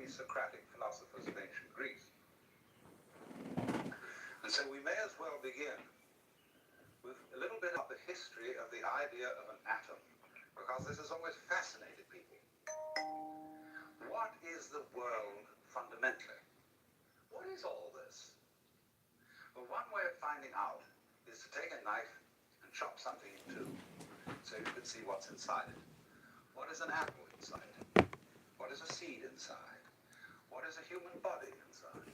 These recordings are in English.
pre-Socratic philosophers of ancient Greece. And so we may as well begin with a little bit of the history of the idea of an atom, because this has always fascinated people. What is the world fundamentally? What is all this? Well, one way of finding out is to take a knife and chop something in two, so you can see what's inside it. What is an apple inside? What is a seed inside? What is a human body inside?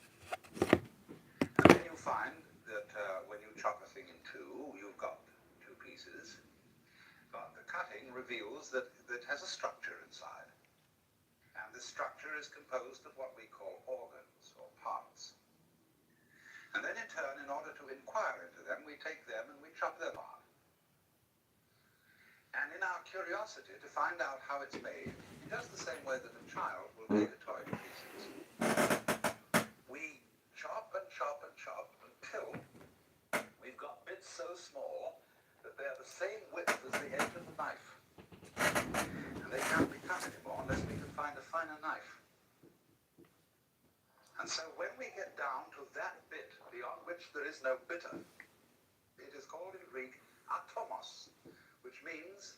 And then you find that when you chop a thing in two, you've got two pieces, but the cutting reveals that it has a structure inside. And this structure is composed of what we call organs or parts. And then in turn, in order to inquire into them, we take them and we chop them apart. And in our curiosity to find out how it's made, in just the same way that a child will take a toy to pieces, we chop and chop and chop until we've got bits so small that they're the same width as the end of the knife. And they can't be cut anymore unless we can find a finer knife. And so when we get down to that bit beyond which there is no bitter, it is called in Greek atomos, which means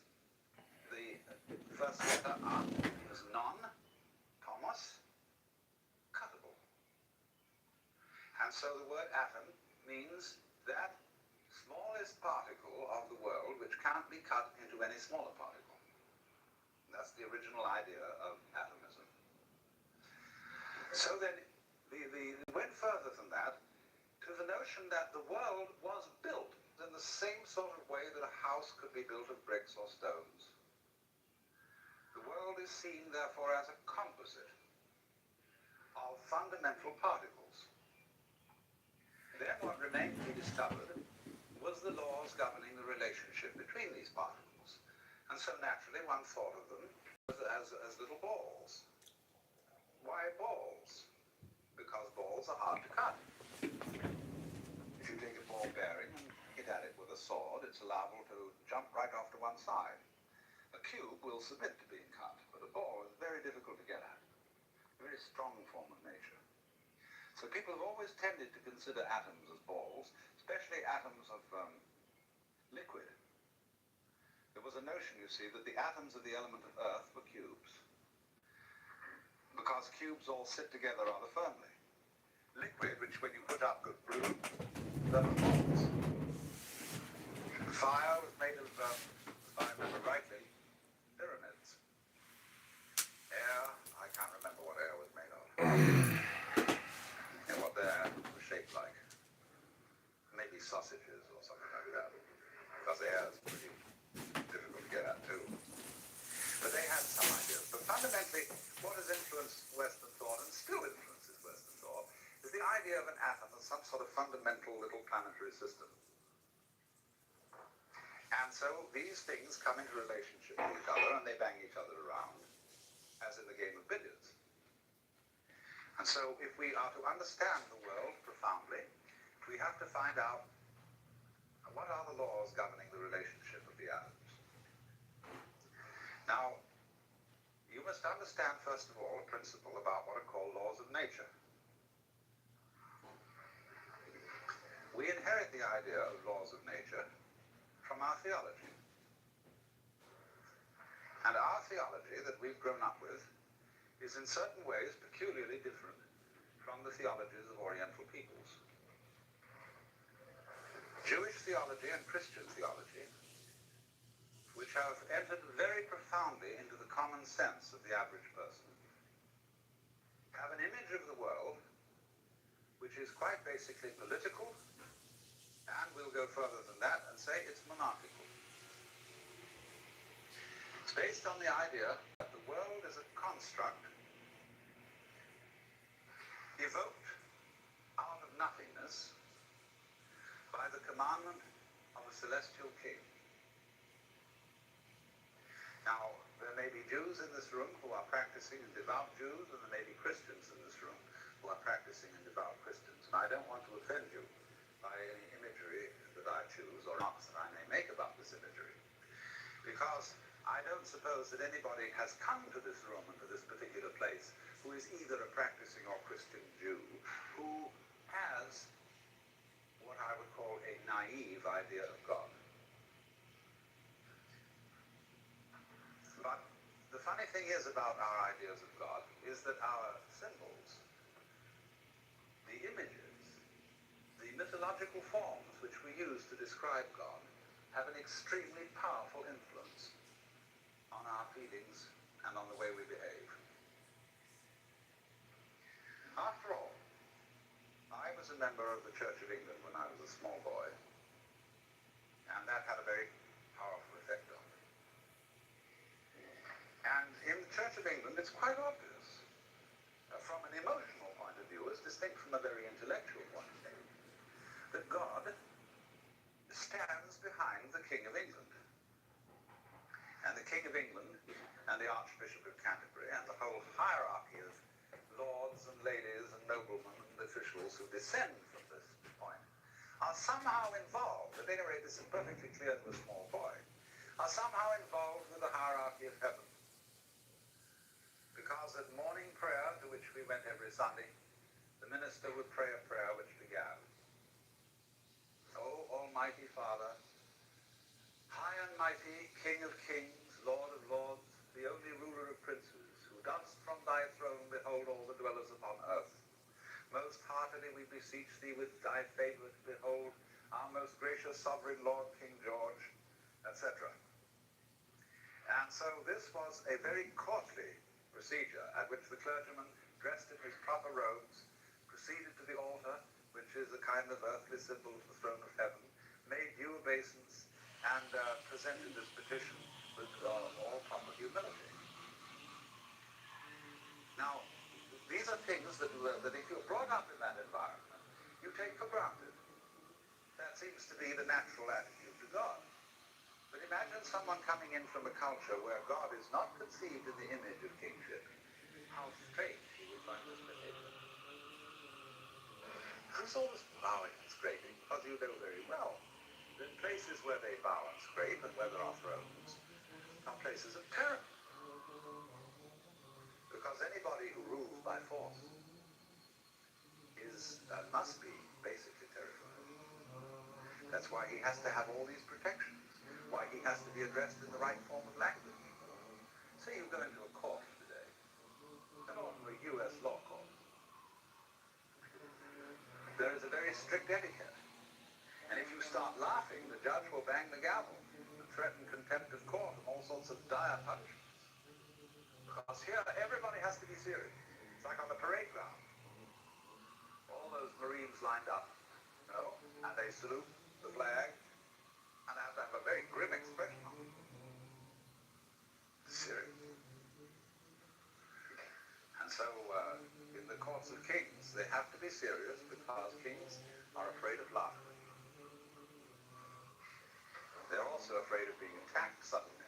the first letter A is non, tomos, cuttable. And so the word atom means that smallest particle of the world which can't be cut into any smaller particle. That's the original idea of atomism. So then, it went further than that to the notion that the world was built in the same sort of way that a house could be built of bricks or stones. The world is seen, therefore, as a composite of fundamental particles. Then what remained to be discovered was the laws governing the relationship between these particles. And so naturally one thought of them as little balls. Why balls? Because balls are hard to cut. If you take a ball bearing and hit at it with a sword, it's liable to jump right off to one side. A cube will submit to being cut, but a ball is very difficult to get at. A very strong form of nature. So people have always tended to consider atoms as balls, especially atoms of liquid. There was a notion, you see, that the atoms of the element of earth were cubes, because cubes all sit together rather firmly. Liquid, which when you put up good glue, then falls. Fire was made of, if I remember rightly, pyramids. Air, I can't remember what air was made of. And what the air was shaped like. Maybe sausages or something like that. Because air is pretty difficult to get at too. But they had some ideas. But fundamentally, what has influenced Western thought, and still influences Western thought, is the idea of an atom as some sort of fundamental little planetary system. And so these things come into relationship with each other and they bang each other around, as in the game of billiards. And so if we are to understand the world profoundly, we have to find out what are the laws governing the relationship of the atoms. Now, you must understand first of all a principle about what are called laws of nature. We inherit the idea of laws of nature from our theology. And our theology that we've grown up with is in certain ways peculiarly different from the theologies of Oriental peoples. Jewish theology and Christian theology, which have entered very profoundly into the common sense of the average person, have an image of the world which is quite basically political, and we'll go further than that and say it's monarchical. It's based on the idea that the world is a construct evoked out of nothingness by the commandment of a celestial king. Now, there may be Jews in this room who are practicing and devout Jews, and there may be Christians in this room who are practicing and devout Christians. And I don't want to offend you by any imagery that I choose or not that I may make about this imagery, because I don't suppose that anybody has come to this room and to this particular place who who is either a practicing or Christian Jew, who has what I would call a naive idea of God. But the funny thing is about our ideas of God is that our symbols, the images, the mythological forms which we use to describe God, have an extremely powerful influence on our feelings and on the way we behave. After all, I was a member of the Church of England when I was a small boy, and that had a very powerful effect on me. And in the Church of England, it's quite obvious, from an emotional point of view, as distinct from a very intellectual point of view, that God stands behind the King of England. And the King of England and the Archbishop of Canterbury and the whole hierarchy of lords and ladies and noblemen and officials who descend from this point are somehow involved, at any rate this is perfectly clear to a small boy, are somehow involved with the hierarchy of heaven. Because at morning prayer, to which we went every Sunday, the minister would pray a prayer which began, O Almighty Father, high and mighty, King of kings, Lord of lords, the only ruler of princes, who dost from thy throne behold all the dwellers upon earth. Most heartily we beseech thee with thy favour to behold our most gracious sovereign Lord King George, etc. And so this was a very courtly procedure at which the clergyman, dressed in his proper robes, proceeded to the altar, which is a kind of earthly symbol of the throne of heaven, made due obeisance, and presented this petition with all proper humility. Now, these are things that if you're brought up in that environment, you take for granted. That seems to be the natural attitude to God. But imagine someone coming in from a culture where God is not conceived in the image of kingship. How strange he would find this behavior. There's always bowing and scraping, because you know very well that places where they bow and scrape and where there are thrones are places of terror. Because anybody who rules by force must be basically terrified. That's why he has to have all these protections, why he has to be addressed in the right form of language. Say you go into a court today, an ordinary U.S. law court. There is a very strict etiquette. And if you start laughing, the judge will bang the gavel and threaten contempt of court and all sorts of dire punishments. Because here, everybody has to be serious. It's like on the parade ground. All those Marines lined up, and they salute the flag, and have to have a very grim expression on it. Serious. And so, in the courts of kings, they have to be serious because kings are afraid of laughter. They're also afraid of being attacked suddenly.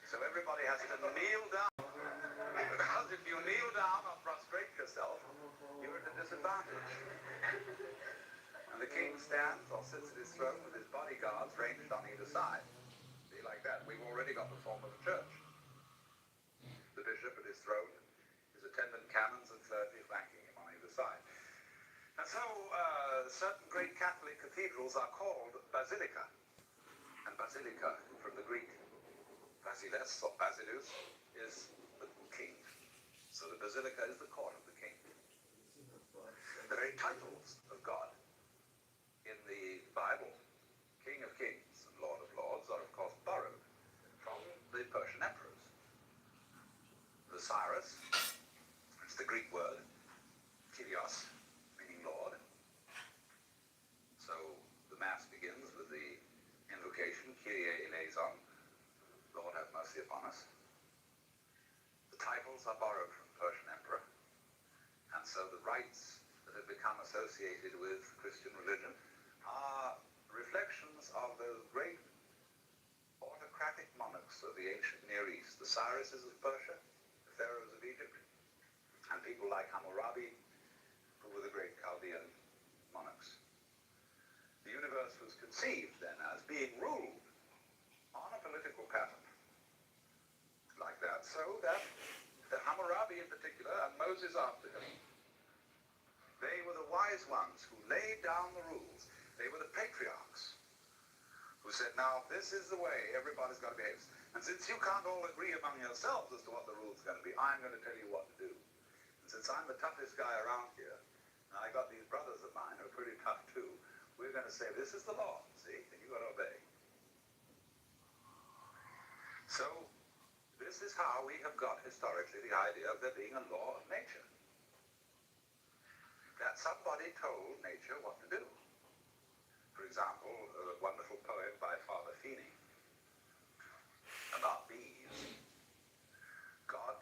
So everybody has to kneel down. Because if you kneel down or prostrate yourself, you're at a disadvantage. And the king stands or sits at his throne with his bodyguards ranged on either side. See, like that. We've already got the form of a church. The bishop at his throne, his attendant canons and clergy flanking him on either side. And so certain great Catholic cathedrals are called basilica. And basilica, from the Greek, basileus or basilus, is the king. So the basilica is the court of the king. The very titles of God in the Bible, King of Kings and Lord of Lords, are of course borrowed from the Persian emperors. The Cyrus, it's the Greek word, Kyrios, meaning Lord. So the Mass begins with the invocation, Kyrie eleison, Lord have mercy upon us. The titles are borrowed from the Persian emperor, and so the rites that have become associated with Christian religion are reflections of those great autocratic monarchs of the ancient Near East, the Cyruses of Persia, the pharaohs of Egypt, and people like Hammurabi, who were the great Chaldean monarchs. The universe was conceived then as being ruled on a political pattern like that, so that the Hammurabi particular, and Moses after him. They were the wise ones who laid down the rules. They were the patriarchs who said, now, this is the way everybody's got to behave. And since you can't all agree among yourselves as to what the rule's going to be, I'm going to tell you what to do. And since I'm the toughest guy around here, and I got these brothers of mine who are pretty tough too, we're going to say, this is the law, see, and you've got to obey. So, this is how we have got historically the idea of there being a law of nature. That somebody told nature what to do. For example, a wonderful poem by Father Feeney about bees. God,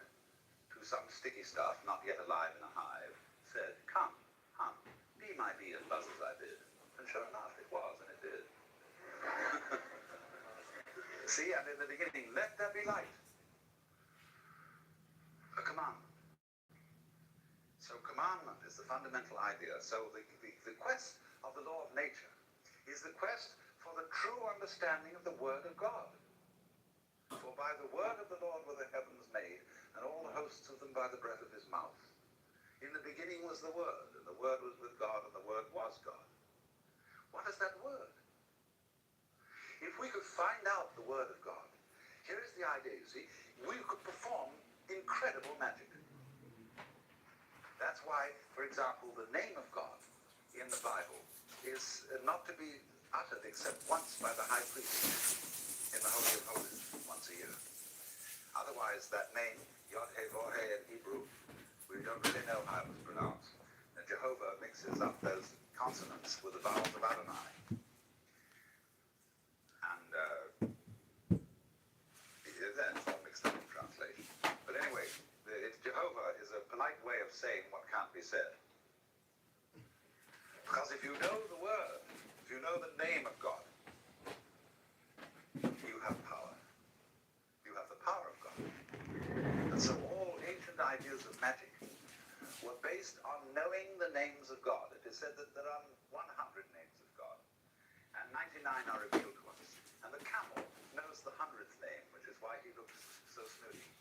to some sticky stuff not yet alive in a hive, said, come, hum, be my bee and buzz as I bid. And sure enough, it was, and it did. See, and in the beginning, let there be light. A commandment. So commandment is the fundamental idea. So the quest of the law of nature is the quest for the true understanding of the Word of God. For by the word of the Lord were the heavens made, and all the hosts of them by the breath of his mouth. In the beginning was the Word, and the Word was with God, and the Word was God. What is that Word? If we could find out the Word of God, here is the idea, you see, we could perform incredible magic. That's why, for example, the name of God in the Bible is not to be uttered except once by the high priest in the Holy of Holies, once a year. Otherwise, that name, Yod-Heh-Vah-Heh in Hebrew, we don't really know how it was pronounced. And Jehovah mixes up those consonants with the vowels of Adonai. And that's all mixed up in translation. But anyway, Jehovah is a polite way of saying what can't be said. Because if you know the word, if you know the name of God, you have power. You have the power of God. And so all ancient ideas of magic were based on knowing the names of God. It is said that there are 100 names of God, and 99 are revealed to us. And the camel knows the 100th name, which is why he looks so snooty.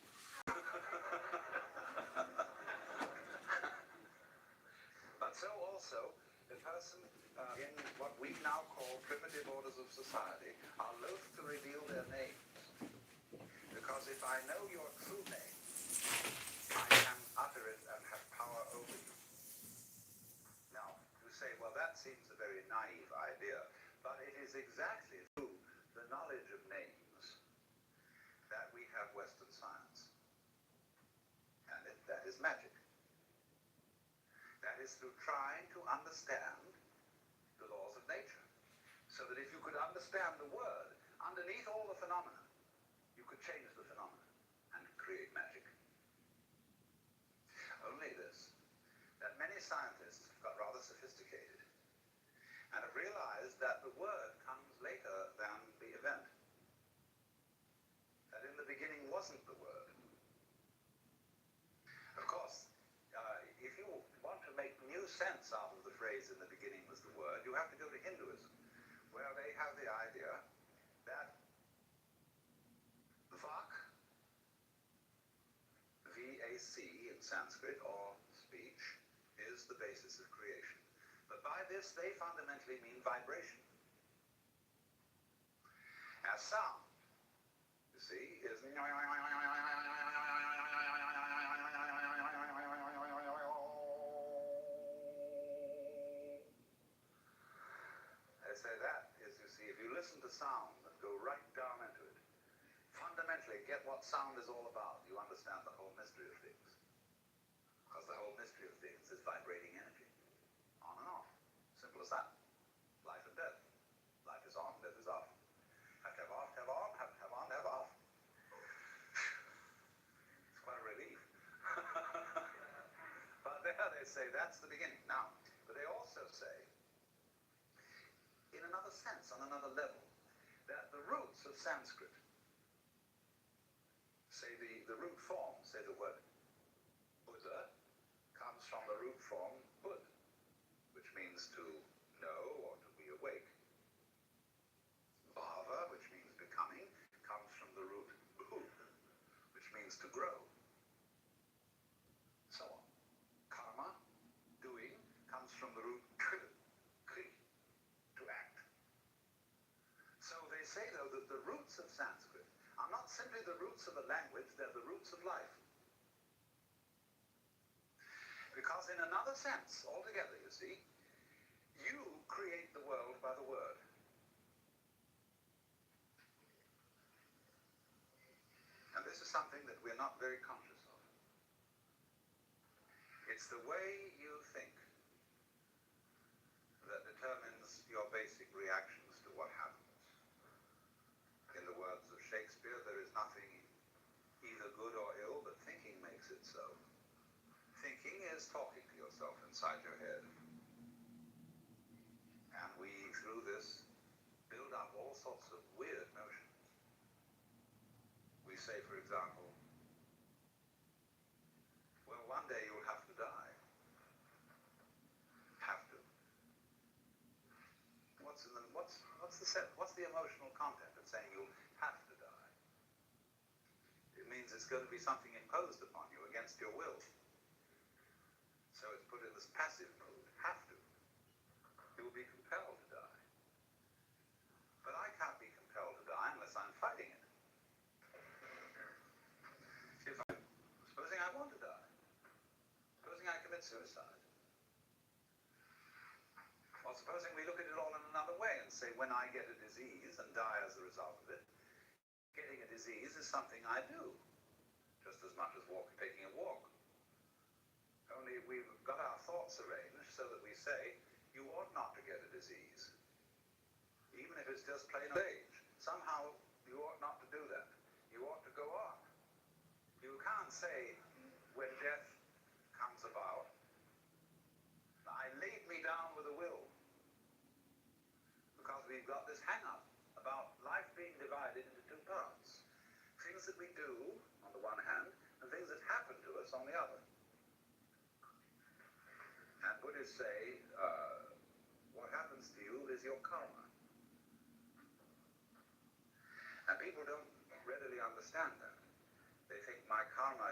But so also, the person in what we now call primitive orders of society are loath to reveal their names. Because if I know your true name, I can utter it and have power over you. Now, you say, well, that seems a very naive idea, but it is exactly through the knowledge of names that we have Western science. And that is magic. That is through trying to understand the laws of nature. So that if you could understand the word, underneath all the phenomena, you could change the phenomena and create magic. Only this, that many scientists have got rather sophisticated and have realized that the word comes later than the event. That in the beginning wasn't the word. Of course, if you want to make new sense out of the phrase in the beginning was the word, you have to go to Hinduism, where they have the idea that Vak, V-A-C in Sanskrit, or speech, is the basis of creation. But by this, they fundamentally mean vibration. As sound, you see, is... They say that is, you see, if you listen to sound and go right down into it, fundamentally get what sound is all about, you understand the whole mystery of things. Because the whole mystery of things is vibrating energy. On and off. Simple as that. Life and death. Life is on, death is off. Have to have off, have on, have on, have off. It's quite a relief. But there they say that's the beginning. Now, but they also say, in another sense, on another level, that the roots of Sanskrit, say the root form, say the word Buddha, comes from the root form Bud, which means to know or to be awake. Bhava, which means becoming, comes from the root Bhu, which means to grow. that the roots of Sanskrit are not simply the roots of a language, they're the roots of life. Because in another sense, altogether, you see, you create the world by the word. And this is something that we're not very conscious of. It's the way you think that determines your basic reactions to what happens. In the words of Shakespeare, there is nothing either good or ill, but thinking makes it so. Thinking is talking to yourself inside your head. And we, through this, build up all sorts of weird notions. We say, for example, well, one day you'll have to die. Have to. What's the emotional content of saying you'll have to die? It means it's going to be something imposed upon you against your will. So it's put in this passive mood, have to. You will be compelled to die. But I can't be compelled to die unless I'm fighting it. Supposing I want to die. Supposing I commit suicide. Or supposing we look at it all in another way and say, when I get a disease and die as a result of it, getting a disease is something I do, just as much as taking a walk. Only we've got our thoughts arranged so that we say, you ought not to get a disease. Even if it's just plain old age. Somehow you ought not to do that. You ought to go on. You can't say, when death comes about, I laid me down with a will. Because we've got this hang-up about life being divided into two parts. Things that we do, on the one hand, and things that happen to us on the other. And Buddhists say, what happens to you is your karma. And people don't readily understand that. They think my karma,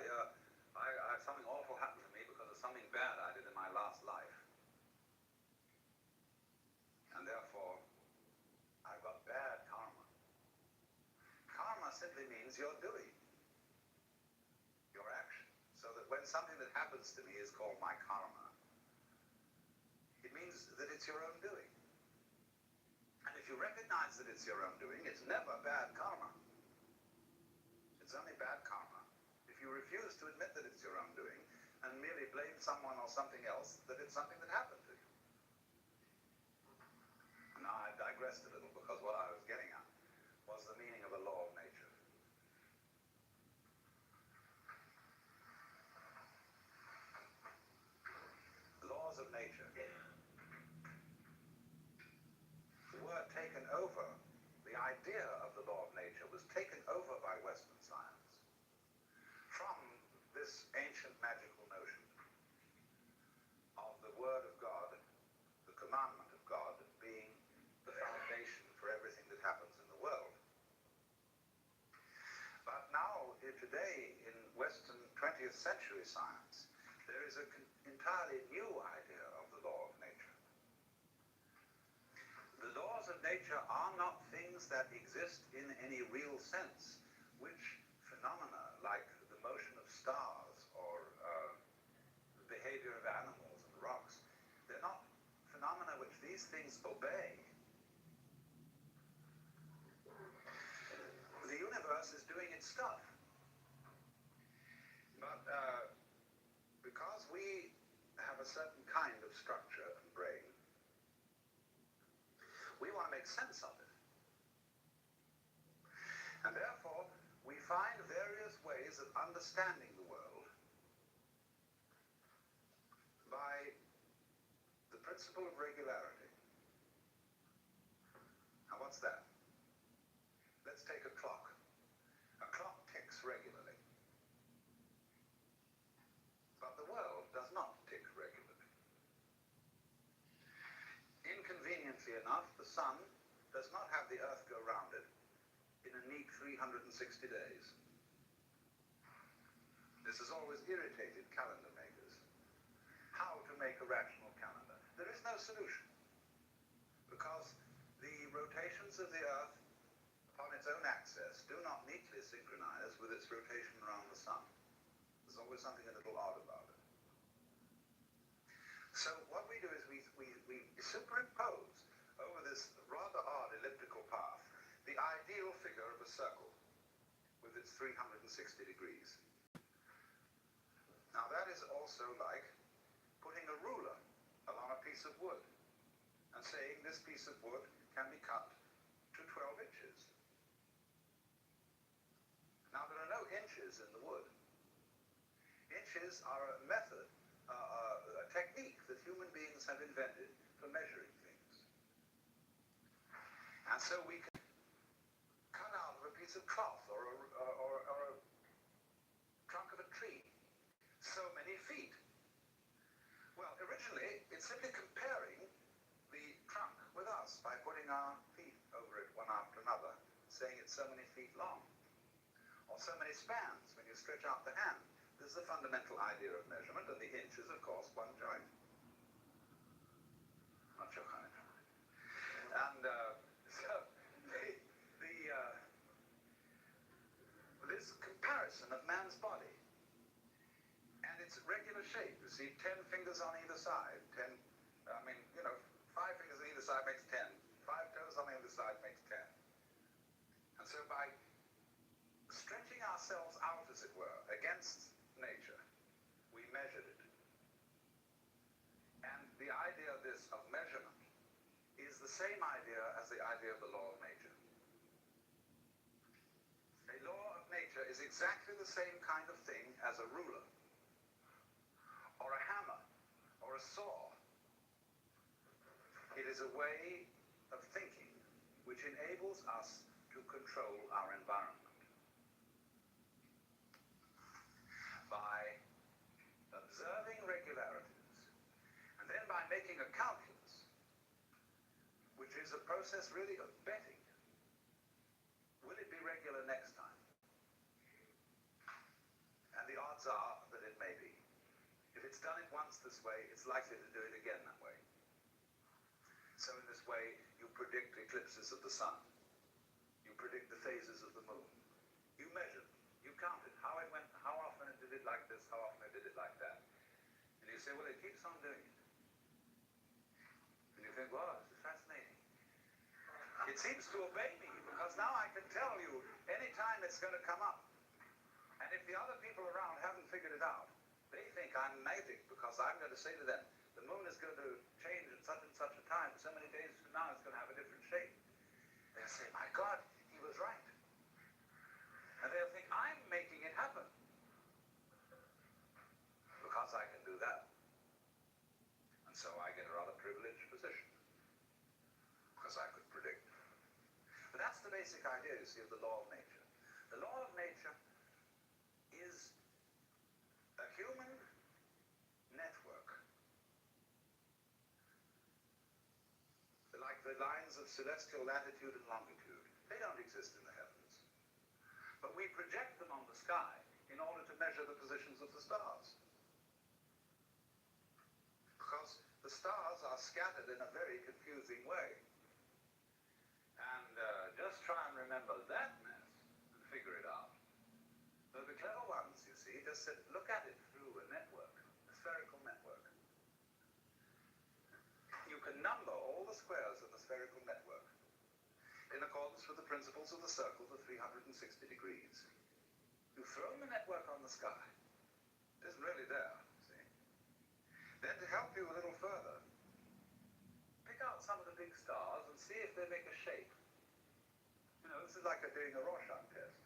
something awful happened to me because of something bad I did in my last life. And therefore, I've got bad karma. Karma simply means your doing, your action. So that when something that happens to me is called my karma, it means that it's your own doing. And if you recognize that it's your own doing, it's never bad karma. It's only bad karma. If you refuse to admit that it's your own doing and merely blame someone or something else, that it's something that happened to you. Now I digressed a little because what I was getting at was the meaning of a law of nature. Laws of nature. The word taken over, the idea of the law of nature was taken over by Western science from this ancient magical notion of the Word of God, the commandment of God, being the foundation for everything that happens in the world. But now, today, in Western 20th century science, there is an entirely new idea of the law of nature. The laws of nature are not things that exist in any real sense, which phenomena like the motion of stars or the behavior of animals and rocks, they're not phenomena which these things obey. The universe is doing its stuff. But because we have a certain kind of structure and brain, we want to make sense of it. And therefore, we find various ways of understanding the world by the principle of regularity. Now what's that? Let's take a clock. A clock ticks regularly. But the world does not tick regularly. Inconveniently enough, the sun does not have the earth go round it in a neat 360 days. This has always irritated calendar makers. How to make a rational calendar? There is no solution. Because the rotations of the earth upon its own axis do not neatly synchronize with its rotation around the sun. There's always something a little odd about it. So what we do is we superimpose over this rather odd elliptical path the ideal figure of a circle with its 360 degrees. Now that is also like putting a ruler along a piece of wood and saying this piece of wood can be cut to 12 inches. Now there are no inches in the wood. Inches are a method, a technique that human beings have invented for measuring things. And so we can cut out of a piece of cloth or a trunk of a tree so many feet. Well, originally, it's simply comparing the trunk with us by putting our feet over it one after another, saying it's so many feet long, or so many spans when you stretch out the hand. This is the fundamental idea of measurement, and the inch is, of course, one joint. Not your kind of joint. And so this comparison of man's body and its regular shape, you see, 10 fingers on either side, 5 fingers on either side makes 10, 5 toes on either side makes 10. And so by stretching ourselves out, as it were, against nature, we measured it. And the idea of measurement is the same idea as the idea of the law of nature. A law of nature is exactly the same kind of thing as a ruler, or a hammer, or a saw. It is a way of thinking which enables us to control our environment by observing regularities, and then by making a calculus, which is a process really of betting. Will it be regular next time? And the odds are that it may be. If it's done it once this way, it's likely to do it again that way. So in this way, you predict eclipses of the sun. You predict the phases of the moon. You measure them. You count it. How it went, how often it did it like this, how often it did it like that. And you say, well, it keeps on doing it. And you think, wow, this is fascinating. It seems to obey me, because now I can tell you any time it's going to come up. And if the other people around haven't figured it out, they think I'm magic, because I'm going to say to them, the moon is going to change at such and such a time. So many days from now, it's going to have a different shape. They'll say, my God, he was right. And they'll think, I'm making it happen, because I can do that. And so I get a rather privileged position, because I could predict. But that's the basic idea, you see, of the law of nature. The law of nature is a human network, like the lines of celestial latitude and longitude. They don't exist in the heavens. But we project them on the sky in order to measure the positions of the stars. Because the stars are scattered in a very confusing way. And just try and remember that mess and figure it out. So the clever ones, you see, just said, look at it through a network, a spherical network. You can number all the squares of the spherical network in accordance with the principles of the circle to 360 degrees. You throw the network on the sky. It isn't really there, see. Then to help you a little further, pick out some of the big stars and see if they make a shape. You know, this is like doing a Rorschach test.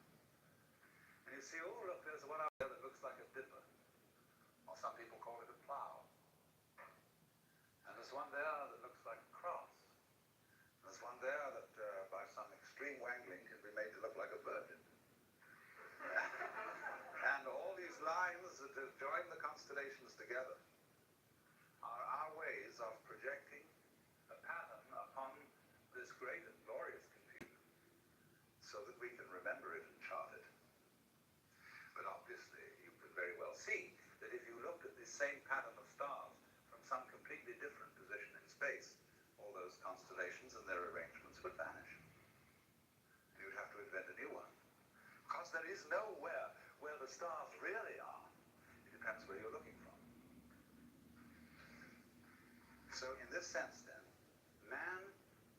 And you see, oh look, there's one out there that looks like a dipper. Or some people call it a plow. And there's one there that looks like a cross. There's one there that, by some extreme wangling, can be made to look like a virgin. And all these lines that have joined the constellations together are our ways of projecting a pattern upon this great and glorious computer, so that we can remember it and chart it. But obviously, you could very well see that if you looked at this same pattern of stars from some completely different position in space, all those constellations and their arrangements would vanish. And you'd have to because there is nowhere where the stars really are. It depends where you're looking from. So in this sense, then, man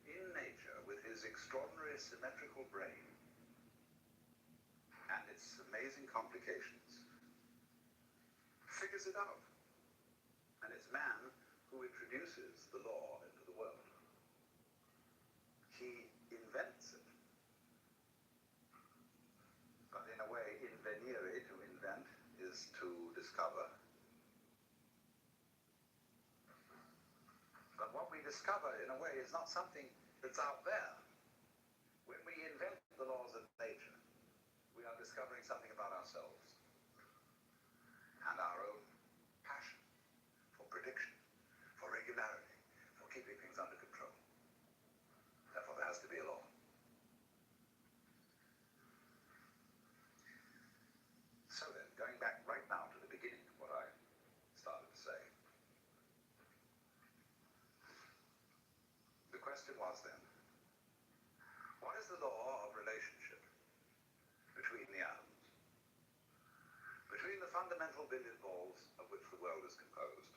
in nature, with his extraordinary symmetrical brain and its amazing complications, figures it out. And it's man who introduces the law into the world. He invents it. But in a way, invenire, to invent, is to discover. But what we discover, in a way, is not something that's out there. When we invent the laws of nature, we are discovering something about ourselves and our own passion for prediction, for regularity, for keeping things under control. Therefore, there has to be a law. So then, going back right now to the beginning of what I started to say, the question was then, what is the law of relationship between the atoms? Between the fundamental billiard balls of which the world is composed?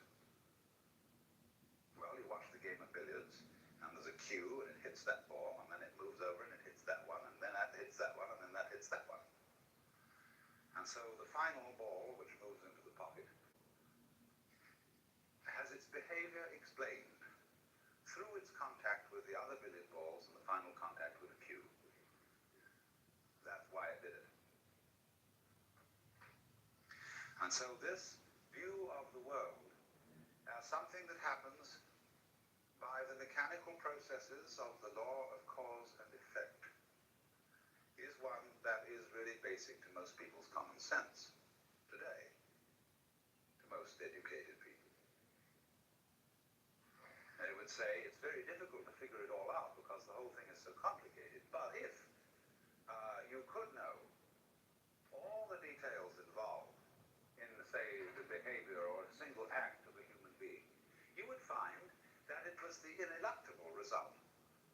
Well, you watch the game of billiards, and there's a cue, and it hits that ball, and then it moves over, and it hits that one, and then that hits that one, and then that hits that one. And so the final ball, which moves into the pocket, has its behavior explained through its contact with the other billiard balls and the final contact with the cue. That's why it did it. And so this view of the world as something that happens by the mechanical processes of the law of cause and effect is one that is really basic to most people's common sense today, to most educated people. They would say it's very difficult to figure it all out because the whole thing is so complicated, but if you could know all the details involved in, say, the behavior or a single act of a human being, you would find that it was the ineluctable result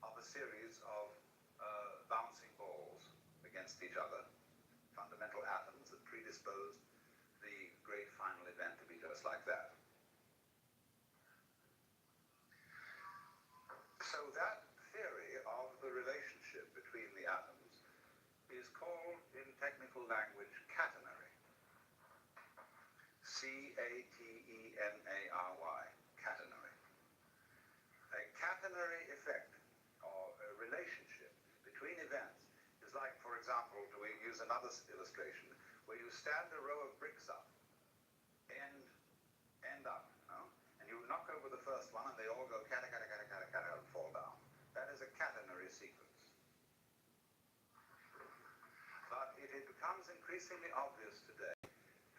of a series of bouncing balls against each other, fundamental atoms that predisposed the great final event to be just like that. So that theory of the relationship between the atoms is called, in technical language, catenary. C-A-T-E-N-A-R-Y, catenary. A catenary effect, or a relationship between events, is like, for example, do we use another illustration, where you stand a row of bricks up, end up, you know, and you knock over the first one and they all go cata, cata, cata, cata, cata, and fall down. That is a catenary sequence. But it becomes increasingly obvious today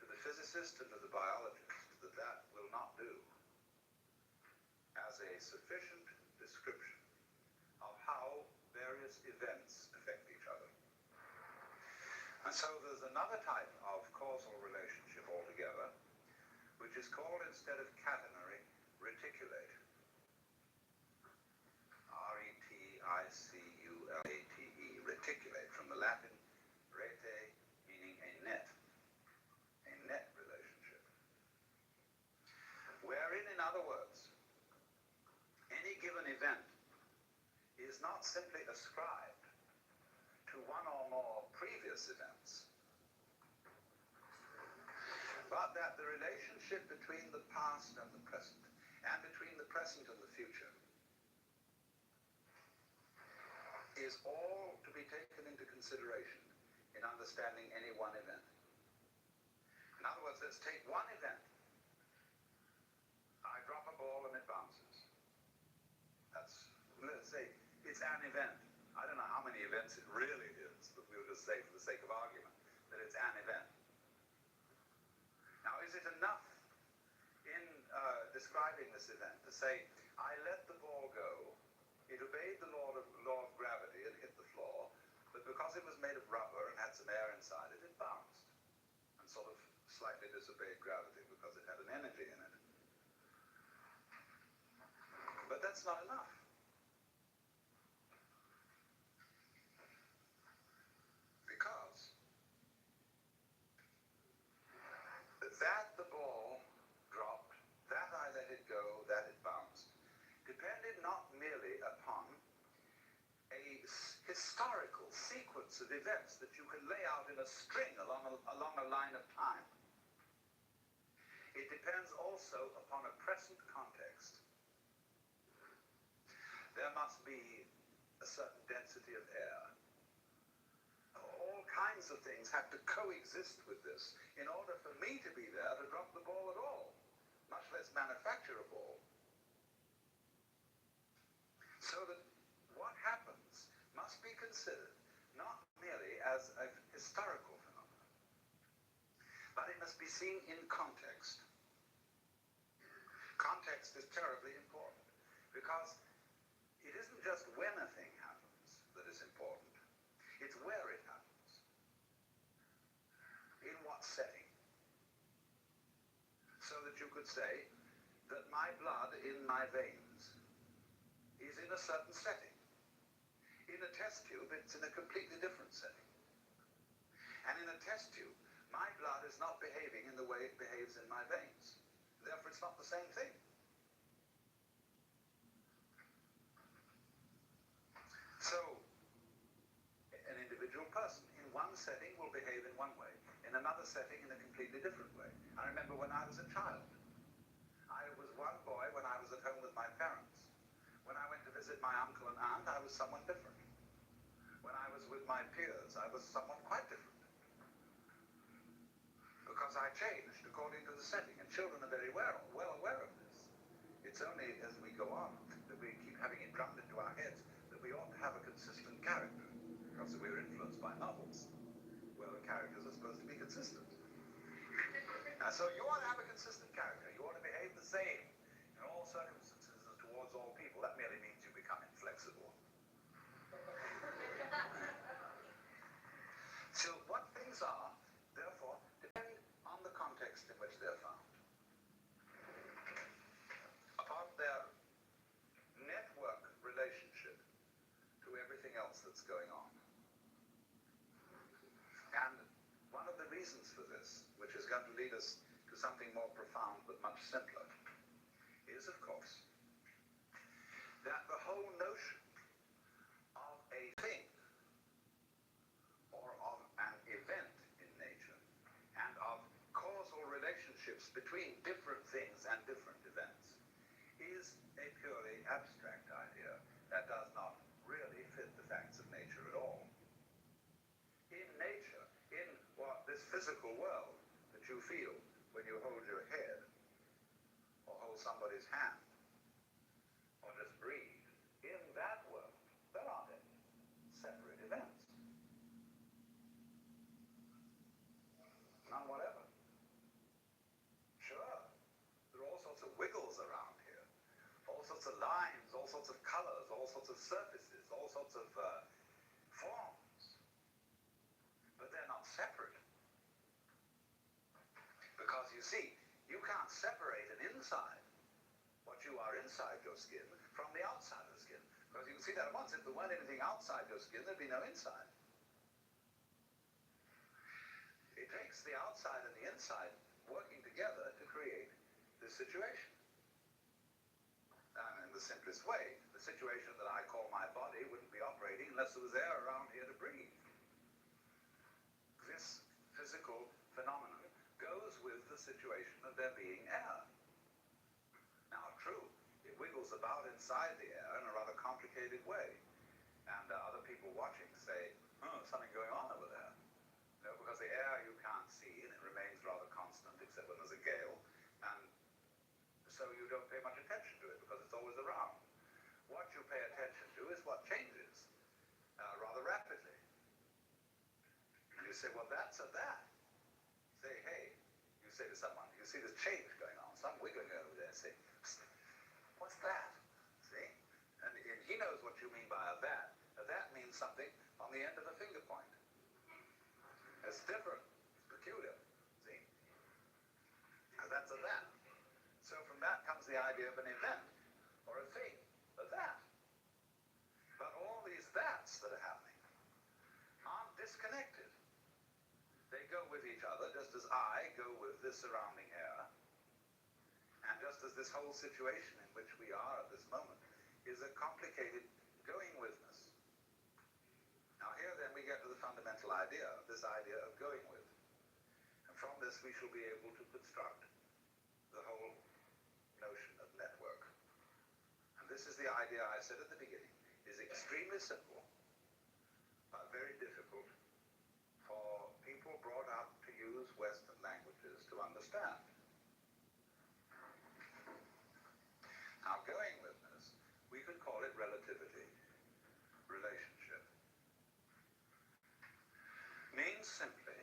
to the physicist and to the biologist that that will not do as a sufficient description of how various events affect each other. And so there's another type of causal relationship altogether, which is called, instead of catenary, reticulate. R-E-T-I-C-U-L-A-T-E, reticulate, from the Latin rete, meaning a net relationship. Wherein, in other words, any given event is not simply ascribed to one or more previous events, but that the relationship between the past and the present, and between the present and the future, is all to be taken into consideration in understanding any one event. In other words, let's take one event. I drop a ball and it bounces. Let's say, it's an event. I don't know how many events it really is, but we'll just say, for the sake of argument, that it's an event. Now, is it enough in describing this event to say, I let the ball go, it obeyed the law of gravity and hit the floor, but because it was made of rubber and had some air inside it, it bounced and sort of slightly disobeyed gravity because it had an energy in it. But that's not enough. Because historical sequence of events that you can lay out in a string along a line of time. It depends also upon a present context. There must be a certain density of air. All kinds of things have to coexist with this in order for me to be there to drop the ball at all, much less manufacture a ball. So that what happens must be considered not merely as a historical phenomenon, but it must be seen in context. Context is terribly important, because it isn't just when a thing happens that is important, it's where it happens. In what setting? So that you could say that my blood in my veins is in a certain setting. In a test tube, it's in a completely different setting. And in a test tube, my blood is not behaving in the way it behaves in my veins. Therefore, it's not the same thing. So, an individual person in one setting will behave in one way, in another setting in a completely different way. I remember when I was a child. I was one boy when I was at home with my parents. When I went to visit my uncle and aunt, I was someone different. When I was with my peers, I was someone quite different. Because I changed according to the setting, and children are very well aware of this. It's only as we go on that we keep having it drummed into our heads that we ought to have a consistent character, because we're influenced by novels, where the characters are supposed to be consistent. So you ought to have a consistent character. You ought to behave the same in all circumstances and towards all people. That merely means you become inflexible. So what things are, therefore, depend on the context in which they're found, upon their network relationship to everything else that's going on. And one of the reasons for this, which is going to lead us to something more profound but much simpler, is, of course, that the whole notion of a thing or of an event in nature and of causal relationships between different things and different events is a purely abstract idea that does not really fit the facts of nature at all. In nature, in what this physical world that you feel when you hold your head, or hold somebody's hand, or just breathe, in that world, there aren't any separate events. None whatever. Sure, there are all sorts of wiggles around here, all sorts of lines, all sorts of colors, all sorts of surfaces, all sorts of forms, but they're not separate. Because you see, you can't separate an inside, what you are inside your skin, from the outside of the skin. Because you can see that at once. If there weren't anything outside your skin, there'd be no inside. It takes the outside and the inside working together to create this situation. And in the simplest way, the situation that I call my body wouldn't be operating unless there was air around here to breathe. This physical phenomenon goes with the situation of there being air. Now, true, it wiggles about inside the air in a rather complicated way. And other people watching say, oh, something going on over there. You know, because the air you can't see and it remains rather constant except when there's a gale. And so you don't pay much attention to it because it's always around. What you pay attention to is what changes rather rapidly. And you say, well, that's a that. Say, hey, you say to someone, you see this change going on, some wiggling over there, say, what's that? See? And he knows what you mean by a that. A that means something on the end of a finger point. It's different, it's peculiar, see? And that's a that. So from that comes the idea of an event, or a thing, a that. But all these that's that are happening aren't disconnected. They go with each other, just as I go with this surrounding air, and just as this whole situation in which we are at this moment is a complicated going withness. we get to the fundamental idea, this idea of going with. And from this we shall be able to construct the whole notion of network. And this is the idea I said at the beginning, is extremely simple, but very difficult for people brought up to use Western languages to understand. Now, going with this, we could call it relativity, relationship. Means simply,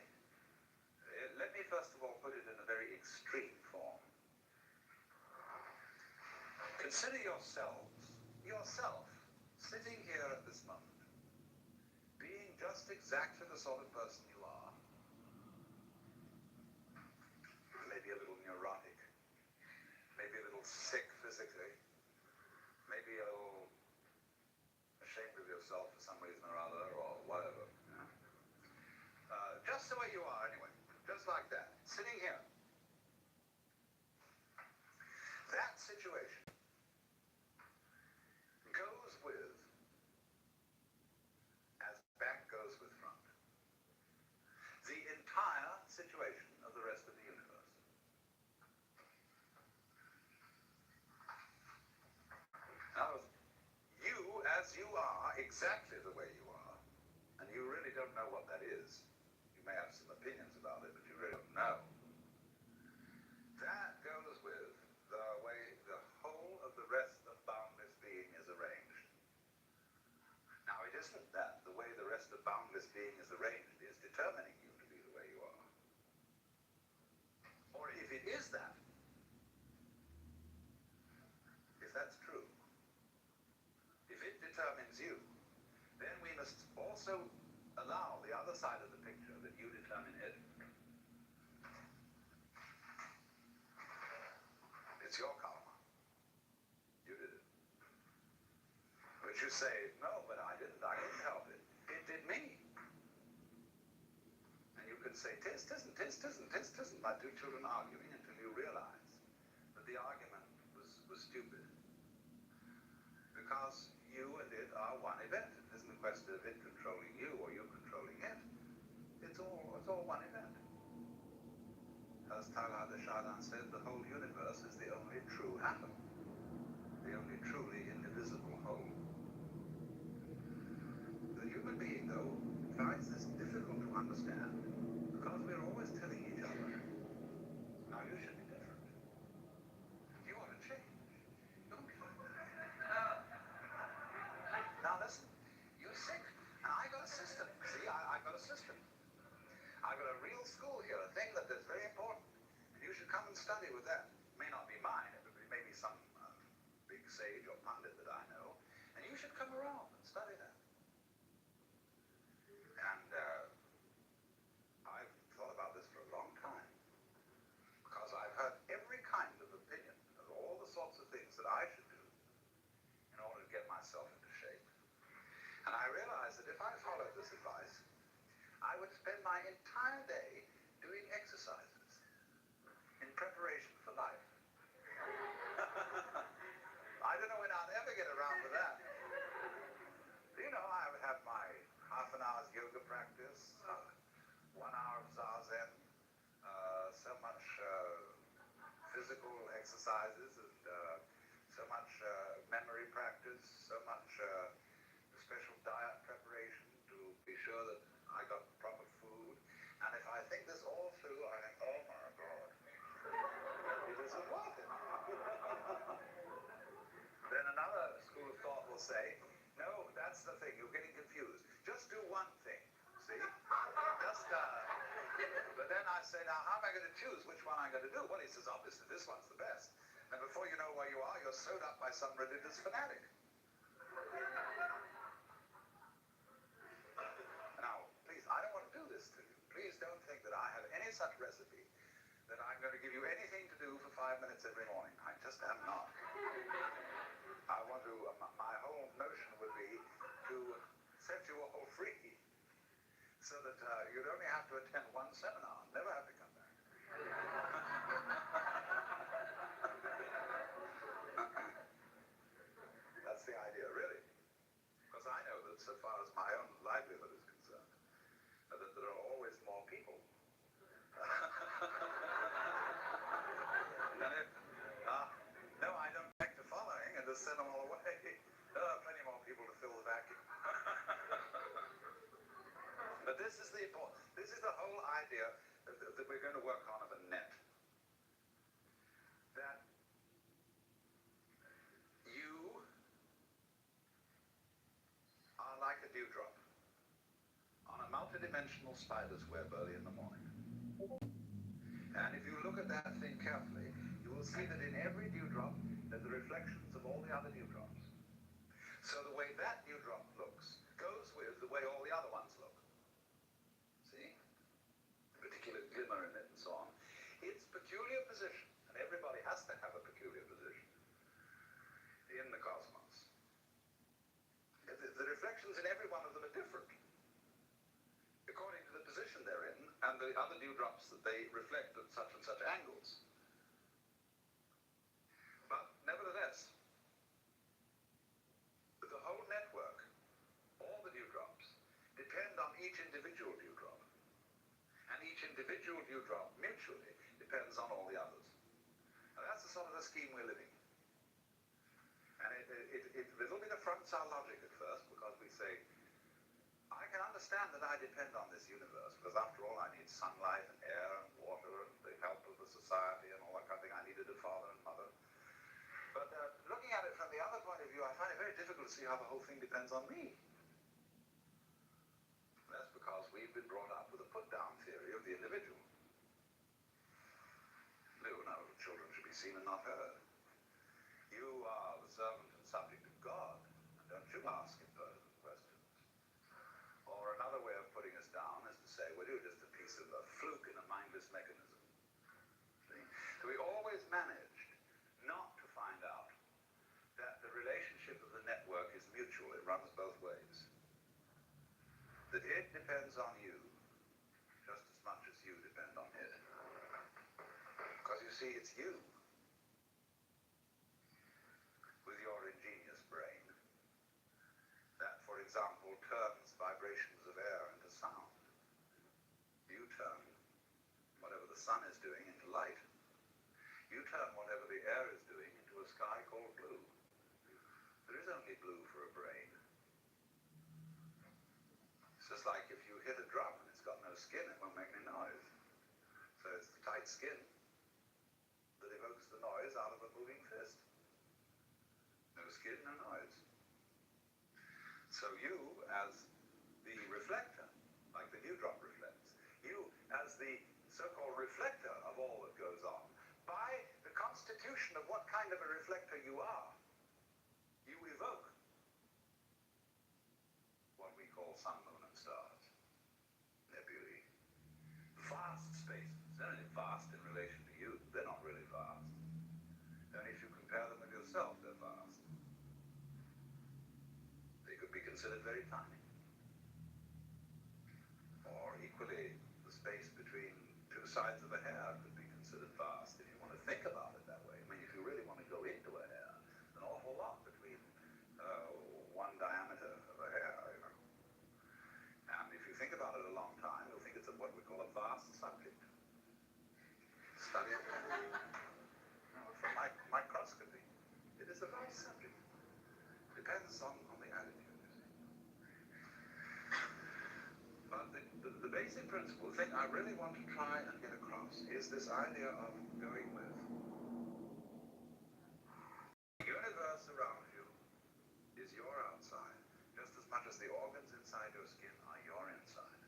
let me first of all put it in a very extreme form. Consider yourself, sitting here at this moment, being just exactly the sort of person you are. Maybe a little neurotic, maybe a little sick physically, maybe a little ashamed of yourself for some reason or other, or whatever. Just the way you are anyway, just like that, sitting here. That situation goes with, as back goes with front, the entire situation of the rest of the universe. Now, you, as you are, exactly the way you are, and you really don't know what that is. You may have some opinions about it, but you really don't know. That goes with the way the whole of the rest of boundless being is arranged. Now, it isn't that the way the rest of boundless being is arranged is determining you to be the way you are. Or if it is that, if that's true, if it determines you, then we must also allow the other side of the picture that you determine it. It's your karma. You did it. But you say, no, but I didn't help it. It did me. And you can say, tisn't, like two children arguing until you realize that the argument was stupid. Because you and it are one event. It isn't a question of it controlling you or you controlling it. It's all one event. As Talha de Chardin said, the whole universe is the only true atom, the only truly indivisible whole. The human being, though, finds this difficult to understand because we're always telling each other, now you should be different. You ought to change. Don't be like that. Now listen, you're sick, and I got a system. See, I got a system. I got a real school here, a thing that is very important. And you should come and study with that. It may not be mine, it may be some big sage or pundit that I know. And you should come around and study that. And I've thought about this for a long time. Because I've heard every kind of opinion of all the sorts of things that I should do in order to get myself into shape. And I realized that if I followed this advice, I would spend my entire day doing exercises in preparation for life. I don't know when I'll ever get around to that. You know, I would have my half an hour's yoga practice, 1 hour of zazen, so much physical exercises, and so much memory practice, so much special diet preparation to be sure that I got proper food. And if I think this all through, I think, oh my God, it isn't worth it. Then another school of thought will say, no, that's the thing, you're getting confused. Just do one thing, see? But then I say, now how am I going to choose which one I'm going to do? Well, he says, obviously this one's the best. And before you know where you are, you're sewed up by some religious fanatic. Now, please, I don't want to do this to you. Please don't think that I have any such recipe that I'm going to give you anything to do for 5 minutes every morning. I just am not. I want to, my whole notion would be to set you all free so that you'd only have to attend one seminar, never have to come back. That's the idea, really. Because I know that so far as my own livelihood is concerned, just send them all away. There are plenty more people to fill the vacuum. But this is the whole idea that we're going to work on of a net. That you are like a dewdrop on a multidimensional spider's web early in the morning. And if you look at that thing carefully, you will see that in every dewdrop there's the reflections of all the other dewdrops. So the way that dewdrop looks goes with the way all the other ones look. See? The particular glimmer in it and so on. Its peculiar position, and everybody has to have a peculiar position in the cosmos. The reflections in every one of them are different according to the position they're in and the other dewdrops that they reflect at such and such angles. But nevertheless, the whole network, all the dewdrops, depend on each individual dewdrop. And each individual dewdrop mutually depends on all the others. And that's the sort of the scheme we're living in. And it's a little bit affronts our logic at first, because we say, I can understand that I depend on this universe, because after all I need sunlight and air and water and the help of the society and all that kind of thing. I needed a father and mother. But looking at it from the other point of view, I find it very difficult to see how the whole thing depends on me. That's because we've been brought up with a put-down theory of the individual. No, children should be seen and not heard. You are the servant and subject of God, and don't you ask impertinent questions. Or another way of putting us down is to say, well, you're just a piece of a fluke in a mindless mechanism. See? So we always managed not to find out that the relationship of the network is mutual. It runs both ways. That it depends on you just as much as you depend on it. Because you see, it's you with your ingenious brain that, for example, turns vibrations of air into sound. You turn whatever the sun is doing into light. You turn whatever the air is doing into a sky called blue. There is only blue for a brain. It's just like if you hit a drum and it's got no skin, it won't make any noise. So it's the tight skin that evokes the noise out of a moving fist. No skin, no noise. So you, as the reflector, like the dewdrop reflects, you, as the so-called reflector of all that goes on, by the constitution of what kind of a reflector you are, you evoke what we call sun, moon, and stars, nebulae, vast spaces. They're only vast in relation to you. They're not really vast. And if you compare them with yourself, they're vast. They could be considered very tiny. Or equally, the space between two sides of a hair could be considered vast if you want to think about it that way. I mean, if you really want to go into a hair, an awful lot between one diameter of a hair, you know. And if you think about it a long time, you'll think it's what we call a vast subject. Study it from microscopy. It is a vast subject. Depends on the attitude, you see. But the basic principle, the thing I really want to try and get across, is this idea of going with. The universe around you is your outside, just as much as the organs inside your skin are your inside.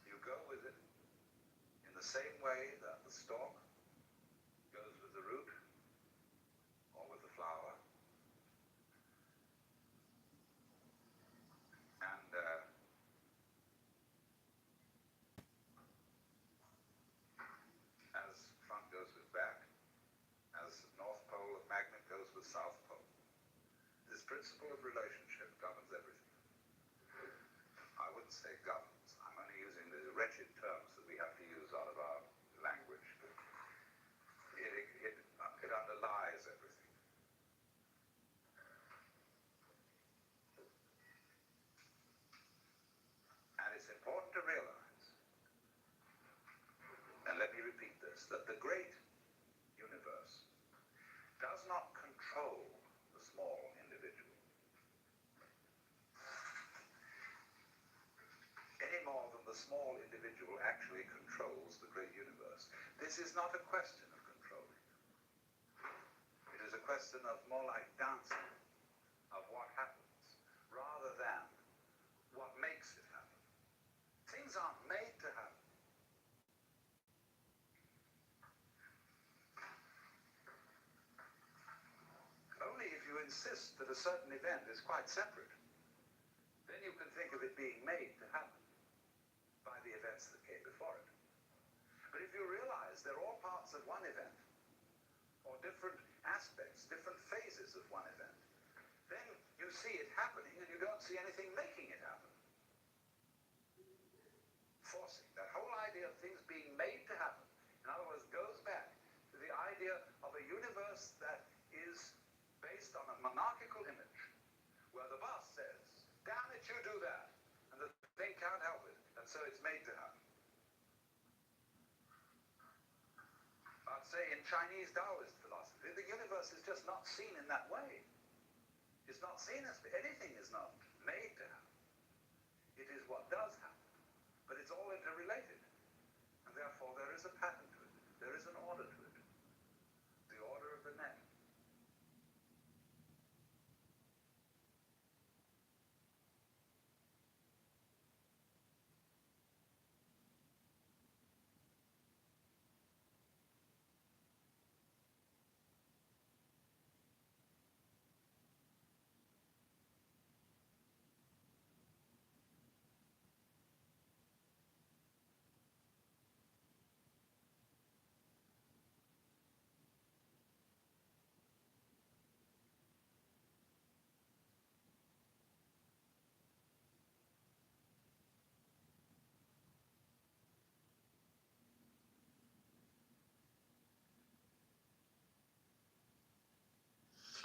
You go with it in the same way that the stalk goes with the root or with the flower. And as front goes with back, as North Pole of magnet goes with South Pole. This principle of relationship governs everything. I wouldn't say governs. I'm only using the wretched terms that we have to use out of our language. But it underlies everything. And it's important to realize, and let me repeat this, that the great universe does control the small individual any more than the small individual actually controls the great universe. This is not a question of controlling. It is a question of more like dancing, of what happens, rather than what makes it happen. Things aren't made to happen. Only if you insist that a certain event is quite separate, then you can think of it being made to happen by the events that came before it. But if you realize they're all parts of one event, or different aspects, different phases of one event, then you see it happening and you don't see anything making it happen. Forcing, that whole idea of things being made to happen, in other words, goes back to the idea of a universe that is based on a monarchical image, where the boss says, damn it, you do that, and the thing can't help it, and so it's made to happen. I'd say in Chinese Taoist philosophy, the universe is just not seen in that way. It's not seen as, anything is not made to happen. It is what does happen. But it's all interrelated. And therefore there is a pattern to it. There is an order to it. The order of the net.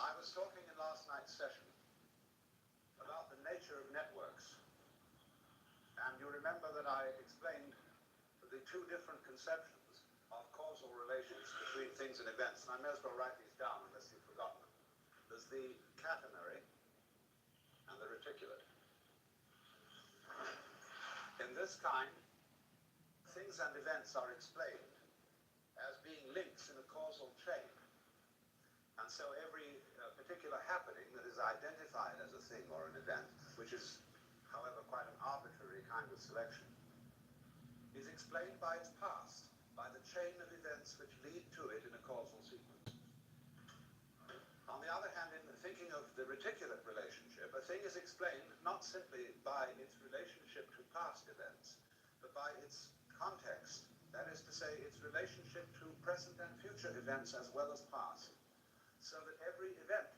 I was talking in last night's session about the nature of networks. And you remember that I explained the two different conceptions of causal relations between things and events. And I may as well write these down unless you've forgotten them. There's the catenary and the reticulate. In this kind, things and events are explained as being links in a causal chain. And so every particular happening that is identified as a thing or an event, which is, however, quite an arbitrary kind of selection, is explained by its past, by the chain of events which lead to it in a causal sequence. On the other hand, in thinking of the reticulate relationship, a thing is explained not simply by its relationship to past events, but by its context, that is to say, its relationship to present and future events as well as past. So that every event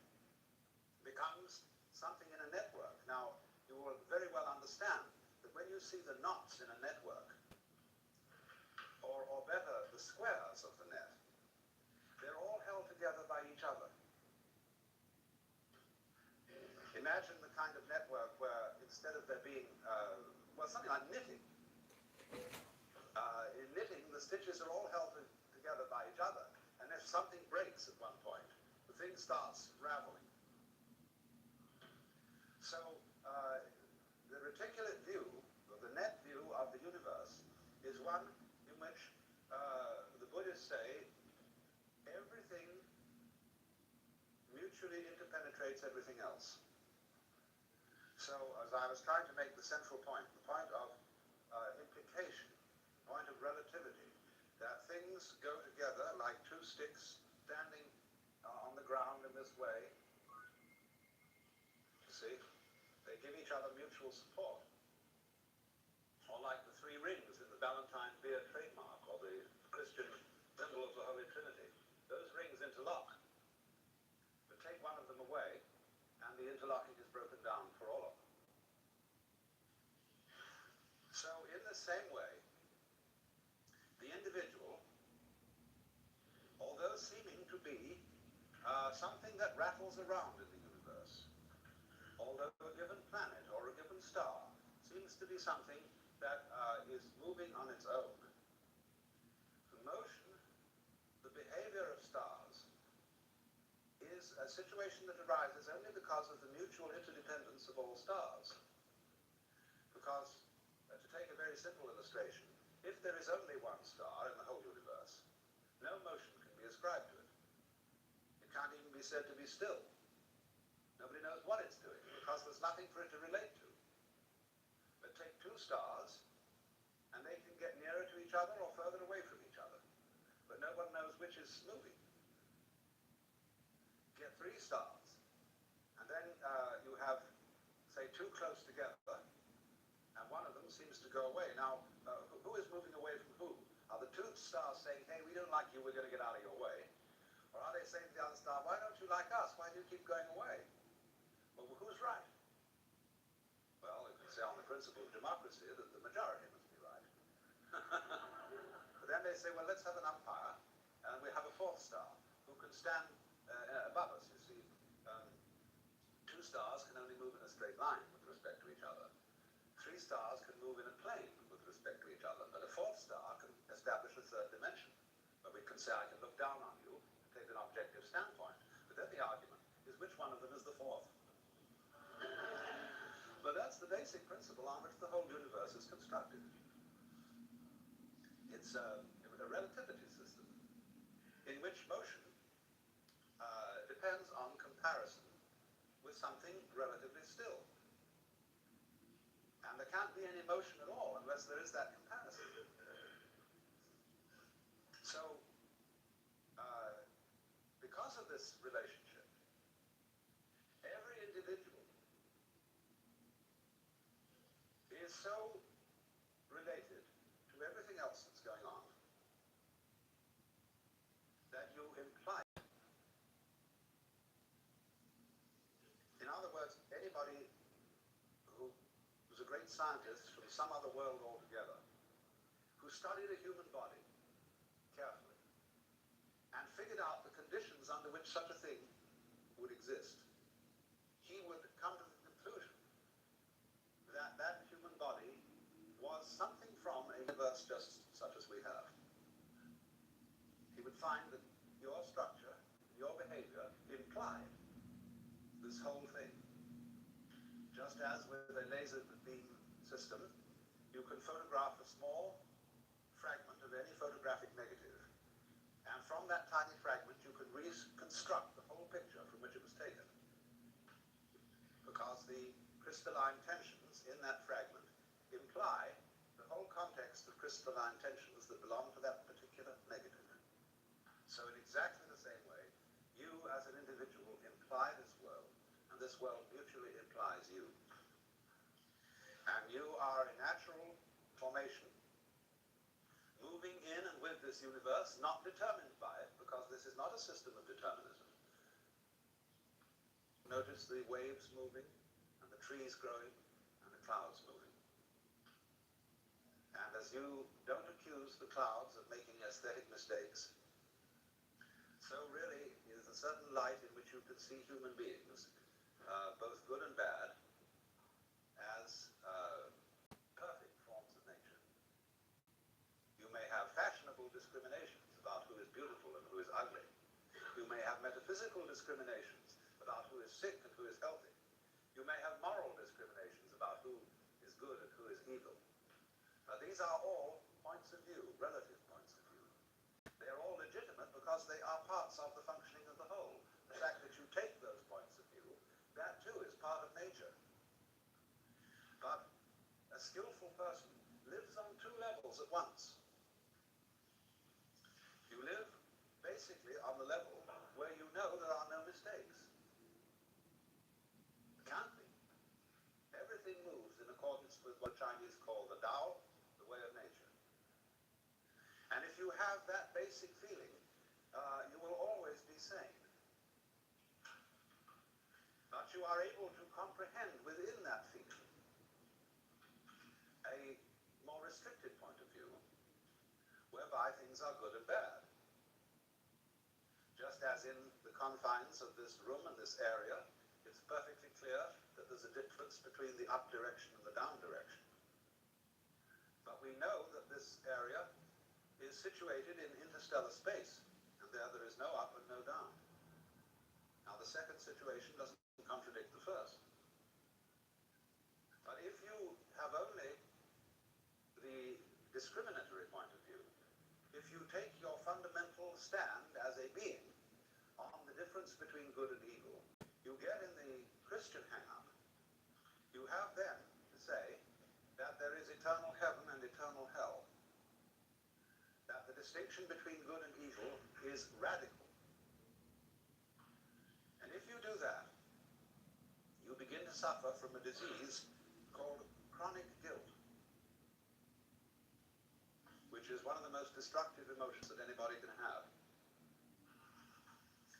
becomes something in a network. Now, you will very well understand that when you see the knots in a network, or better, the squares of the net, they're all held together by each other. Imagine the kind of network where instead of there being, well, something like knitting. In knitting, the stitches are all held together by each other. And if something breaks at one point, the thing starts raveling. So the reticulate view, or the net view of the universe, is one in which the Buddhists say everything mutually interpenetrates everything else. So as I was trying to make the central point, the point of implication, the point of relativity, that things go together like two sticks standing on the ground in this way. See? They give each other mutual support. Or like the three rings in the Ballantine beer trademark, or the Christian symbol of the Holy Trinity. Those rings interlock. But take one of them away, and the interlocking is broken down for all of them. So in the same way, the individual, although seeming to be something that rattles around in the universe, although a given planet or a given star seems to be something that is moving on its own, the motion, the behavior of stars is is a situation that arises only because of the mutual interdependence of all stars. Because, to take a very simple illustration, if there is only one star in the whole universe, no motion can be ascribed to it. It can't even be said to be still. Nobody knows what it's doing, because there's nothing for it to relate to. But take two stars, and they can get nearer to each other or further away from each other. But no one knows which is moving. Get three stars, and then you have, say, two close together, and one of them seems to go away. Now, who is moving away from who? Are the two stars saying, hey, we don't like you, we're going to get out of your way? Or are they saying to the other star, why don't you like us? Why do you keep going away? Well, who's right? Well, you can say on the principle of democracy that the majority must be right. But then they say, well, let's have an umpire, and we have a fourth star who can stand above us. You see, two stars can only move in a straight line with respect to each other. Three stars can move in a plane with respect to each other, but a fourth star can establish a third dimension. But we can say, I can look down on you and take an objective standpoint. But then the argument is which one of them is the fourth? But that's the basic principle on which the whole universe is constructed. It's a relativity system in which motion depends on comparison with something relatively still. And there can't be any motion at all unless there is that comparison. So, because of this relationship, every individual is so related to everything else that's going on that you imply it. In other words, anybody who was a great scientist from some other world altogether, who studied a human body carefully and figured out the conditions under which such a thing would exist, he would come to the conclusion that that human body was something from a universe just such as we have. He would find that your structure, your behavior implied this whole thing. Just as with a laser beam system, you can photograph a small fragment of any photographic negative, and from that tiny fragment you can reconstruct the whole picture from which it was taken, because the crystalline tensions in that fragment imply the whole context of crystalline tensions that belong to that particular negative. So in exactly the same way, you as an individual imply this world, and this world mutually implies you. And you are a natural formation, moving in and with this universe, not determined by it, because this is not a system of determinism. Notice the waves moving, and the trees growing, and the clouds moving. And as you don't accuse the clouds of making aesthetic mistakes, so really is a certain light in which you can see human beings, both good and bad, as perfect forms of nature. You may have fashionable discriminations about who is beautiful and who is ugly. You may have metaphysical discriminations about who is sick and who is healthy. You may have moral discriminations about who is good and who is evil. These are all points of view, relative points of view. They are all legitimate because they are parts of the functioning of the whole. The fact that you take those points of view, that too is part of nature. But a skillful person lives on two levels at once. You live basically on the level where you know there are no mistakes. There can't be. Everything moves in accordance with what Chinese call the Tao, the way of nature. And if you have that basic feeling, you will always be sane. But you are able to comprehend within that feeling a more restricted point of view, whereby things are good and bad. Just as in the confines of this room and this area, it's perfectly clear that there's a difference between the up direction and the down direction. But we know that this area is situated in interstellar space, and there is no up and no down. Now, the the second situation doesn't contradict the first. But if you have only the discriminatory point of view, if you take your fundamental stand as a being on the difference between good and evil, you get in the Christian hang-up, you have then to say that there is eternal heaven and eternal hell, that the distinction between good and evil is radical. And if you do that, you begin to suffer from a disease called chronic guilt, which is one of the most destructive emotions that anybody can have.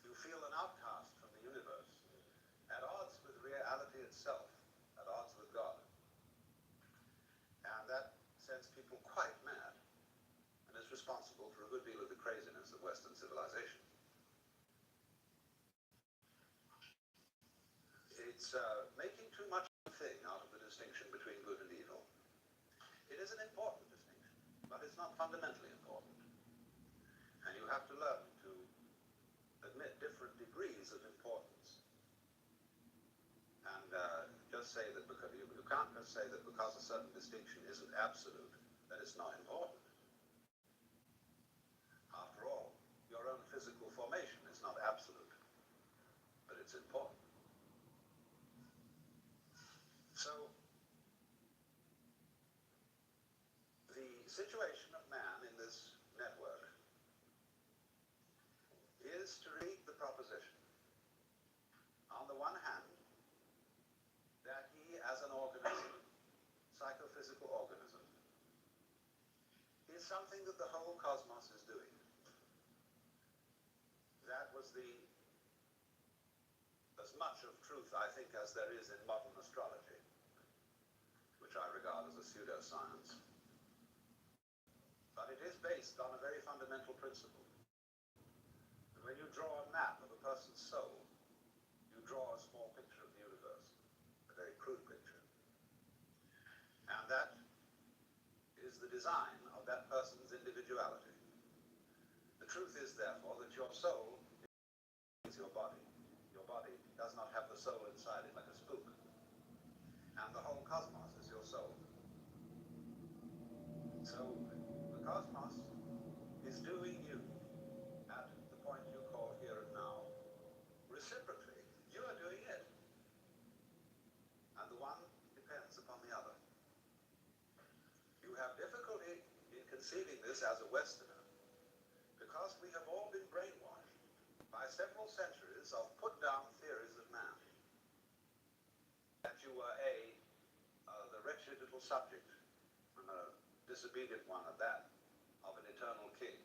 You feel an outcast from the universe, at odds with reality itself, at odds with God. And that sends people quite mad, and is responsible for a good deal of the craziness of Western civilization. It's making too much of a thing out of the distinction between good and evil. It is an important distinction, but it's not fundamentally important. And you have to learn to admit different degrees of importance. And just say that because you can't just say that because a certain distinction isn't absolute, that it's not important. After all, your own physical formation is not absolute, but it's important. So, the situation of man in this network is to read the proposition, on the one hand, that he as an organism, psychophysical organism, is something that the whole cosmos is doing. That was as much of truth, I think, as there is in modern astrology, which I regard as a pseudoscience. But it is based on a very fundamental principle. When you draw a map of a person's soul, you draw a small picture of the universe, a very crude picture. And that is the design of that person's individuality. The truth is, therefore, that your soul is your body. Your body does not have the soul inside it like a spook. And the whole cosmos is your soul. So, the cosmos is doing you at the point you call here and now. Reciprocally, you are doing it. And the one depends upon the other. You have difficulty in conceiving this as a Westerner, because we have all been brainwashed by several centuries of put-down theories of man. That you were the wretched little subject, and a disobedient one at that, of an eternal king,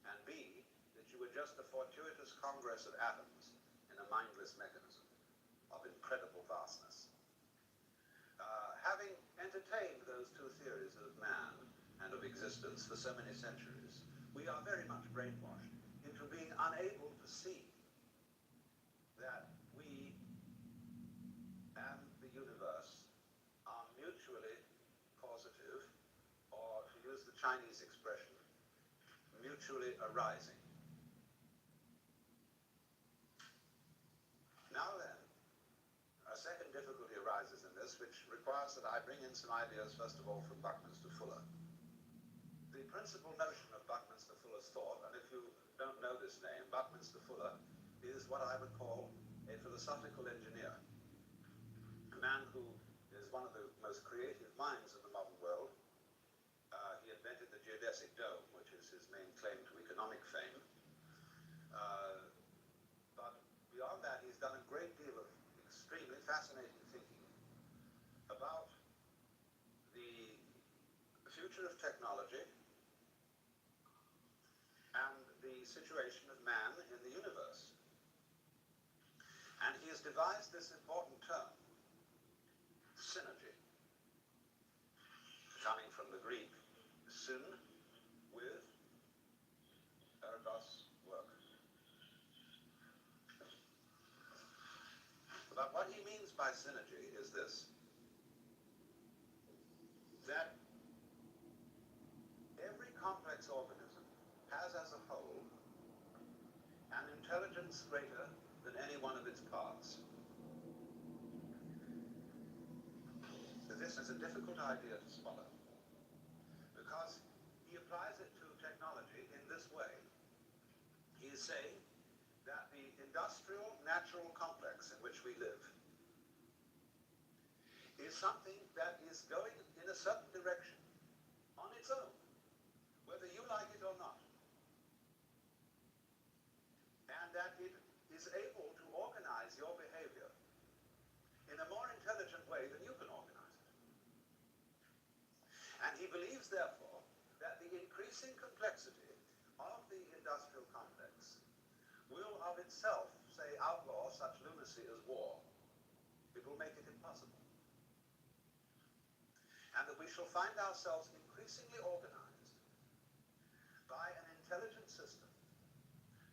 and B, that you were just a fortuitous congress of atoms in a mindless mechanism of incredible vastness. Having entertained those two theories of man and of existence for so many centuries, we are very much brainwashed into being unable to see that we and the universe are mutually causative, or to use the Chinese expression, mutually arising. Now then, a second difficulty arises in this, which requires that I bring in some ideas, first of all, from Buckminster Fuller. The principal notion of Buckminster Fuller's thought, and if you don't know this name, Buckminster Fuller is what I would call a philosophical engineer. A man who is one of the most creative minds in the modern world. He invented the geodesic dome, which is his main claim to economic fame. But beyond that, he's done a great deal of extremely fascinating thinking about the future of technology and the situation of man in the universe. And he has devised this important term, synergy, coming from the Greek, syn, with, ergos, work. But what he means by synergy is this, that every complex organism has as a whole an intelligence greater than any one of its parts. This is a difficult idea to swallow, because he applies it to technology in this way. He is saying that the industrial natural complex in which we live is something that is going in a certain direction on its own, whether you like it or not, and that it is able to organize your behavior in a more intelligent way than you can organize it. And he believes, therefore, that the increasing complexity of the industrial complex will of itself, say, outlaw such lunacy as war. It will make it impossible. And that we shall find ourselves increasingly organized by an intelligent system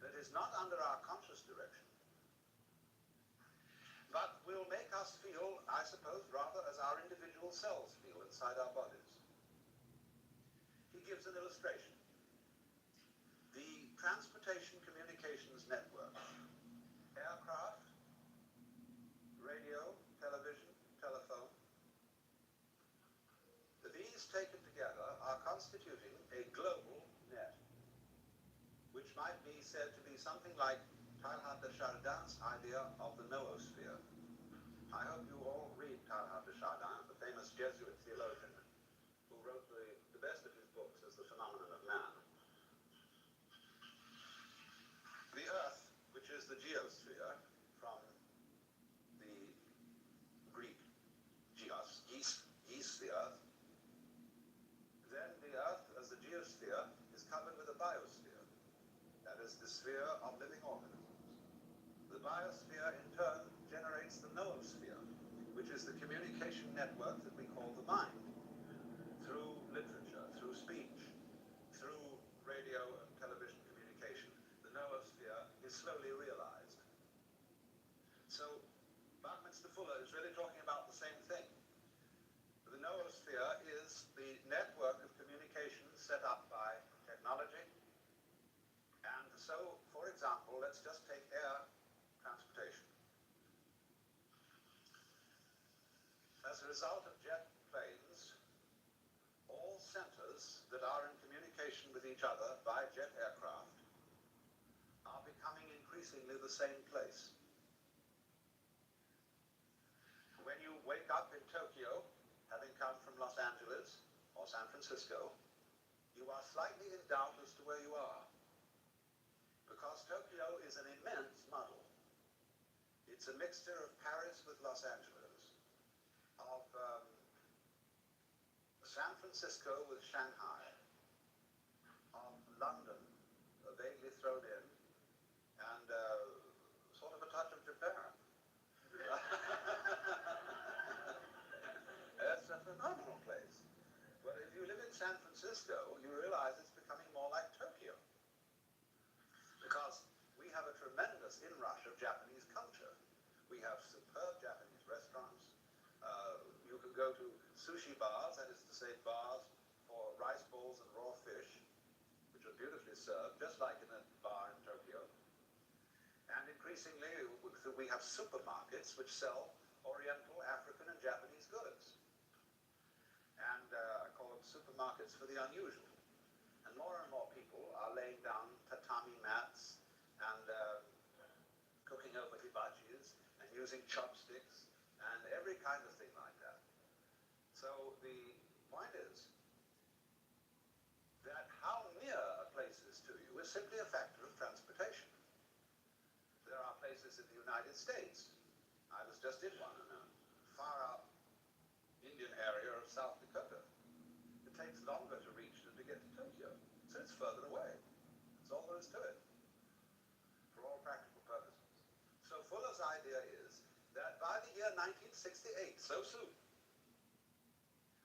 that is not under our conscious direction, but will make us feel, I suppose, rather as our individual cells feel inside our bodies. He gives an illustration. The transportation communications network, aircraft, radio, television, telephone, these taken together are constituting a global net, which might be said to be something like Teilhard de Chardin's idea of the noosphere. I hope you all read Teilhard de Chardin, the famous Jesuit theologian, who wrote the best of his books as The Phenomenon of Man. The Earth, which is the geosphere, from the Greek geos, geese the Earth. Then the Earth, as the geosphere, is covered with a biosphere. That is the sphere of living organisms. The biosphere, in turn, generates the noosphere, which is the communication network that we call the mind. Through literature, through speech, through radio and television communication, the noosphere is slowly realized. So, Buckminster Fuller is really talking about the same thing. The noosphere is the network of communication set up by technology. And so, for example, let's just take air transportation. As a result of jet planes, all centers that are in communication with each other by jet aircraft are becoming increasingly the same place. When you wake up in Tokyo, having come from Los Angeles or San Francisco, you are slightly in doubt as to where you are, because Tokyo is an immense muddle. It's a mixture of Paris with Los Angeles, of San Francisco with Shanghai, of London vaguely thrown in, and sort of a touch of Japan. It's a phenomenal place. But if you live in San Francisco, you realize it's becoming more like Tokyo. Because we have a tremendous inrush of Japanese culture. We have superb Japanese restaurants. You can go to sushi bars, that is to say bars for rice balls and raw fish, which are beautifully served, just like in a bar in Tokyo. And increasingly, we have supermarkets which sell Oriental, African, and Japanese goods. And I call them supermarkets for the unusual. And more people are laying down tatami mats and cooking over hibachis and using chopsticks and every kind of thing like that. So the point is that how near a place is to you is simply a factor of transportation. There are places in the United States. I was just in one in a far out Indian area of South Dakota. It takes longer to reach than to get to Tokyo. So it's further away. That's all there is to it, for all practical purposes. So Fuller's idea is that by the year 1968, so soon,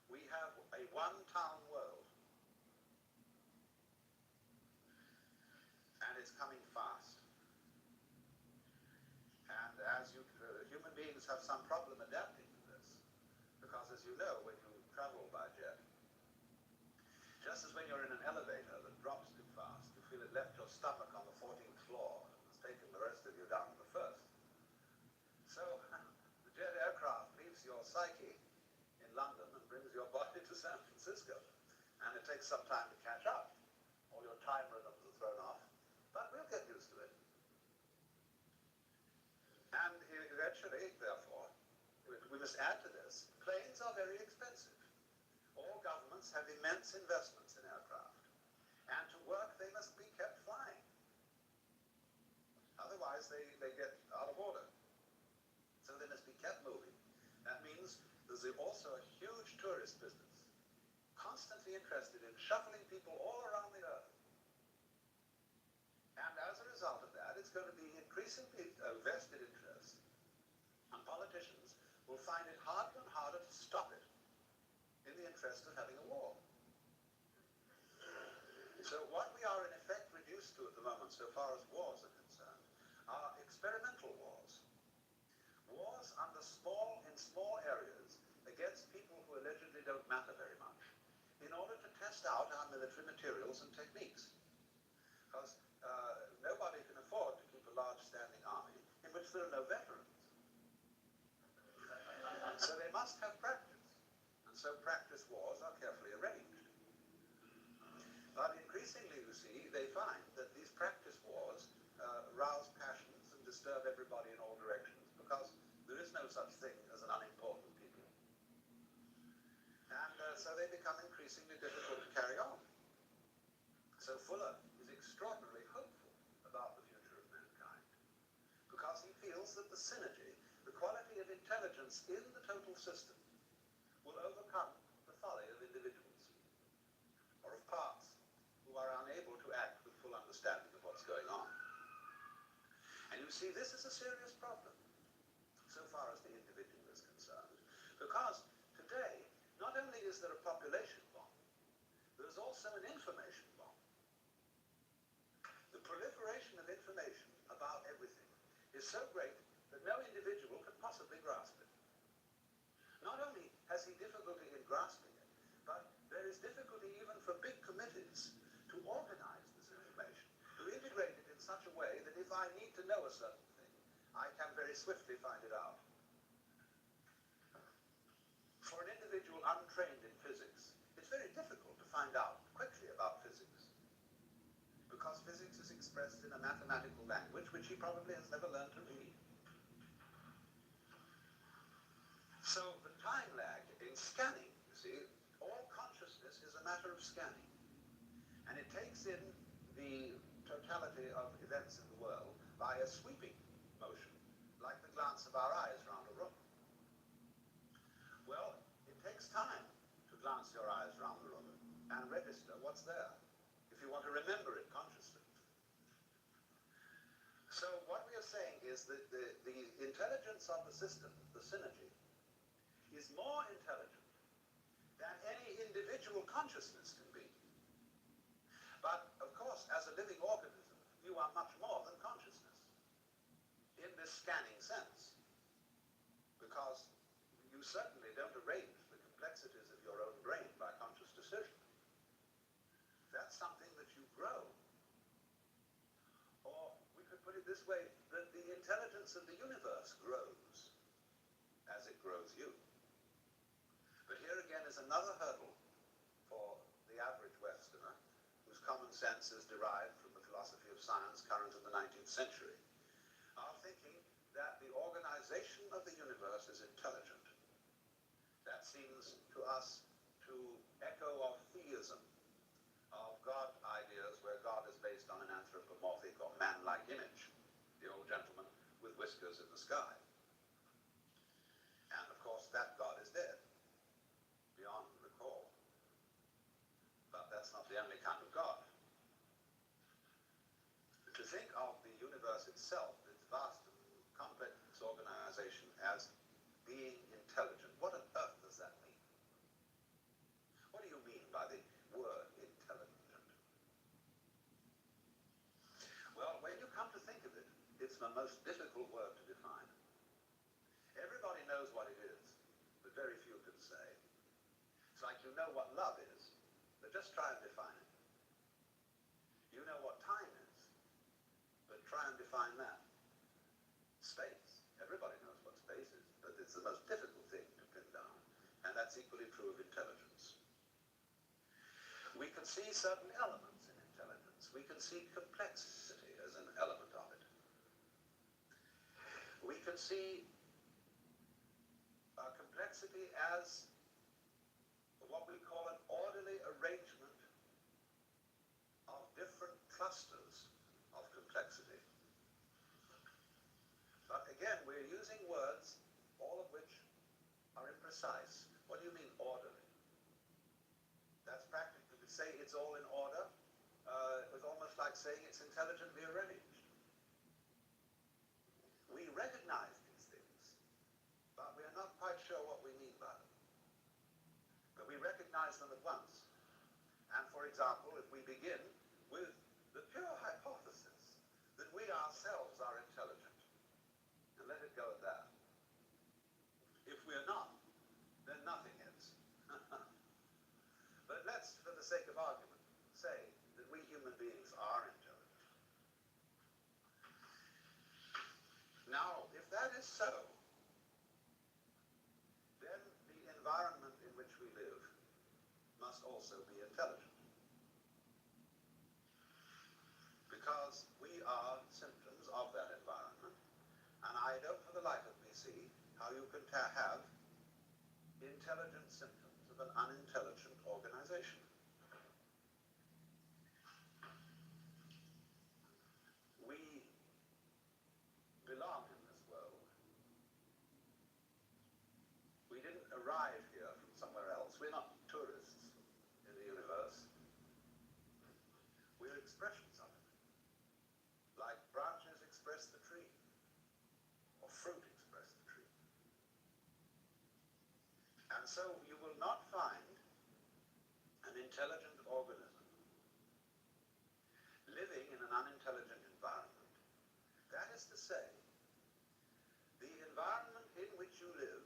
we have a one-town world. And it's coming fast. And as human beings have some problem adapting to this, because as you know, when you travel by jet, just as when you're in an elevator that drops too fast, you feel it left your stomach on the 14th floor and has taken the rest of you down to the first. London and brings your body to San Francisco. And it takes some time to catch up. All your time rhythms are thrown off. But we'll get used to it. And eventually, therefore, we must add to this, planes are very expensive. All governments have immense investments in aircraft. And to work, they must be kept flying. Otherwise, they get out of order. So they must be kept moving. That means there's also a huge tourist business, constantly interested in shuffling people all around the earth. And as a result of that, it's going to be increasingly a vested interest. And politicians will find it harder and harder to stop it in the interest of having a war. So what we are in effect reduced to at the moment, so far as wars are concerned, are experimental wars. Wars in small areas against people who allegedly don't matter very much, in order to test out our military materials and techniques. Because nobody can afford to keep a large standing army in which there are no veterans. So they must have practice. And so practice wars are carefully arranged. But increasingly, you see, they find that these practice wars rouse passions and disturb everybody in all directions, because there is no such thing as an unimportant people. And so they become increasingly difficult to carry on. So Fuller is extraordinarily hopeful about the future of mankind, because he feels that the synergy, the quality of intelligence in the total system, will overcome the folly of individuals, or of parts, who are unable to act with full understanding of what's going on. And you see, this is a serious problem, so far as the individual is concerned, because today, not only is there a population bomb, there's also an information bomb. The proliferation of information about everything is so great that no individual can possibly grasp it. Not only has he difficulty in grasping it, but there is difficulty even for big committees to organize this information, to integrate it in such a way that if I need to know a certain thing, I can very swiftly find it out. For an individual untrained in physics, it's very difficult to find out quickly about physics, because physics is expressed in a mathematical language which he probably has never learned to read. So the time lag in scanning, you see, all consciousness is a matter of scanning. And it takes in the totality of events in the world by a sweeping motion, like the glance of our eyes round a room. Well, it takes time to glance your eyes round the room and register what's there, if you want to remember it consciously. So what we are saying is that the intelligence of the system, the synergy, is more intelligent than any individual consciousness can be. But, of course, as a living organism, you are much more than consciousness, in this scanning sense, because you certainly don't arrange the complexities of your own brain by conscious decision. That's something that you grow. Or, we could put it this way, that the intelligence of the universe grows as it grows you. But here again is another hurdle for the average Westerner, whose common sense is derived from the philosophy of science current in the 19th century, are thinking that the organization of the universe is intelligent. That seems to us to echo of theism, of God ideas where God is based on an anthropomorphic or man-like image, the old gentleman with whiskers in the sky. And of course that God is dead, beyond recall. But that's not the only kind of God. To think of the universe itself, its vast and complex organization, as being intelligent, what on earth does that mean? What do you mean by the word intelligent? Well, when you come to think of it, it's the most difficult word to define. Everybody knows what it is, but very few can say. It's like you know what love is, but just try and define it. You know what time is, but try and define that. Space. Everybody knows what space is, but it's the most difficult thing to pin down. And that's equally true of intelligence. We can see certain elements in intelligence. We can see complexity as an element of it. We can see complexity as what we call an orderly arrangement of different clusters of complexity. But again, we're using words, all of which are imprecise. What do you mean, orderly? That's practically to say it's all in order. It was almost like saying it's intelligently arranged. We recognize these things, but we are not quite sure what we mean by them. But we recognize them at once. And for example, if we begin with the pure hypothesis that we ourselves are intelligent, and let it go at that. If we're not, then nothing is. But let's, for the sake of argument, say that we human beings are intelligent. Now, if that is so, then the environment in which we live must also be intelligent. Because we are symptoms of that environment, and I don't for the life of me see how you can have intelligent symptoms of an unintelligent organization. We belong in this world. We didn't arrive here from somewhere else. We're not tourists in the universe. We're expressions of it. Like branches express the tree, or fruit express the tree. And so you will not find an intelligent organism living in an unintelligent environment. That is to say, the environment in which you live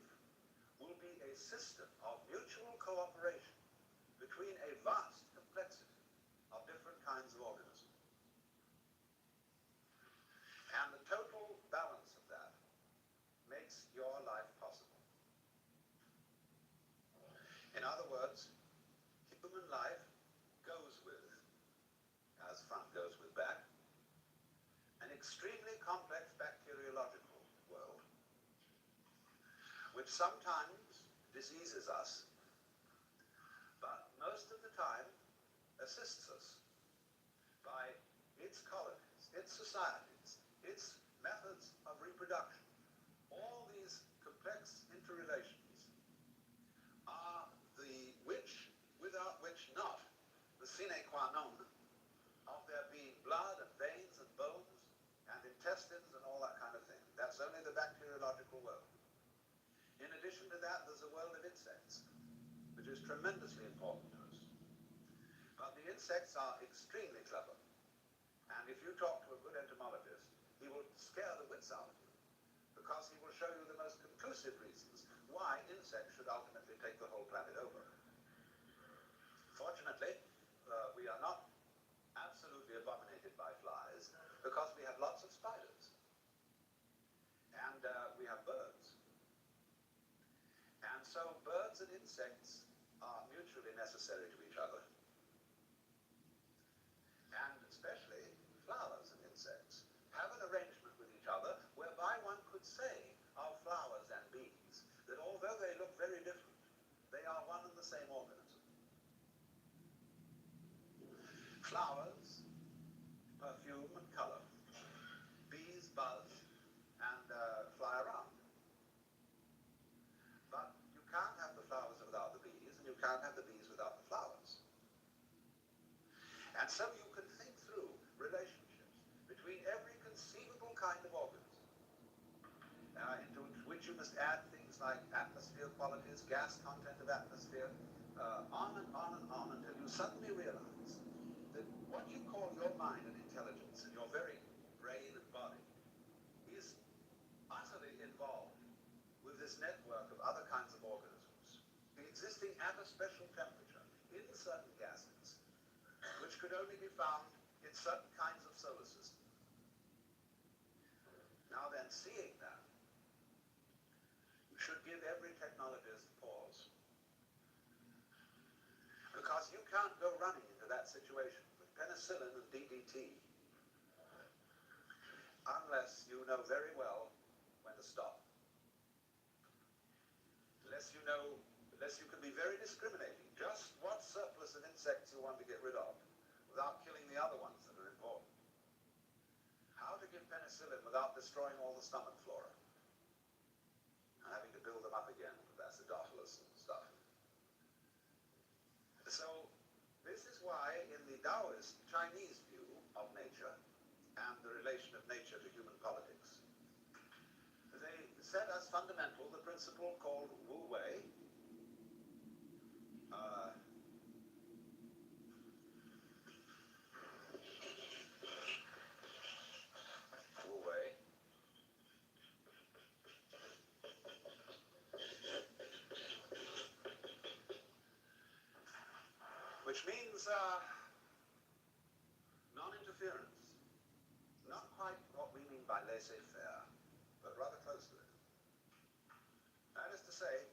will be a system of mutual cooperation between a vast complexity of different kinds of organisms. And the total balance of that makes your life possible. In other words, human life goes with, as front goes with back, an extremely complex bacteriological world, which sometimes diseases us, but most of the time assists us by its colonies, its societies, its methods of reproduction. All these complex interrelations are the which, without which not, the sine qua non of there being blood and veins and bones and intestines and all that kind of thing. That's only the bacteriological world. In addition to that, there's a world of insects, which is tremendously important to us. But the insects are extremely clever. And if you talk to a good entomologist, he will scare the wits out of you, because he will show you the most conclusive reasons why insects should ultimately take the whole planet over. Fortunately, we are not absolutely abominated by flies, because we have lots of spiders. And we have birds. And so birds and insects are mutually necessary to each other. And especially flowers and insects have an arrangement with each other whereby one could say of flowers and bees that although they look very different, they are one and the same organism. Flowers perfume and color. Bees buzz and fly around. But you can't have the flowers without the bees, and you can't have the bees without the flowers. And so you can think through relationships between every conceivable kind of organism, into which you must add things like atmosphere qualities, gas content of atmosphere, on and on and on, until you suddenly realize that what you call your mind and intelligence and your very brain and body is utterly involved with this network of other kinds of organisms, existing at a special temperature in certain gases, which could only be found in certain kinds of solar systems. Now then, seeing that should give every technologist pause can't go running into that situation with penicillin and DDT unless you know very well when to stop. Unless you can be very discriminating, just what surplus of insects you want to get rid of without killing the other ones that are important. How to give penicillin without destroying all the stomach flora and having to build them up again with acidophilus and stuff. So this is why in the Taoist Chinese view of nature and the relation of nature to human politics, they set as fundamental the principle called Wu Wei, which means non-interference. Not quite what we mean by laissez-faire, but rather close to it. That is to say,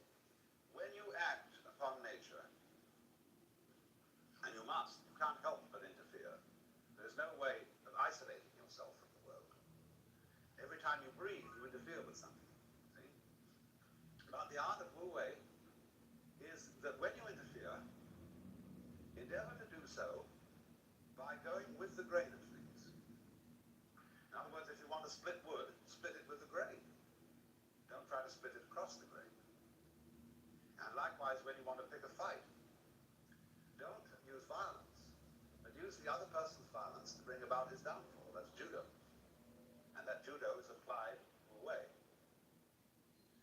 when you act upon nature, and you must, you can't help but interfere. There's no way of isolating yourself from the world. Every time you breathe, you interfere with something. See? But the art of Wu Wei is that when you interfere, endeavor to do so by going with the grain of things. In other words, if you want to split wood, split it with the grain. Don't try to split it across the grain. And likewise, when you want to pick a fight, don't use violence, but use the other person's violence to bring about his downfall. That's judo. And that judo is applied Wu Wei.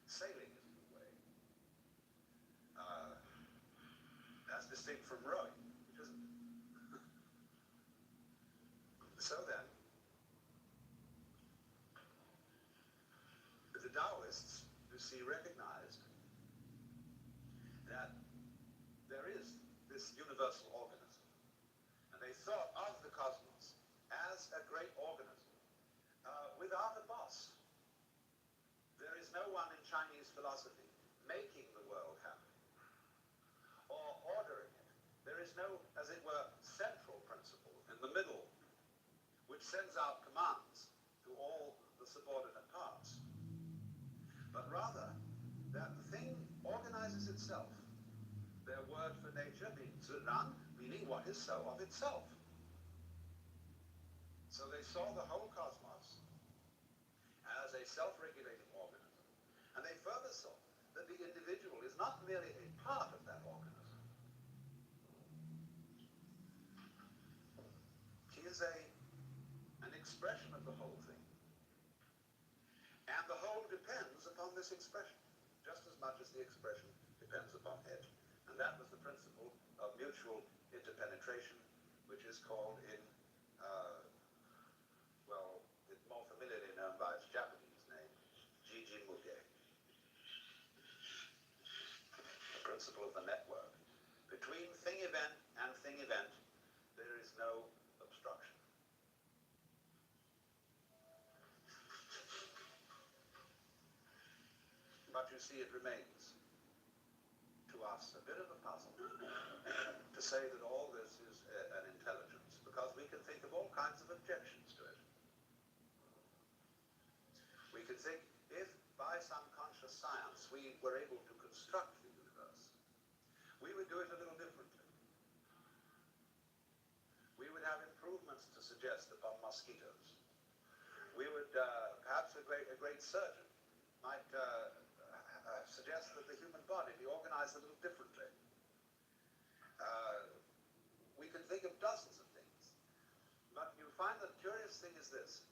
Sailing is Wu Wei. That's distinct from rowing. So then, the Taoists, you see, recognized that there is this universal organism. And they thought of the cosmos as a great organism without a boss. There is no one in Chinese philosophy making the world happen or ordering it. There is no, as it were, central principle in the middle which sends out commands to all the subordinate parts. But rather, that the thing organizes itself. Their word for nature being Ziran, meaning what is so of itself. So they saw the whole cosmos as a self-regulating organism. And they further saw that the individual is not merely a part of that organism. He is an expression of the whole thing. And the whole depends upon this expression, just as much as the expression depends upon it. And that was the principle of mutual interpenetration, which is called in, it's more familiarly known by its Japanese name, Jijimuge. The principle of the network. Between thing event and thing event, there is no obstruction. But you see, it remains to us a bit of a puzzle to say that all this is an intelligence, because we can think of all kinds of objections to it. We could think, if by some conscious science we were able to construct the universe, we would do it a little differently. We would have improvements to suggest upon mosquitoes. We would, perhaps a great surgeon might suggest that the human body be organized a little differently. We can think of dozens of things. But you find the curious thing is this.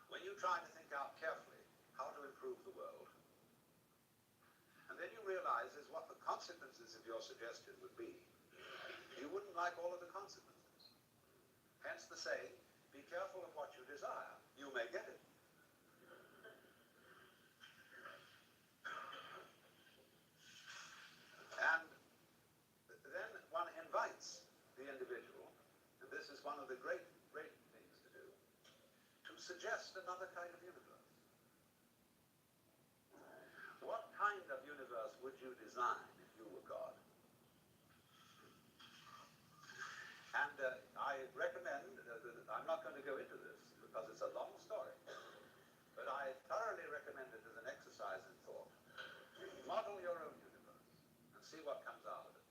When you try to think out carefully how to improve the world, and then you realize is what the consequences of your suggestion would be, you wouldn't like all of the consequences. Hence the saying, be careful of what you desire. You may get it. And then one invites the individual, and this is one of the great things to do, to suggest another kind of universe. What kind of universe would you design if you were God? see what comes out of it.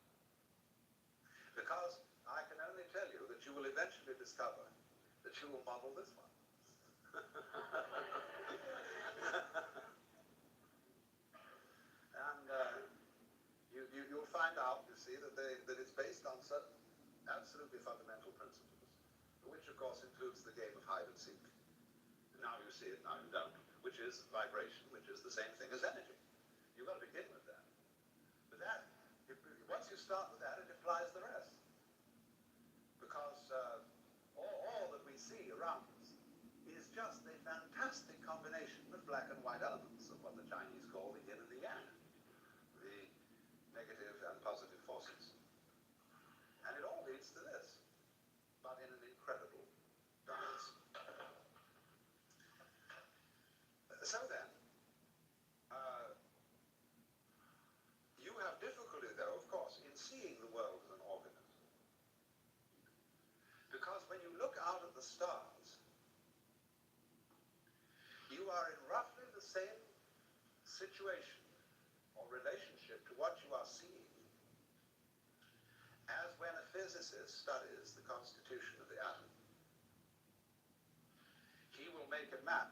Because I can only tell you that you will eventually discover that you will model this one. And you'll find out, you see, that it's based on certain absolutely fundamental principles, which of course includes the game of hide and seek. Now you see it, now you don't, which is vibration, which is the same thing as energy. You've got to begin with that. But once you start with that, it implies the rest. Because all that we see around us is just a fantastic combination of black and white elements of what the Chinese call the yin and the yang, the negative and positive forces. And it all leads to this, but in an incredible dance. So then, you have difficulty, though, of course, in seeing the world as an organism. Because when you look out at the stars, you are in roughly the same situation or relationship to what you are seeing as when a physicist studies the constitution of the atom. He will make a map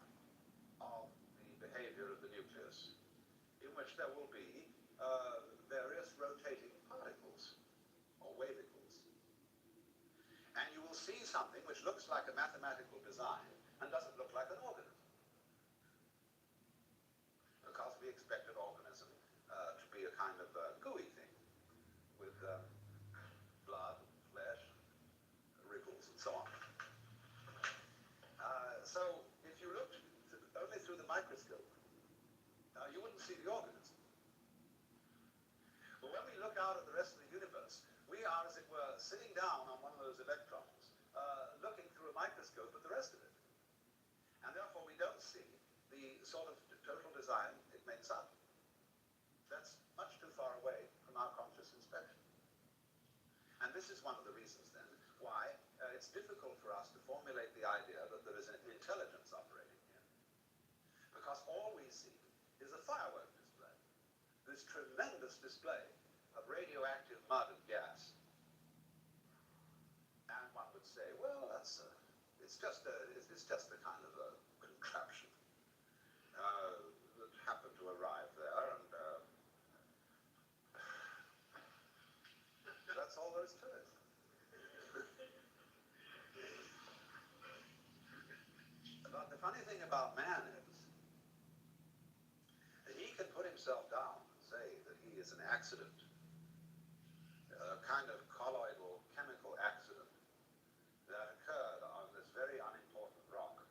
of the behavior of the nucleus, in which there will be various rotating particles or wavicles. And you will see something which looks like a mathematical design and doesn't look like an organism. Because we expect an organism to be a kind of gooey thing with blood, flesh, wriggles, and so on. So if you looked only through the microscope, you wouldn't see the organism. But when we look out at the rest of the universe, we are, as it were, sitting down on one of those electrons, looking through a microscope at the rest of it. And therefore we don't see the sort of total design it makes up. That's much too far away from our conscious inspection. And this is one of the reasons, then, why it's difficult for us to formulate the idea that there is an intelligence operating here. Because all we see is a firework display. This tremendous display of radioactive mud and gas. And one would say, well, it's just a kind of a contraption that happened to arrive there, and that's all there is to it. But the funny thing about man is that he can put himself down and say that he is an accident, a kind of colloidal chemical accident that occurred on this very unimportant rock,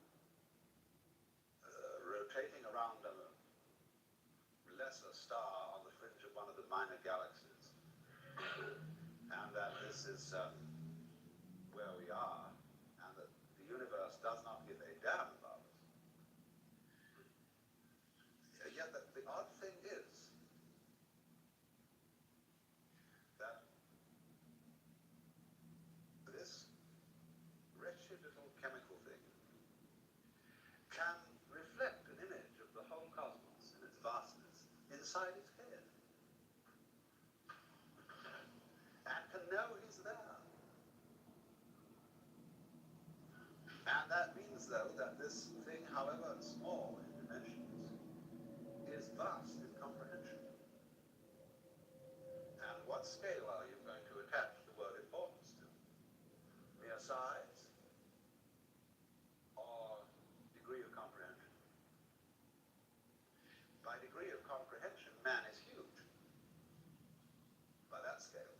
rotating around a lesser star on the fringe of one of the minor galaxies, and that this is where we are, and that the universe does not give a damn about us. Yet the odd thing is that this wretched little chemical thing can reflect an image of the whole cosmos in its vastness inside its head, and can know he's there. And that means, though, that this thing, however small in dimensions, is vast in comprehension. And what scale are you going to attach the word importance to? Mere size or degree of comprehension? By degree of comprehension, man is huge. By that scale.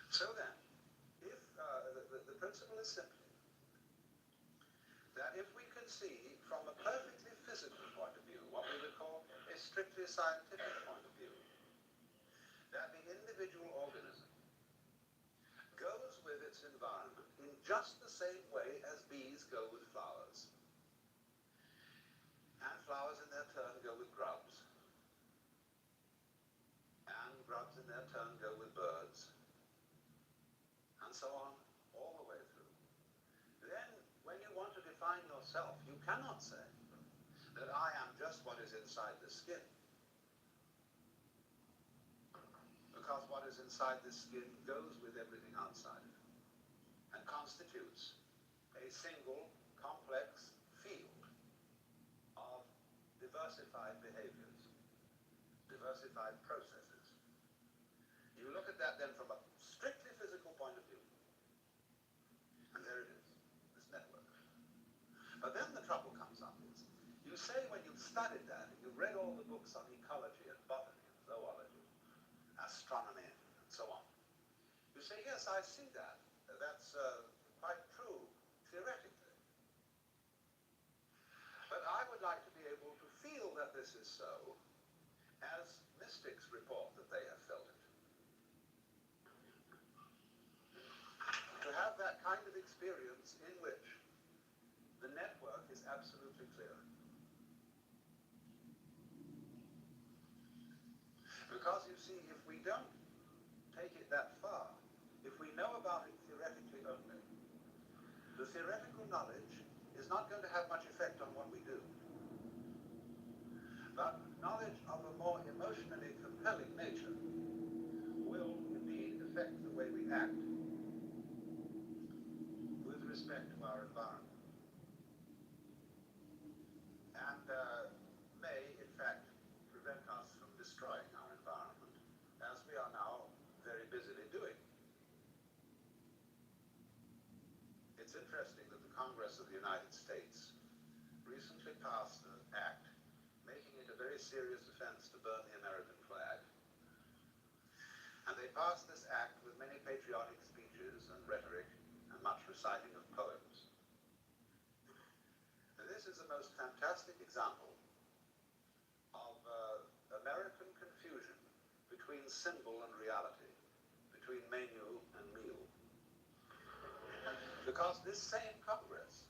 So then, if the principle is simply that if we can see from a perfectly physical point of view, what we would call a strictly scientific point of view, that the individual organism goes with its environment in just the same way as bees go with flowers, and flowers in their turn go with grubs, and grubs in their turn go with birds, and so on, all the way through. Then, when you want to define yourself, you cannot say that I am just what is inside the skin. inside this skin goes with everything outside it and constitutes a single complex field of diversified behaviors, diversified processes. You look at that then from a strictly physical point of view, and there it is, this network. But then the trouble comes up is, you say when you've studied that, and you've read all the books on ecology and botany and zoology, astronomy and so on, you say, yes, I see that. That's quite true, theoretically. But I would like to be able to feel that this is so, as mystics report that they have felt it. To have that kind of experience in which the network is absolutely clear. Because you see, if we don't take it that far, if we know about it theoretically only, the theoretical knowledge is not going to have much effect on what we do. But knowledge of a more emotionally compelling nature will indeed affect the way we act with respect to our environment. And may, in fact, prevent us from destroying our environment, as we are now very busily doing. It's interesting that the Congress of the United States recently passed an act making it a very serious offense to burn the American flag. And they passed this act with many patriotic speeches and rhetoric and much reciting of poems. And this is the most fantastic example of American confusion between symbol and reality, between menu and meal. Because this same Congress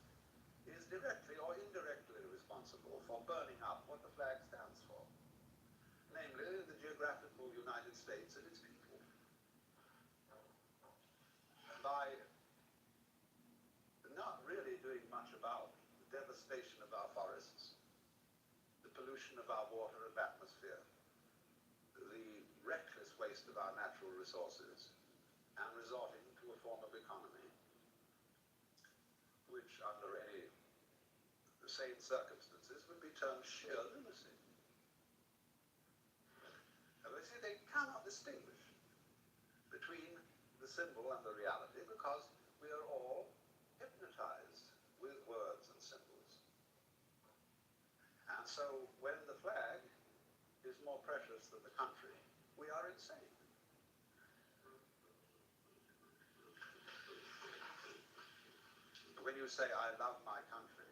is directly or indirectly responsible for burning up what the flag stands for, namely the geographical United States and its people. By not really doing much about the devastation of our forests, the pollution of our water and atmosphere, the reckless waste of our natural resources, and resorting to a form of economy which, under any sane circumstances, would be termed sheer lunacy. Now, they say they cannot distinguish between the symbol and the reality because we are all hypnotized with words and symbols. And so when the flag is more precious than the country, we are insane. When you say, I love my country,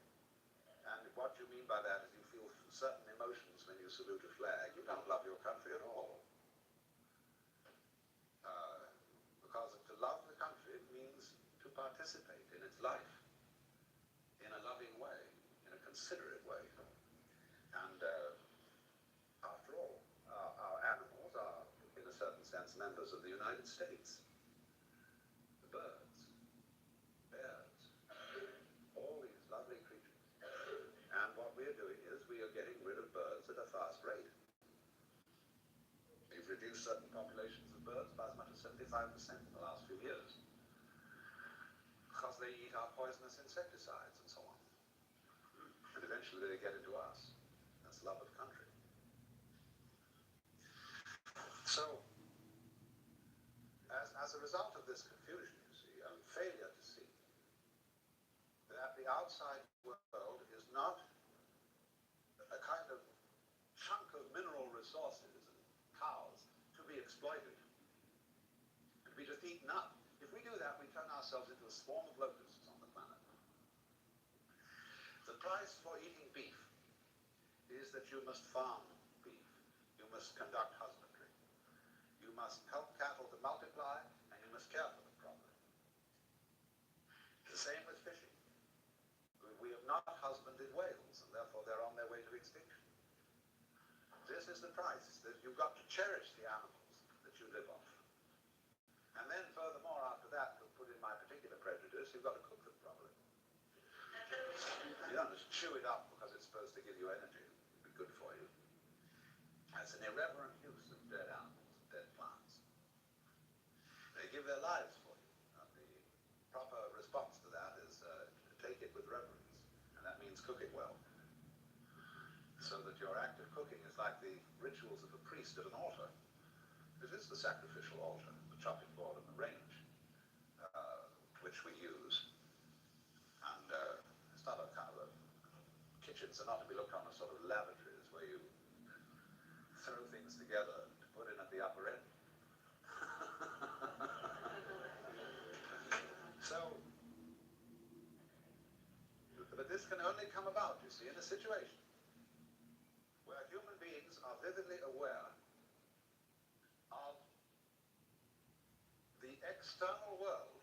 and what you mean by that is you feel certain emotions when you salute a flag, you don't love your country at all. Because to love the country means to participate in its life in a loving way, in a considerate way. And after all, our animals are, in a certain sense, members of the United States. The birds, bears, all these lovely creatures. And what we're doing is we are getting rid of birds at a fast rate. We've reduced certain populations of birds by as much as 75% in the last few years. Because they eat our poisonous insecticides and so on. And eventually they get into us. That's love of country. So, as a result of this confusion, you see, and failure to see that the outside world is not a kind of chunk of mineral resources and cows to be exploited, to be just eaten up. If we do that, we turn ourselves into a swarm of locusts on the planet. The price for eating beef is that you must farm beef. You must conduct husbandry. You must help cattle to multiply, and you must care for them properly. The same with fishing. We have not husbanded whales, and therefore they're on their way to extinction. This is the price, that you've got to cherish the animals that you live off. And then furthermore, after that, to put in my particular prejudice, you've got to cook them properly. You don't just chew it up because it's supposed to give you energy. It'd be good for you. That's an irreverent use of dead animals, dead plants. cooking well. So that your act of cooking is like the rituals of a priest at an altar. It is the sacrificial altar, the chopping board and the range, which we use. And it's not a kind of a... Kitchens are not to be looked on as sort of lavatories where you throw things together to put in at the upper end. So, but this can only come about, you see, in a situation where human beings are vividly aware of the external world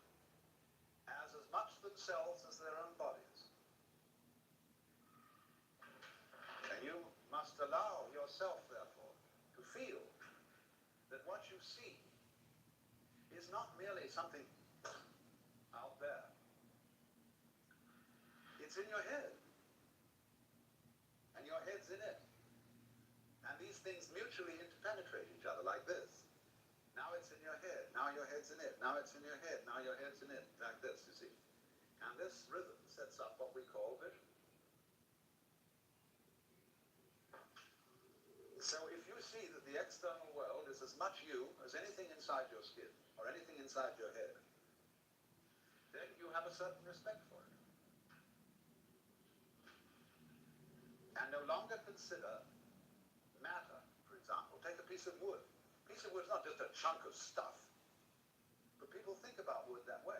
as much themselves as their own bodies. And you must allow yourself, therefore, to feel that what you see is not merely something out there. It's in your head. And your head's in it. And these things mutually interpenetrate each other like this. Now it's in your head. Now your head's in it. Now it's in your head. Now your head's in it. Like this, you see. And this rhythm sets up what we call vision. So if you see that the external world is as much you as anything inside your skin or anything inside your head, then you have a certain respect for it. And no longer consider matter, for example. Take a piece of wood. A piece of wood is not just a chunk of stuff. But people think about wood that way.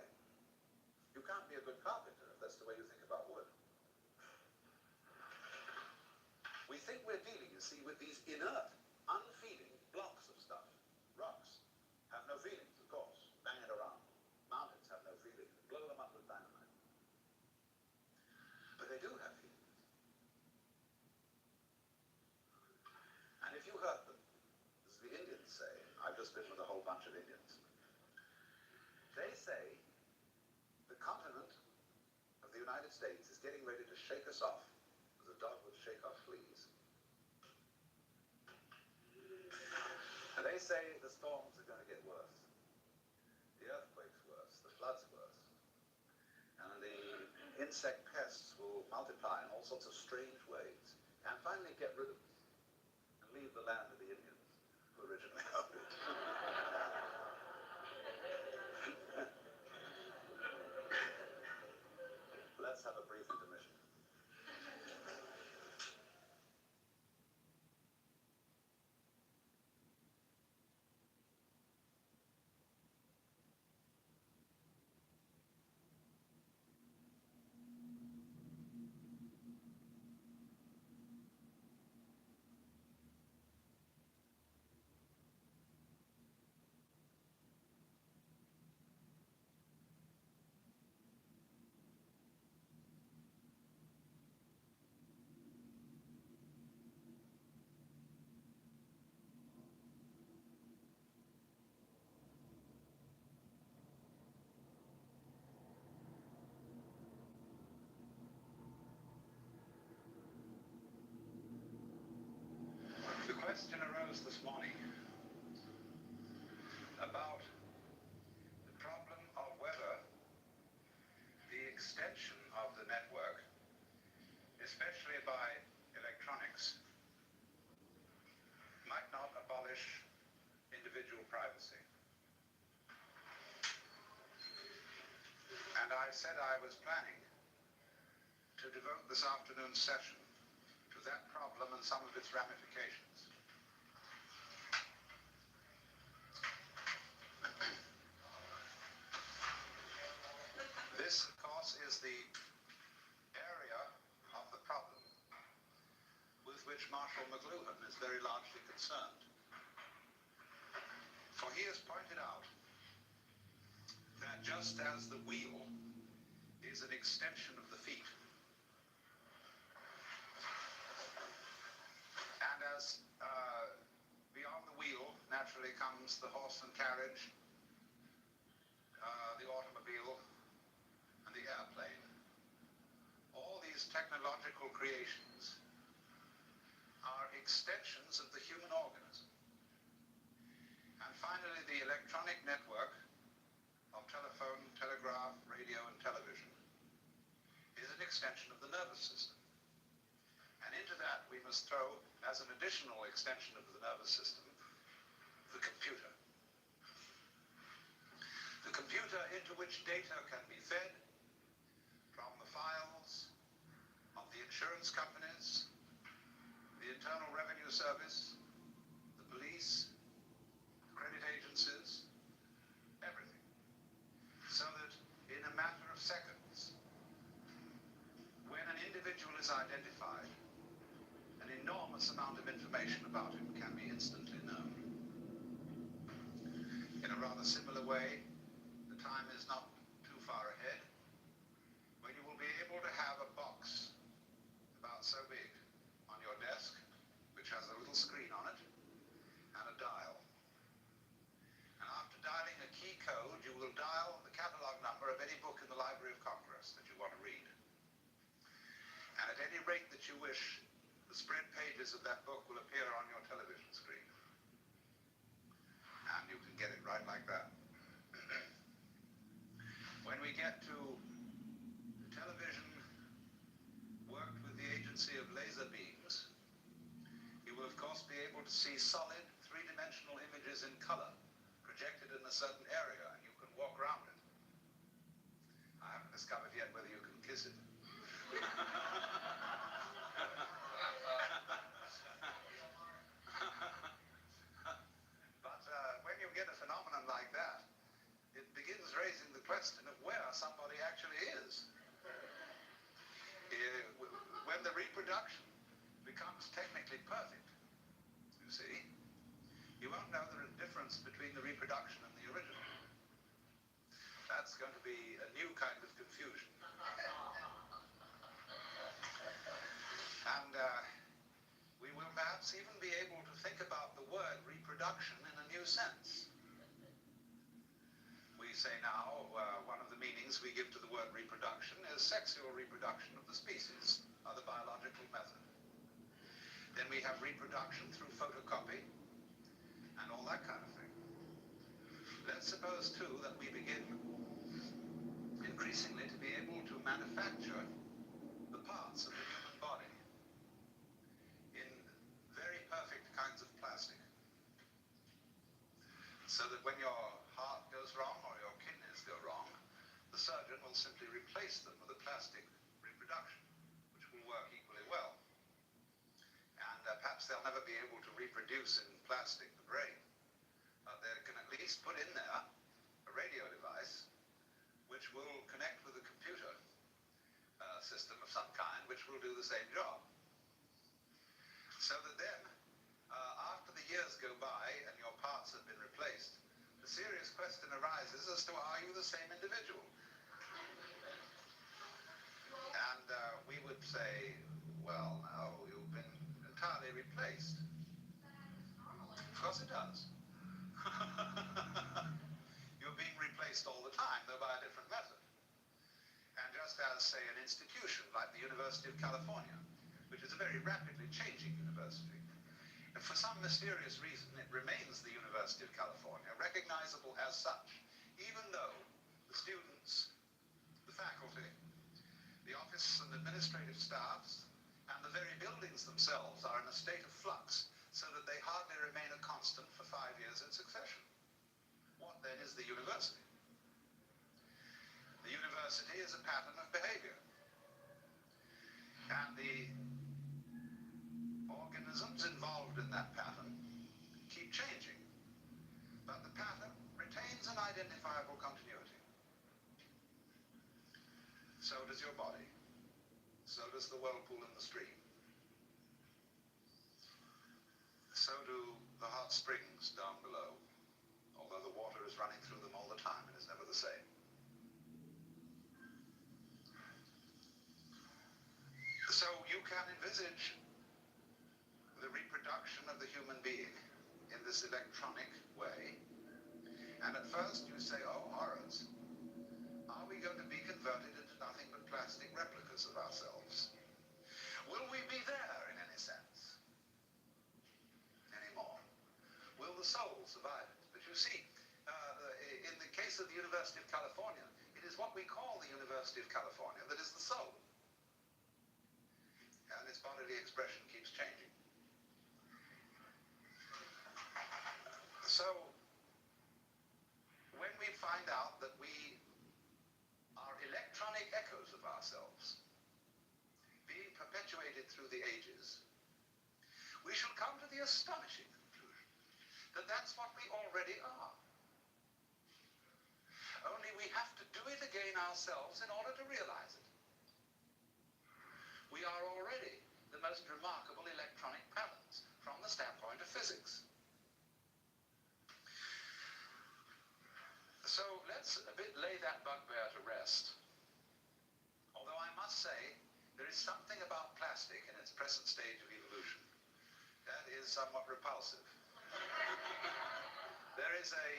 You can't be a good carpenter if that's the way you think about wood. We think we're dealing, you see, with these inert, unfeeling blocks of stuff. Rocks have no feelings, of course. Bang it around. Mountains have no feelings. Blow them up with dynamite. But they do have feelings. And if you heard them, as the Indians say, I've just been with a whole bunch of Indians, they say the continent of the United States is getting ready to shake us off as a dog would shake off fleas. And they say the storms are going to get worse, the earthquakes worse, the floods worse, and the insect pests will multiply in all sorts of strange ways, and finally get rid of us and leave the land of the Indians who originally owned it. Let's have a brief intermission. The question arose this morning about the problem of whether the extension of the network, especially by electronics, might not abolish individual privacy. And I said I was planning to devote this afternoon's session to that problem and some of its ramifications. This, of course, is the area of the problem with which Marshall McLuhan is very largely concerned. For he has pointed out that just as the wheel is an extension of the feet, and as beyond the wheel naturally comes the horse and carriage, the automobile, and the airplane, all these technological creations are extensions of the human organism. And finally, the electronic network of telephone, telegraph, radio, and television is an extension of the nervous system. that, we must throw, as an additional extension of the nervous system, the computer. The computer into which data can be fed from the files of the insurance companies, the Internal Revenue Service, the police, the credit agencies, everything. So that in a matter of seconds, when an individual is identified, an enormous amount of information about him can be instantly known. In a rather similar way, the time is not too far ahead, when you will be able to have a box about so big on your desk, which has a little screen on it, and a dial. And after dialing a key code, you will dial the catalog number of any book in the Library of Congress that you want to read. And at any rate that you wish, the spread pages of that book will appear on your television screen. And you can get it right like that. When we get to television worked with the agency of laser beams, you will of course be able to see solid three-dimensional images in color projected in a certain area, and you can walk around it. I haven't discovered yet whether you can kiss it. But when you get a phenomenon like that, it begins raising the question of where somebody actually is. When the reproduction becomes technically perfect, you see, you won't know the difference between the reproduction and the original. That's going to be a new kind of confusion. And we will perhaps even be able to think about the word reproduction in a new sense. We say now, one of the meanings we give to the word reproduction is sexual reproduction of the species, or the biological method. Then we have reproduction through photocopy, and all that kind of thing. Let's suppose, too, that we begin increasingly to be able to manufacture the parts of the human body in very perfect kinds of plastic. So that when your heart goes wrong or your kidneys go wrong, the surgeon will simply replace them with a plastic reproduction, which will work equally well. And perhaps they'll never be able to reproduce in plastic the brain, but they can at least put in there a radio device which will connect with a computer system of some kind, which will do the same job. So that then, after the years go by and your parts have been replaced, the serious question arises as to, are you the same individual? And we would say, well, no, you've been entirely replaced. Of course it does. You're being replaced all the time, though by a different method. And just as, say, an institution like the University of California, which is a very rapidly changing university, and for some mysterious reason it remains the University of California, recognizable as such, even though the students, the faculty, the office and administrative staffs, and the very buildings themselves are in a state of flux, so that they hardly remain a constant for 5 years in succession. What then is the university? The university is a pattern of behavior. And the organisms involved in that pattern keep changing. But the pattern retains an identifiable continuity. So does your body. So does the whirlpool in the stream. So do the hot springs down below, although the water is running through them all the time and is never the same. So you can envisage the reproduction of the human being in this electronic way, and at first you say, oh horrors, are we going to be converted into nothing but plastic replicas of ourselves? Will we be there in any sense anymore? Will the soul survive it? But you see, in the case of the University of California, it is what we call the University of California that is the soul. And it's bodily expression keeps changing. So, when we find out that we are electronic echoes of ourselves, being perpetuated through the ages, we shall come to the astonishing conclusion that that's what we already are. Only we have to do it again ourselves in order to realize it. We are already the most remarkable electronic patterns from the standpoint of physics. So let's a bit lay that bugbear to rest. Although I must say, there is something about plastic in its present stage of evolution that is somewhat repulsive. There is a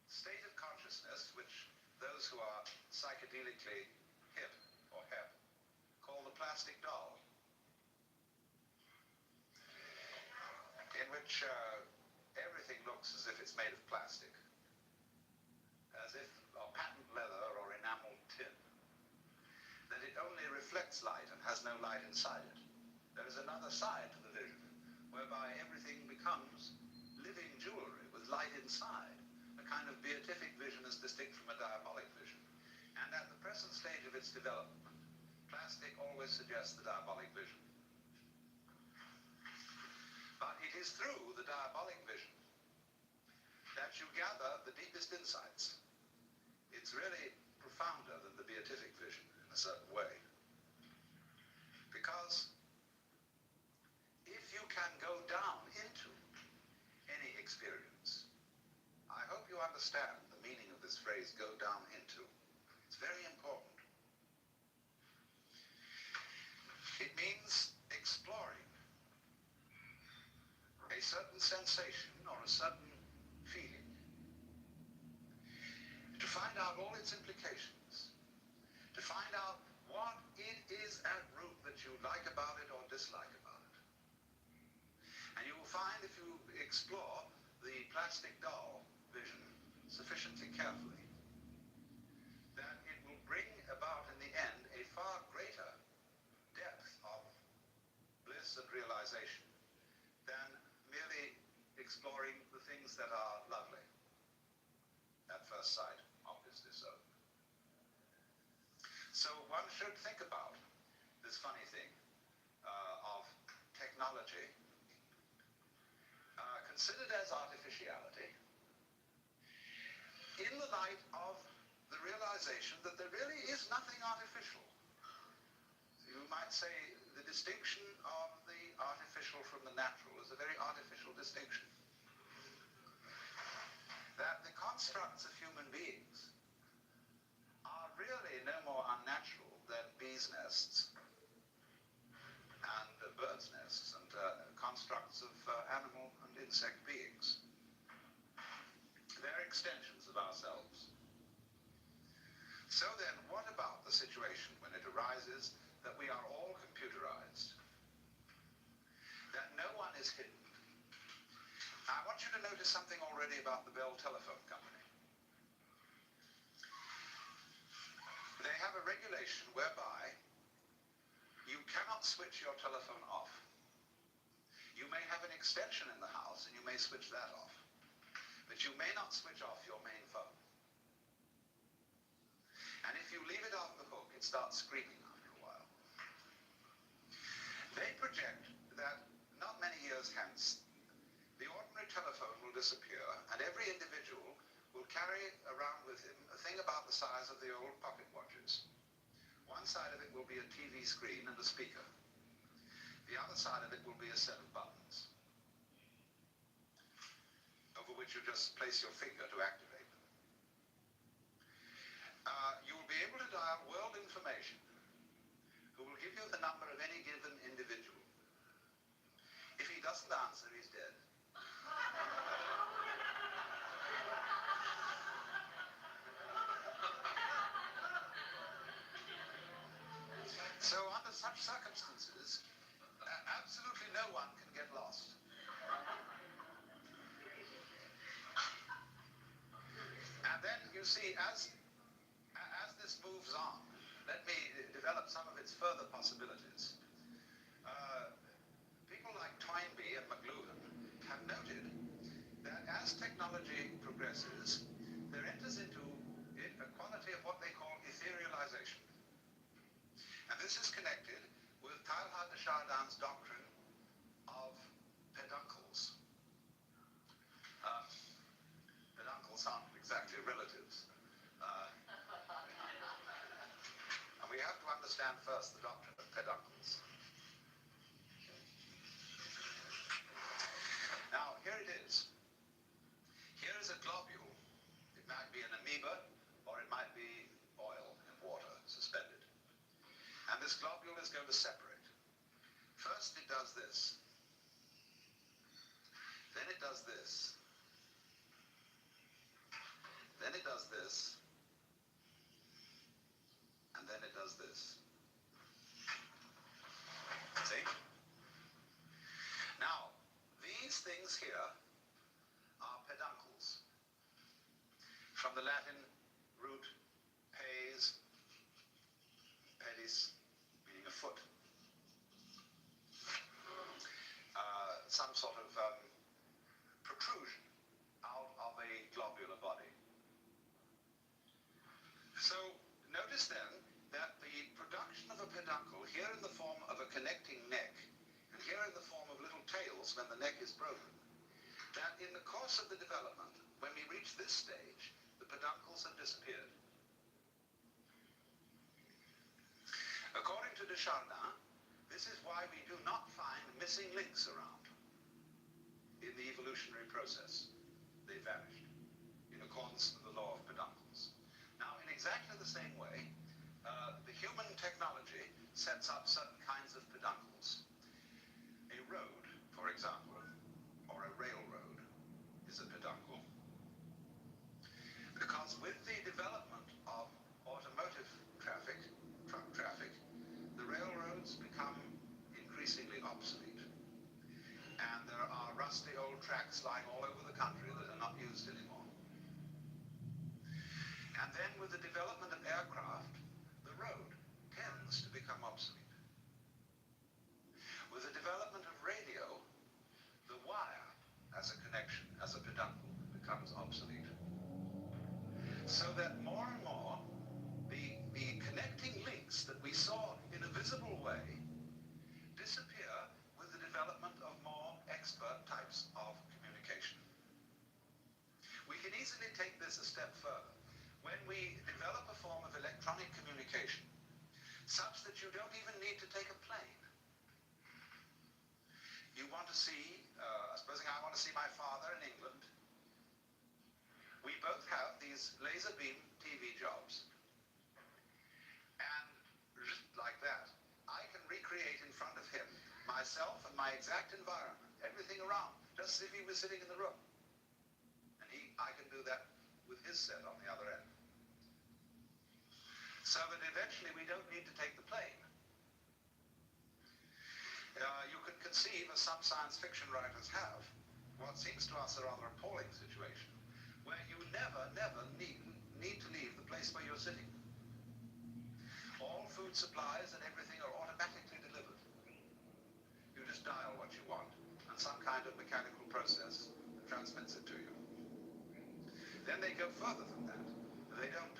state of consciousness which those who are psychedelically hip or hep call the plastic doll, in which everything looks as if it's made of plastic, as if of patent leather or enameled tin, that it only reflects light and has no light inside it. There is another side to the vision, whereby everything becomes living jewelry with light inside, a kind of beatific vision as distinct from a diabolic vision. And at the present stage of its development, plastic always suggests the diabolic vision. But it is through the diabolic vision that you gather the deepest insights. It's really profounder than the beatific vision in a certain way. Because if you can go down into any experience, I hope you understand the meaning of this phrase, go down into. It's very important. It means exploring a certain sensation or a certain feeling, to find out all its implications, to find out what it is at root that you like about it or dislike about it. And you will find, if you explore the plastic doll vision sufficiently carefully, that it will bring about in the end a far greater depth of bliss and realization than merely exploring the things that are lovely at first sight, obviously so. So one should think about this funny thing of technology considered as artificiality in the light of the realization that there really is nothing artificial. You might say the distinction of the artificial from the natural is a very artificial distinction. That the constructs of human beings are really no more unnatural than bees' nests and birds' nests and constructs of animal and insect beings. They're extensions of ourselves. So then, what about the situation when it arises that we are all computerized, that no one is hidden? I want you to notice something already about the Bell Telephone Company. They have a regulation whereby you cannot switch your telephone off. You may have an extension in the house and you may switch that off, but you may not switch off your main phone. And if you leave it off the hook, it starts screaming after a while. They project that not many years hence, the ordinary telephone will disappear, and every individual will carry around with him a thing about the size of the old pocket watches. One side of it will be a TV screen and a speaker. The other side of it will be a set of buttons, over which you just place your finger to activate them. You will be able to dial world information, who will give you the number of any given individual. If he doesn't answer, he's dead. So under such circumstances, absolutely no one can get lost. And then you see, as this moves on, let me develop some of its further possibilities. Toynbee and McLuhan have noted that as technology progresses, there enters into it a quality of what they call etherealization. And this is connected with Teilhard de Chardin's doctrine of peduncles. Peduncles aren't exactly relatives. And we have to understand first the doctrine of peduncles. Now, here it is. Here is a globule. It might be an amoeba, or it might be oil in water suspended. And this globule is going to separate. First it does this. Then it does this. Then it does this. And then it does this. See? Now, these things here are peduncles. From the Latin root pes, pedis, meaning a foot. Some sort of protrusion out of a globular body. So notice then that the production of a peduncle, here in the form of a connecting neck, and here in the form of little tails when the neck is broken, that in the course of the development, when we reach this stage, the peduncles have disappeared. According to de Chardin, this is why we do not find missing links around in the evolutionary process. They vanished in accordance with the law of peduncles. Now, in exactly the same way, the human technology sets up certain kinds of peduncles. A road, for example, or a railroad, is a peduncle. Because with the development of automotive traffic, truck traffic, the railroads become increasingly obsolete. And there are rusty old tracks lying all over the country that are not used anymore. And then with the development of aircraft, the road tends to become obsolete. With the development of radio, the wire as a connection, as a peduncle, becomes obsolete. So that more and more, the connecting links that we saw in a visible way disappear with the development of more expert types of communication. We can easily take this a step further. When we develop a form of electronic communication, such that you don't even need to take a plane. You want to see, supposing I want to see my father in England, we both have these laser beam TV jobs. And like that, I can recreate in front of him myself and my exact environment, everything around, just as if he was sitting in the room. And I can do that with his set on the other end. So that eventually we don't need to take the plane. You can conceive, as some science fiction writers have, what seems to us a rather appalling situation, where you never need to leave the place where you're sitting. All food supplies and everything are automatically delivered. You just dial what you want, and some kind of mechanical process transmits it to you. Then they go further than that. They don't.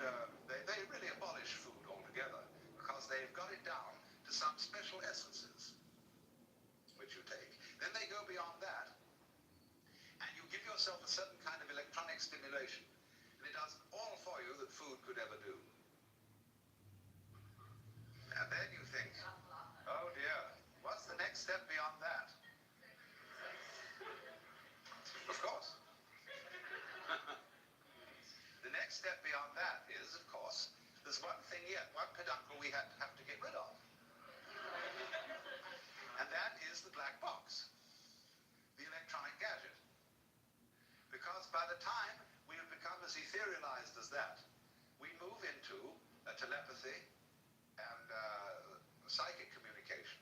They really abolish food altogether because they've got it down to some special essences which you take. Then they go beyond that, and you give yourself a certain kind of electronic stimulation, and it does all for you that food could ever do. And then you think, oh dear, what's the next step beyond that? Of course. The next step beyond that is, of course, there's one thing yet, one peduncle we have to get rid of. And that is the black box, the electronic gadget. Because by the time we have become as etherealized as that, we move into telepathy and psychic communication.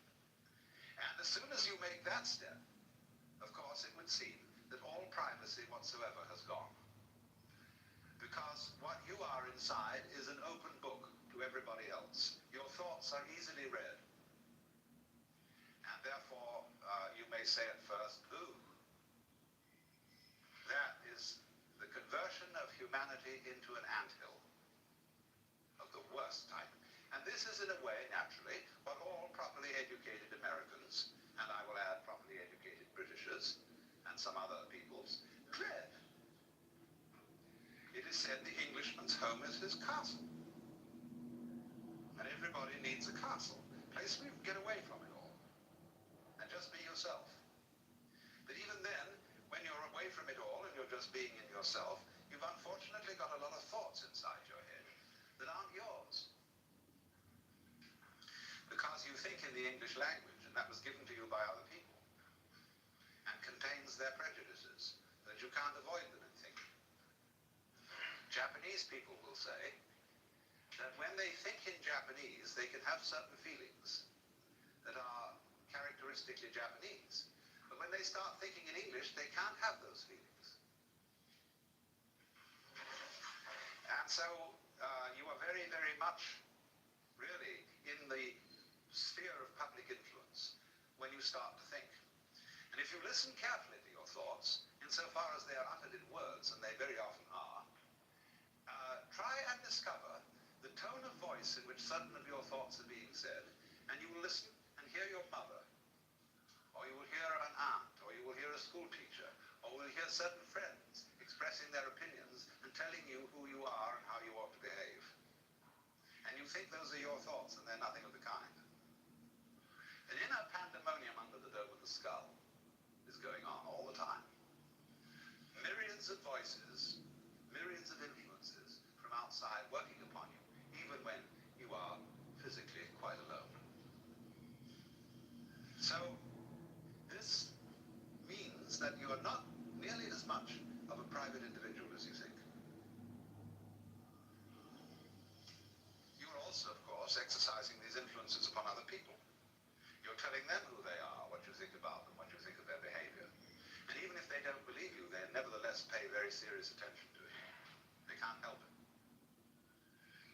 And as soon as you make that step, of course, it would seem that all privacy whatsoever has gone. Because what you are inside is an open book to everybody else. Your thoughts are easily read. And therefore, you you may say at first, ooh, that is the conversion of humanity into an anthill of the worst type. And this is in a way, naturally, what all properly educated Americans, and I will add properly educated Britishers, and some other peoples, dread. It is said the Englishman's home is his castle. And everybody needs a castle, a place where you can get away from it all, and just be yourself. But even then, when you're away from it all and you're just being in yourself, you've unfortunately got a lot of thoughts inside your head that aren't yours. Because you think in the English language, and that was given to you by other people, and contains their prejudices, that you can't avoid them in thinking. Japanese people will say that when they think in Japanese, they can have certain feelings that are characteristically Japanese. But when they start thinking in English, they can't have those feelings. And so you are very, very much really in the sphere of public influence when you start to think. And if you listen carefully to your thoughts, insofar as they are uttered in words, and they very often are, try and discover the tone of voice in which certain of your thoughts are being said, and you will listen and hear your mother, or you will hear an aunt, or you will hear a school teacher, or you will hear certain friends expressing their opinions and telling you who you are and how you ought to behave. And you think those are your thoughts, and they're nothing of the kind. An inner pandemonium under the dome of the skull is going on all the time. Myriads of voices, myriads of influences from outside working upon you, even when you are physically quite alone. So, this means that you are not nearly as much of a private individual as you think. You are also, of course, exercising these influences upon other people. You're telling them who they are, what you think about them, what you think of their behavior. And even if they don't believe you, they nevertheless pay very serious attention to it. They can't help it.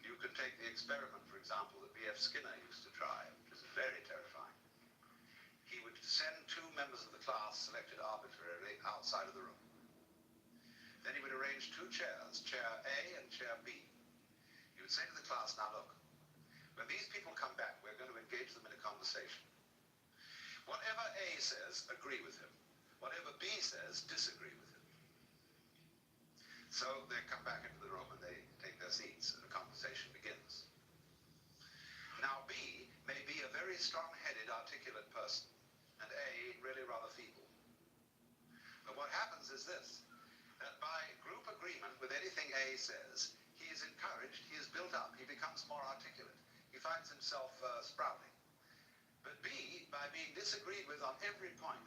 You can take the experiment, for example, that B.F. Skinner used to try, which is very terrifying. He would send two members of the class selected arbitrarily outside of the room. Then he would arrange two chairs, chair A and chair B. He would say to the class, now look, when these people come back, we're going to engage them in a conversation. Whatever A says, agree with him. Whatever B says, disagree with him. So they come back into the room and they take their seats and the conversation begins. Now B may be a very strong-headed, articulate person, and A really rather feeble. But what happens is this, that by group agreement with anything A says, he is encouraged, he is built up, he becomes more articulate. He finds himself sprouting. But B, by being disagreed with on every point,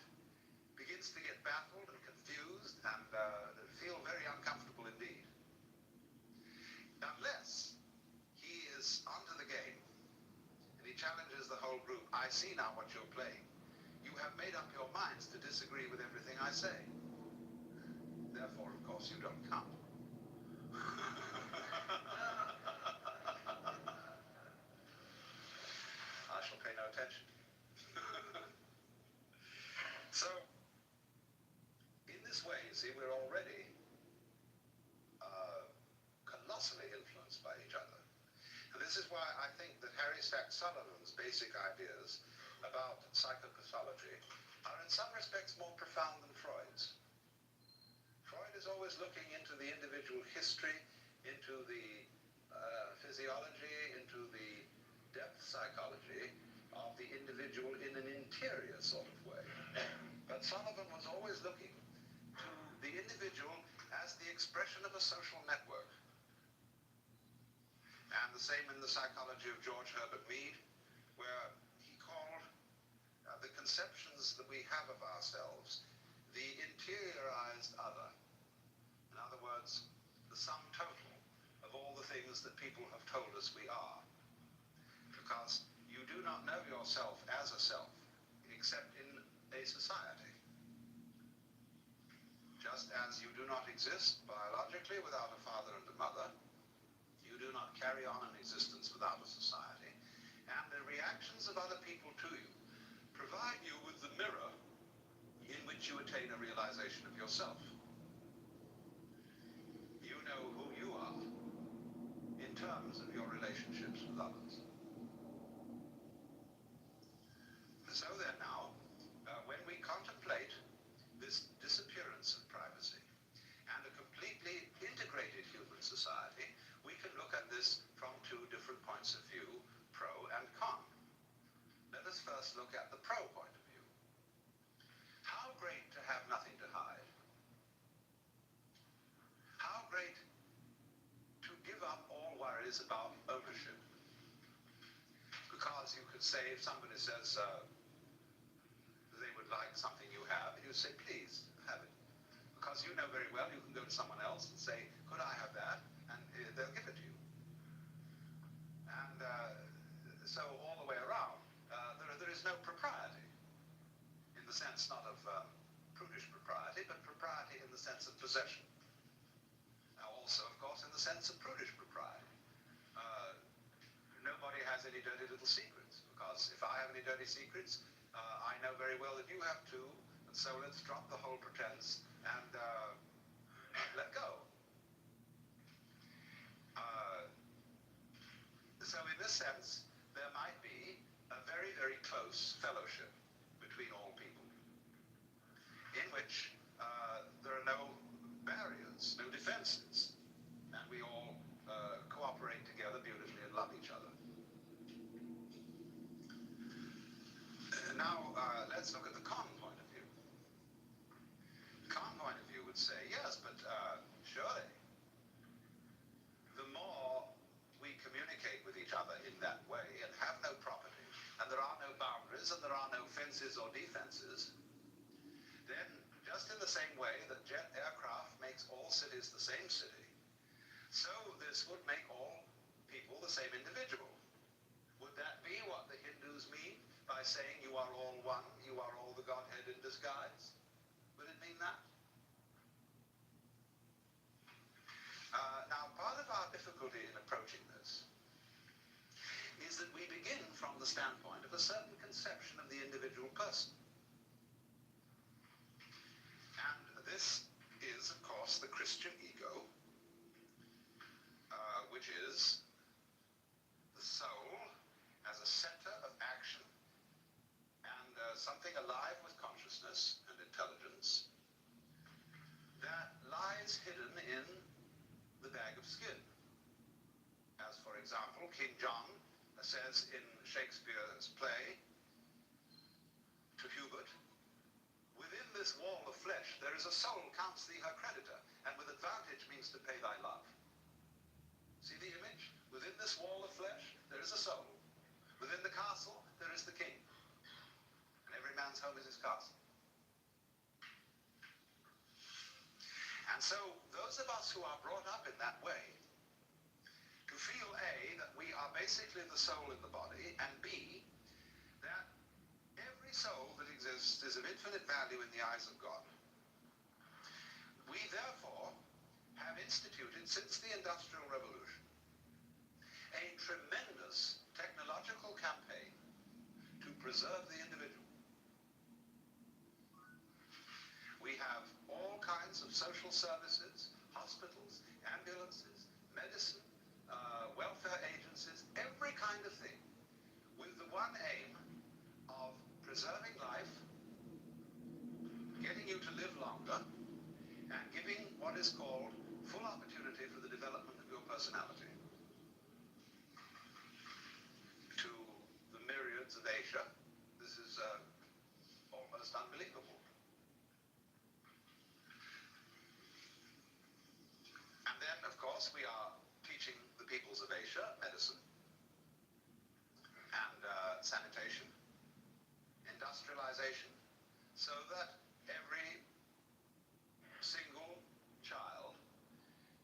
begins to get baffled and confused and feel very uncomfortable indeed. Unless he is onto the game and he challenges the whole group, I see now what you're playing. You have made up your minds to disagree with everything I say. Therefore, of course, you don't come. I shall pay no attention. So, in this way, you see, we're already colossally influenced by each other. And this is why I think that Harry Stack Sullivan's basic ideas about psychopathology are in some respects more profound than Freud's. Freud is always looking into the individual history, into the physiology, into the depth psychology of the individual in an interior sort of way. But Sullivan was always looking to the individual as the expression of a social network. And the same in the psychology of George Herbert Mead, where he called the conceptions that we have of ourselves the interiorized other. In other words, the sum total of all the things that people have told us we are. Because you do not know yourself as a self, except in a society. Just as you do not exist biologically without a father and a mother, you do not carry on an existence without a society, and the reactions of other people to you provide you with the mirror in which you attain a realization of yourself. You know who you are in terms of your relationships with others. So then now, when we contemplate this disappearance of privacy and a completely integrated human society, we can look at this from two different points of view, pro and con. Let us first look at the pro point of view. How great to have nothing to hide. How great to give up all worries about ownership. Because you could say, if somebody says they would like something you have, you say, please, have it. Because you know very well you can go to someone else and say, could I have that? And they'll give it to you. And so all the way around, there is no propriety, in the sense not of prudish propriety, but propriety in the sense of possession. Now also, of course, in the sense of prudish propriety. Nobody has any dirty little secrets, because if I have any dirty secrets, I know very well that you have too, and so let's drop the whole pretense and let go. So in this sense, there might be a very, very close fellowship between all people, in which there are no barriers, no defenses, and we all cooperate together beautifully and love each other. Now, let's look at the con point of view. The con point of view would say, yes, but surely, the more we communicate with each other in that way and have no property, and there are no boundaries, and there are no fences or defenses, then just in the same way that jet aircraft makes all cities the same city, so this would make all people the same individual. Would that be what the Hindus mean by saying you are all one, you are all the Godhead in disguise? Would it mean that? Now, part of our difficulty in approaching this is that we begin from the standpoint of a certain conception of the individual person. And this is, of course, the Christian ego, which is the soul as a center of action and something alive with consciousness and intelligence that lies hidden in the bag of skin. As, for example, King John says in Shakespeare's play to Hubert, within this wall of flesh there is a soul counts thee her creditor, and with advantage means to pay thy love. See the image? Within this wall of flesh there is a soul. Within the castle there is the king. And every man's home is his castle. And so those of us who are brought up in that way, to feel A, that we are basically the soul in the body, and B, that every soul that exists is of infinite value in the eyes of God. We therefore have instituted, since the Industrial Revolution, a tremendous technological campaign to preserve the individual. We have all kinds of social services, hospitals, ambulances, medicine, welfare agencies, every kind of thing, with the one aim of preserving life, getting you to live longer, and giving what is called full opportunity for the development of your personality. To the myriads of Asia, this is almost unbelievable. And then, of course, we are teaching the peoples of Asia medicine and sanitation, industrialization, so that every single child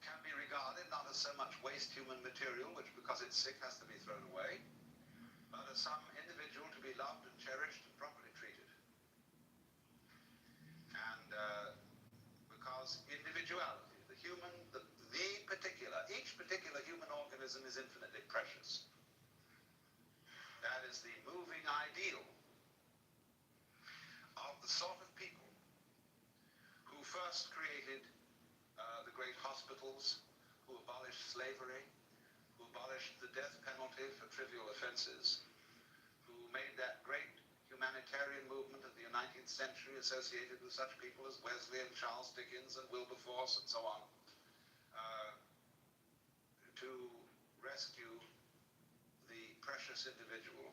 can be regarded not as so much waste human material, which because it's sick has to be thrown away, but as some individual to be loved and cherished and properly treated. And because individuality, the human, each particular human organism is infinitely precious. That is the moving ideal of the sort of people just created the great hospitals, who abolished slavery, who abolished the death penalty for trivial offenses, who made that great humanitarian movement of the 19th century associated with such people as Wesley and Charles Dickens and Wilberforce and so on, to rescue the precious individual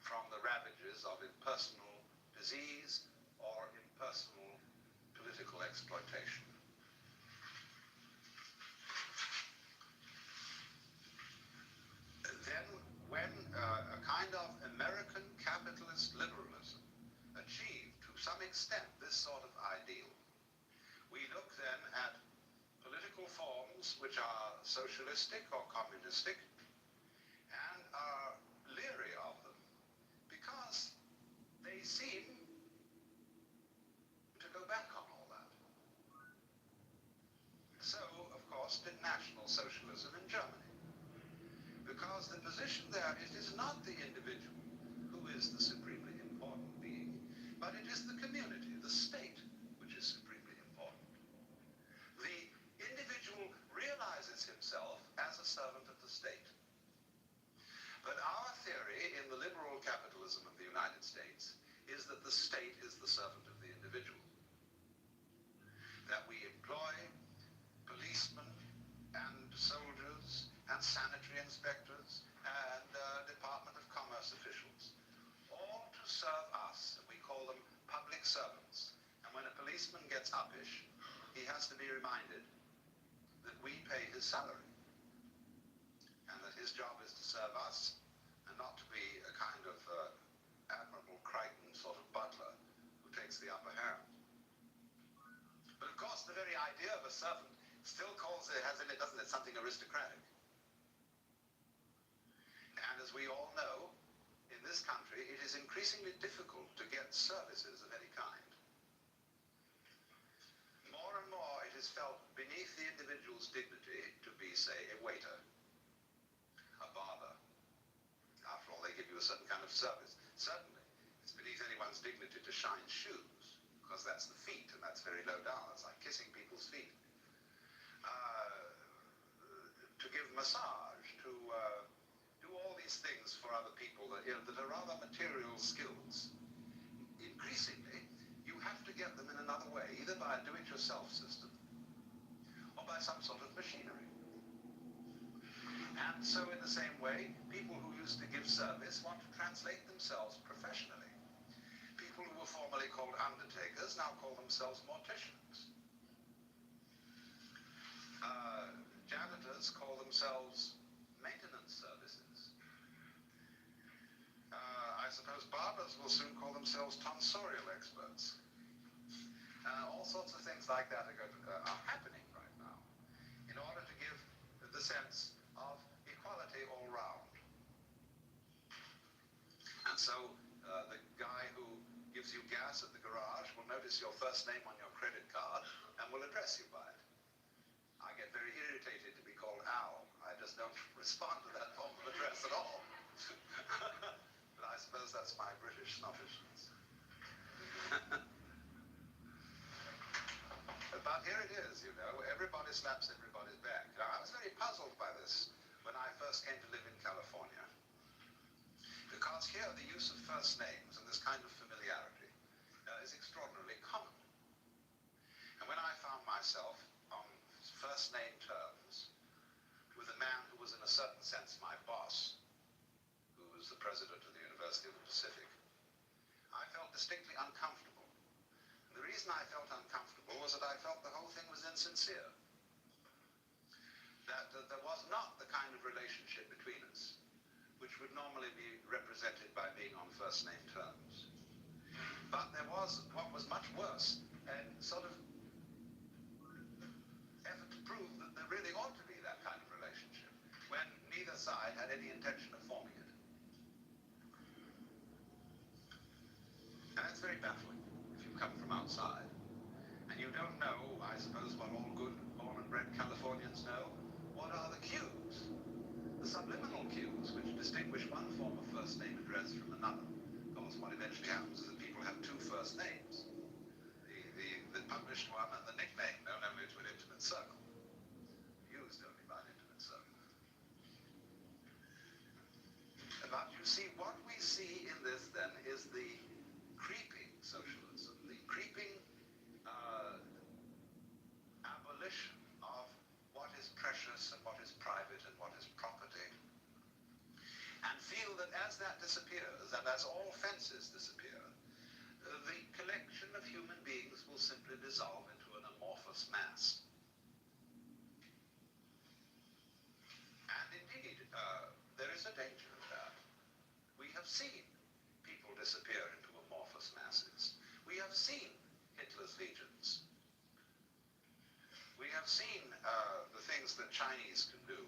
from the ravages of impersonal disease or impersonal political exploitation. Then, when a kind of American capitalist liberalism achieved to some extent this sort of ideal, we look then at political forms which are socialistic or communistic and are leery of them because they seem to go back on all that. So, of course, did National Socialism in Germany. Because the position there, it is not the individual who is the supremely important being, but it is the community, the state, which is supremely important. The individual realizes himself as a servant of the state. But our theory in the liberal capitalism of the United States is that the state is the servant of the individual. That we employ policemen and soldiers and sanitary inspectors and Department of Commerce officials, all to serve us. We call them public servants. And when a policeman gets uppish, he has to be reminded that we pay his salary and that his job is to serve us and not to be a kind of Admiral Crichton sort of butler who takes the upper hand. But of course, the very idea of a servant still has in it, doesn't it, something aristocratic. And as we all know, in this country, it is increasingly difficult to get services of any kind. More and more, it is felt beneath the individual's dignity to be, say, a waiter, a barber. After all, they give you a certain kind of service. Certainly, it's beneath anyone's dignity to shine shoes, because that's the feet, and that's very low down. It's like kissing people's feet. To give massage, to do all these things for other people that are rather material skills. Increasingly, you have to get them in another way, either by a do-it-yourself system or by some sort of machinery. And so in the same way, people who used to give service want to translate themselves professionally. People who were formerly called undertakers now call themselves morticians. Janitors call themselves maintenance services. I suppose barbers will soon call themselves tonsorial experts. All sorts of things like that are happening right now in order to give the sense of equality all round. And so the guy who gives you gas at the garage will notice your first name on your credit card and will address you by it. I get very irritated to be called Al. I just don't respond to that form of address at all. But I suppose that's my British snobbishness. But here it is, everybody slaps everybody's back. Now, I was very puzzled by this when I first came to live in California. Because here the use of first names and this kind of familiarity is extraordinarily common. And when I found myself on first name terms with a man who was in a certain sense my boss, who was the president of the University of the Pacific, I felt distinctly uncomfortable. And the reason I felt uncomfortable was that I felt the whole thing was insincere. That there was not the kind of relationship between us which would normally be represented by being on first name terms. But there was what was much worse, and sort of effort to prove that there really ought to be that kind of relationship, when neither side had any intention of forming it. And that's very baffling if you come from outside. And you don't know, I suppose, what all good, born and bred Californians know. What are the cues? The subliminal cues which distinguish one form of first name address from another. Of course, what eventually happens is that people have two first names. The public established one, and the nickname known only to an intimate circle, used only by an intimate circle. But you see, what we see in this then is the creeping socialism, the creeping abolition of what is precious and what is private and what is property. And feel that as that disappears, and as all fences disappear, the collection of human beings will simply dissolve into an amorphous mass. And indeed, there is a danger of that. We have seen people disappear into amorphous masses. We have seen Hitler's legions. We have seen the things that Chinese can do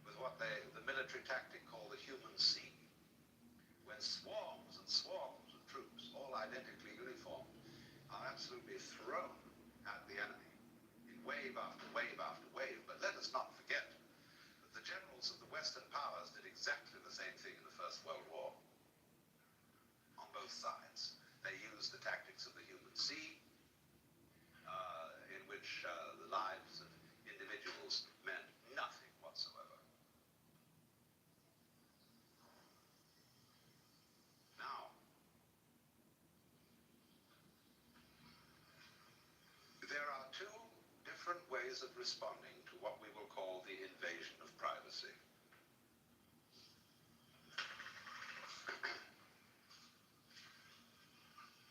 with what the military tactic call the human sea, when swarms and swarms of troops, all identically uniformed, are absolutely thrown at the enemy in wave after wave after wave. But let us not forget that the generals of the Western powers did exactly the same thing in the First World War on both sides. They used the tactics of the human sea, in which the lives of individuals meant nothing whatsoever. Now, there are two different ways of responding to what we will call the invasion of privacy.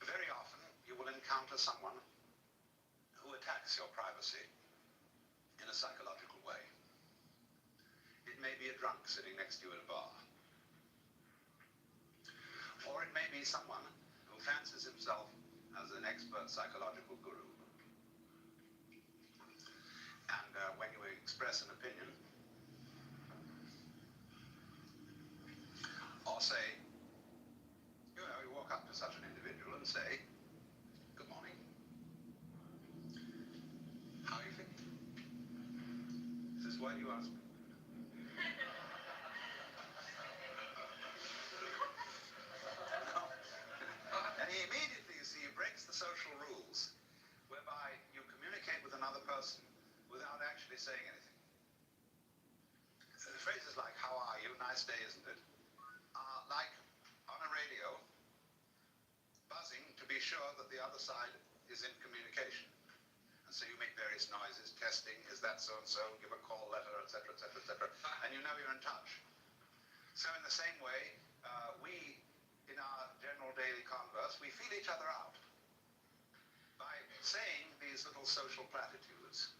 Very often, you will encounter someone who attacks your privacy in a psychological way. It may be a drunk sitting next to you in a bar. Or it may be someone who fancies himself as an expert psychological guru. And when you express an opinion, or say, you walk up to such an individual and say, "Good morning. How are you feeling?" He says, "Why do you ask me?" And he immediately, you see, breaks the social rules whereby you communicate with another person without actually saying anything. Phrases like, "How are you? Nice day, isn't it?" are like on a radio, buzzing to be sure that the other side is in communication. And so you make various noises, testing, is that so-and-so, give a call letter, etc., etc., etc., and you know you're in touch. So in the same way, we, in our general daily converse, we feel each other out by saying these little social platitudes.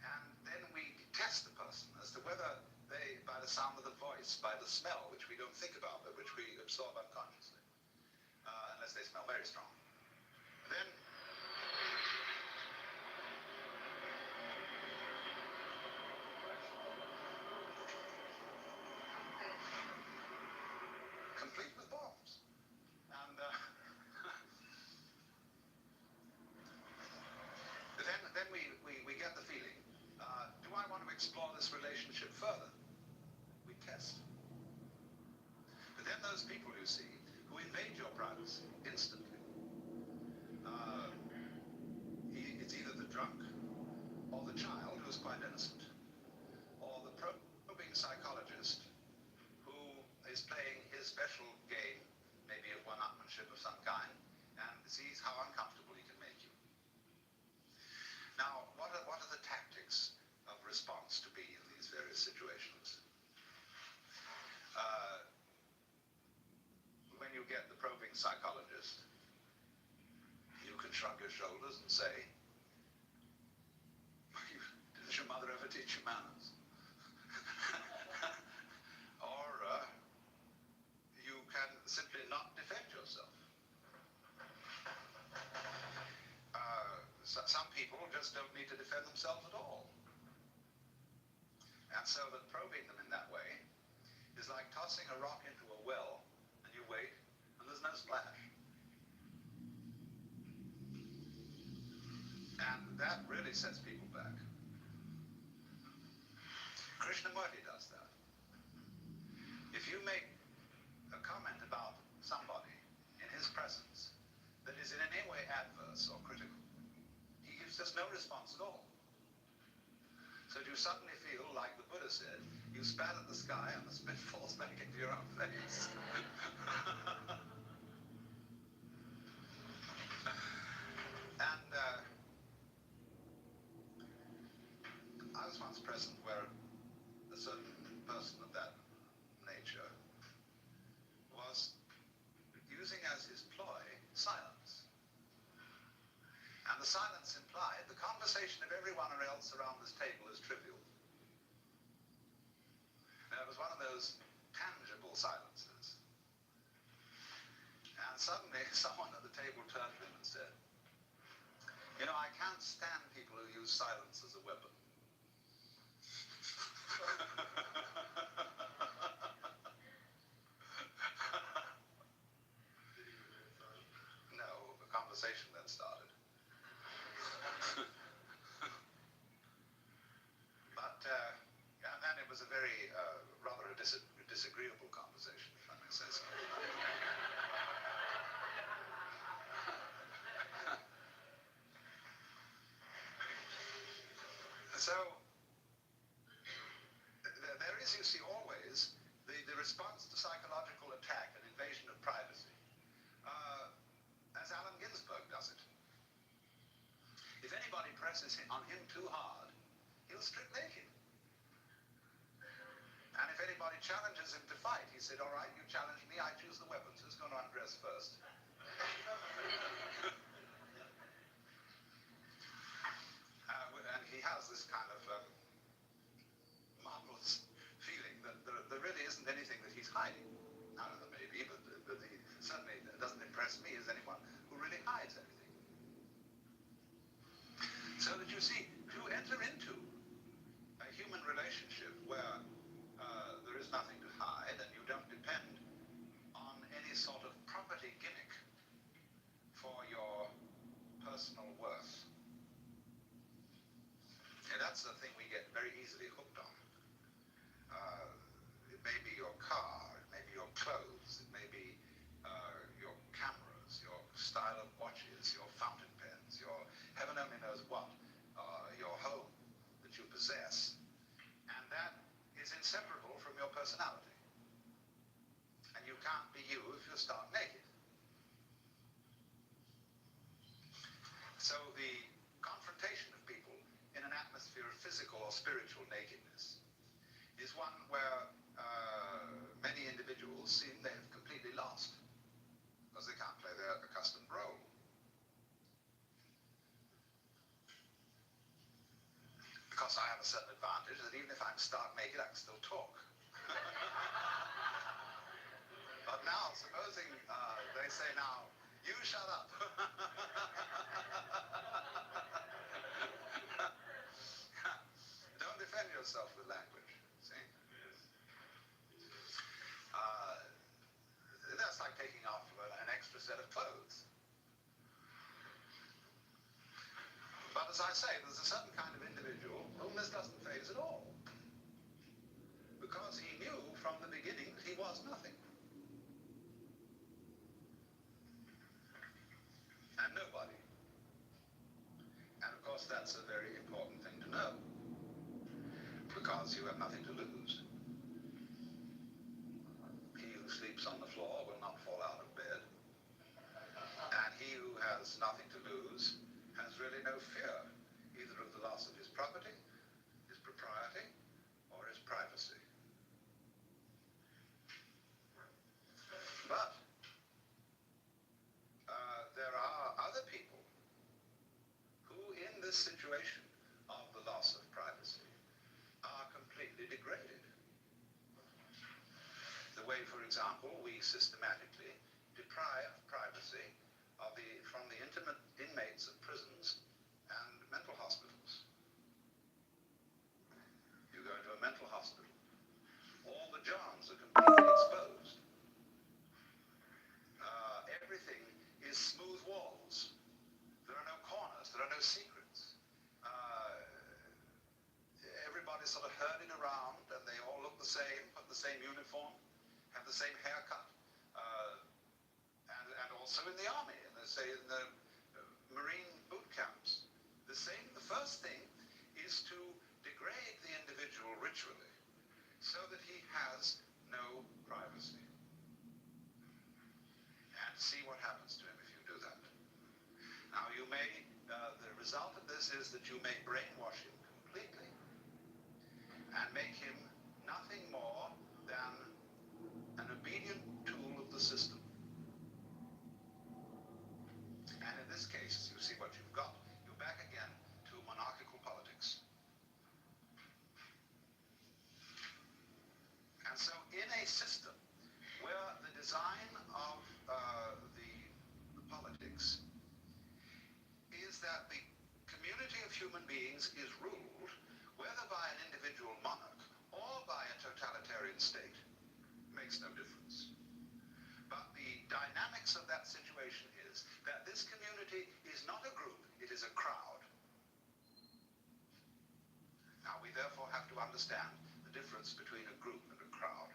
And then we test the person as to whether they, by the sound of the voice, by the smell, which we don't think about, but which we absorb unconsciously, unless they smell very strong. Then complete with bombs. And then we get the feeling, do I want to explore this relationship further? We test. But then those people you see who invade your privacy instantly, it's either the drunk or the child who's quite innocent, or the probing psychologist who is playing his special game, maybe of one-upmanship of some kind, and sees how uncomfortable he can make you. Now, what are the tactics of response to be in these various situations? When you get the probing psychologist, you can shrug your shoulders and say, "Did your mother ever teach you manners?" Or you can simply not defend yourself. Some people just don't need to defend themselves at all. And so that probing them in that way is like tossing a rock into a well, and you wait, and there's no splash. And that really sets people back. Krishnamurti does that. If you make a comment about somebody in his presence that is in any way adverse or critical, just no response at all. So you suddenly feel, like the Buddha said, you spat at the sky and the spit falls back into your own face. And I was once present where a certain person of that nature was using as his ploy silence. And the silence implied the conversation of everyone else around this table is trivial. Now, it was one of those tangible silences. And suddenly someone at the table turned to him and said, "You know, I can't stand people who use silence as a weapon." No, the conversation then started. But, and it was a very, rather a disagreeable conversation, if I may say so. So, there is, you see, always the response to psychological attack and invasion of privacy, as Allen Ginsberg does it. If anybody presses on him too hard, he'll strip naked. And if anybody challenges him to fight, he said, "All right, you challenge me, I choose the weapons. Who's going to undress first?" And he has this kind of marvelous feeling that there really isn't anything that he's hiding. I don't know, maybe, but he certainly doesn't impress me as anyone who really hides anything. So that you see, to enter into a human relationship where there is nothing to hide and you don't depend on any sort of property gimmick for your personal worth. And that's the thing we get very easily hooked on. It may be your car, it may be your clothes, it may be your cameras, your style of watches, your fountain pens, your heaven only knows what, your home that you possess. And that is inseparable from your personality. And you can't be you if you start naked. So the confrontation of people in an atmosphere of physical or spiritual nakedness is one where many individuals seem they have completely lost because they can't play their accustomed role. Because I have a certain advantage that even if I'm stark naked, I can still talk. But now, supposing they say now, "You shut up." Don't defend yourself with language, see? That's like taking off an extra set of clothes. But as I say, there's a certain kind of individual whom this doesn't faze at all. Because he knew from the beginning that he was nothing. And nobody. And of course that's a very important thing to know. Because you have nothing to lose. He who sleeps on the floor will not fall out of bed. And he who has nothing to lose has really no fear, either of the loss of his property, his propriety, or his privacy. But there are other people who, in this situation of the loss of privacy, are completely degraded. The way, for example, we systematically deprive privacy from the intimate inmates of prisons and mental hospitals. You go into a mental hospital, all the germs are completely exposed. Everything is smooth walls. There are no corners, there are no secrets. Everybody's sort of herded around and they all look the same, put the same uniform, have the same haircut. And also in the army, and they say in the Marine boot camps, The first thing is to degrade the individual ritually so that he has no privacy. And see what happens to him if you do that. Now the result of this is that you may brainwash him completely and make him nothing more than an obedient tool of the system. And in this case, you see what you've got. You're back again to monarchical politics. And so in a system where the design of the politics is that the community of human beings is ruled, whether by an individual monarch or by a totalitarian state, makes no difference. But the dynamics of that situation is that this community is not a group, it is a crowd. Now we therefore have to understand the difference between a group and a crowd.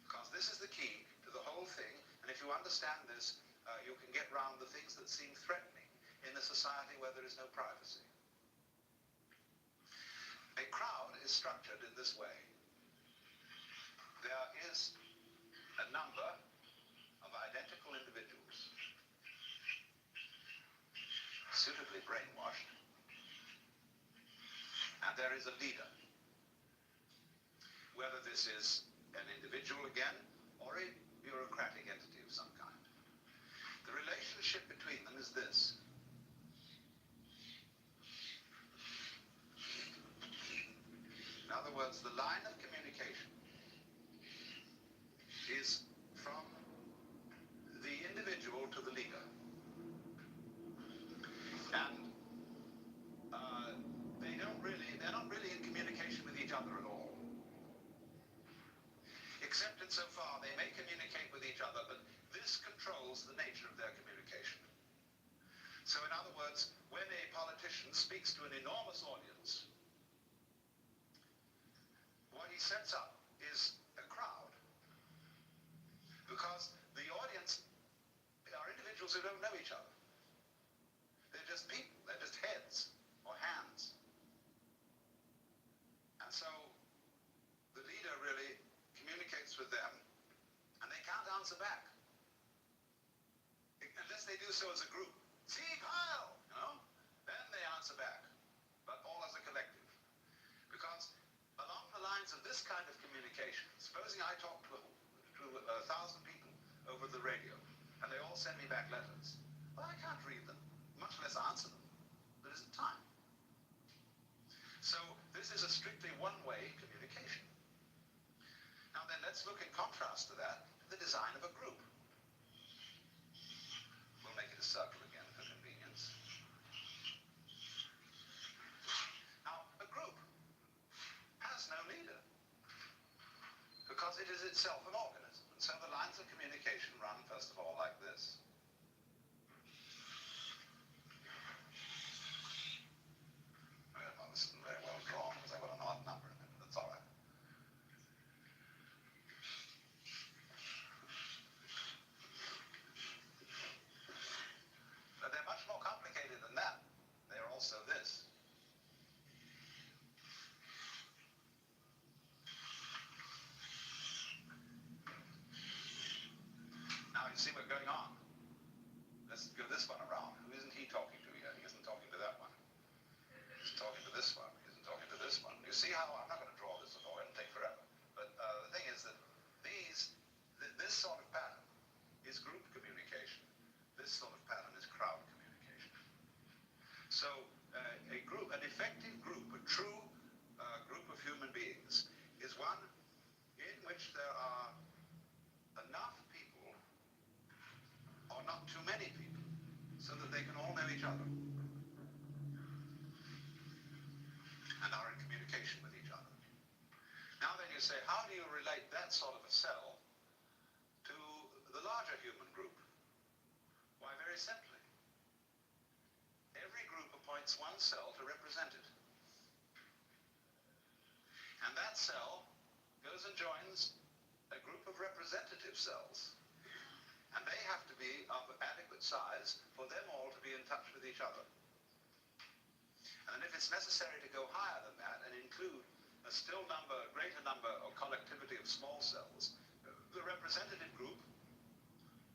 Because this is the key to the whole thing, and if you understand this, you can get round the things that seem threatening in a society where there is no privacy. A crowd is structured in this way. There is a number of identical individuals, suitably brainwashed, and there is a leader. Whether this is an individual again, or a bureaucratic entity of some kind. The relationship between them is this. In other words, the line of communication is from the individual to the leader. And they're not really in communication with each other at all. Except insofar they may communicate with each other, but this controls the nature of their communication. So in other words, when a politician speaks to an enormous audience, what he sets up is a crowd. Because the audience are individuals who don't know each other. They're just people, they're just heads or hands. And so the leader really communicates with them, and they can't answer back. Unless they do so as a group. Sieg Heil! Then they answer back. But all as a collective. Because along the lines of this kind of communication, supposing I talk to 1,000 people over the radio, and they all send me back letters. Well, I can't read them, much less answer them. There isn't time. So this is a strictly one-way communication. Now then, let's look in contrast to that, to the design of a group. We'll make it a circle again for convenience. Now, a group has no leader, because it is itself an organism. And so the lines of communication run, first of all, like this. Well, this isn't very well drawn, because I've got an odd number in it, but that's all right. But they're much more complicated than that. They're also this. Now you see what's going on. Let's go this one around. Who isn't he talking to yet? He isn't talking to that one. He's talking to this one. He isn't talking to this one. You see how I'm not going to draw this at all. It'll take forever. But the thing is that this sort of pattern is group communication. This sort of pattern is crowd communication. So an effective group, a true group of human beings, is one in which there are enough people, or not too many people, so that they can all know each other and are in communication with each other. Now then you say, how do you relate that sort of a cell to the larger human group? Why, very simply. Every group appoints one cell to represent it. And that cell goes and joins a group of representative cells. And they have to be of adequate size for them all to be in touch with each other. And if it's necessary to go higher than that and include a greater number or collectivity of small cells, the representative group,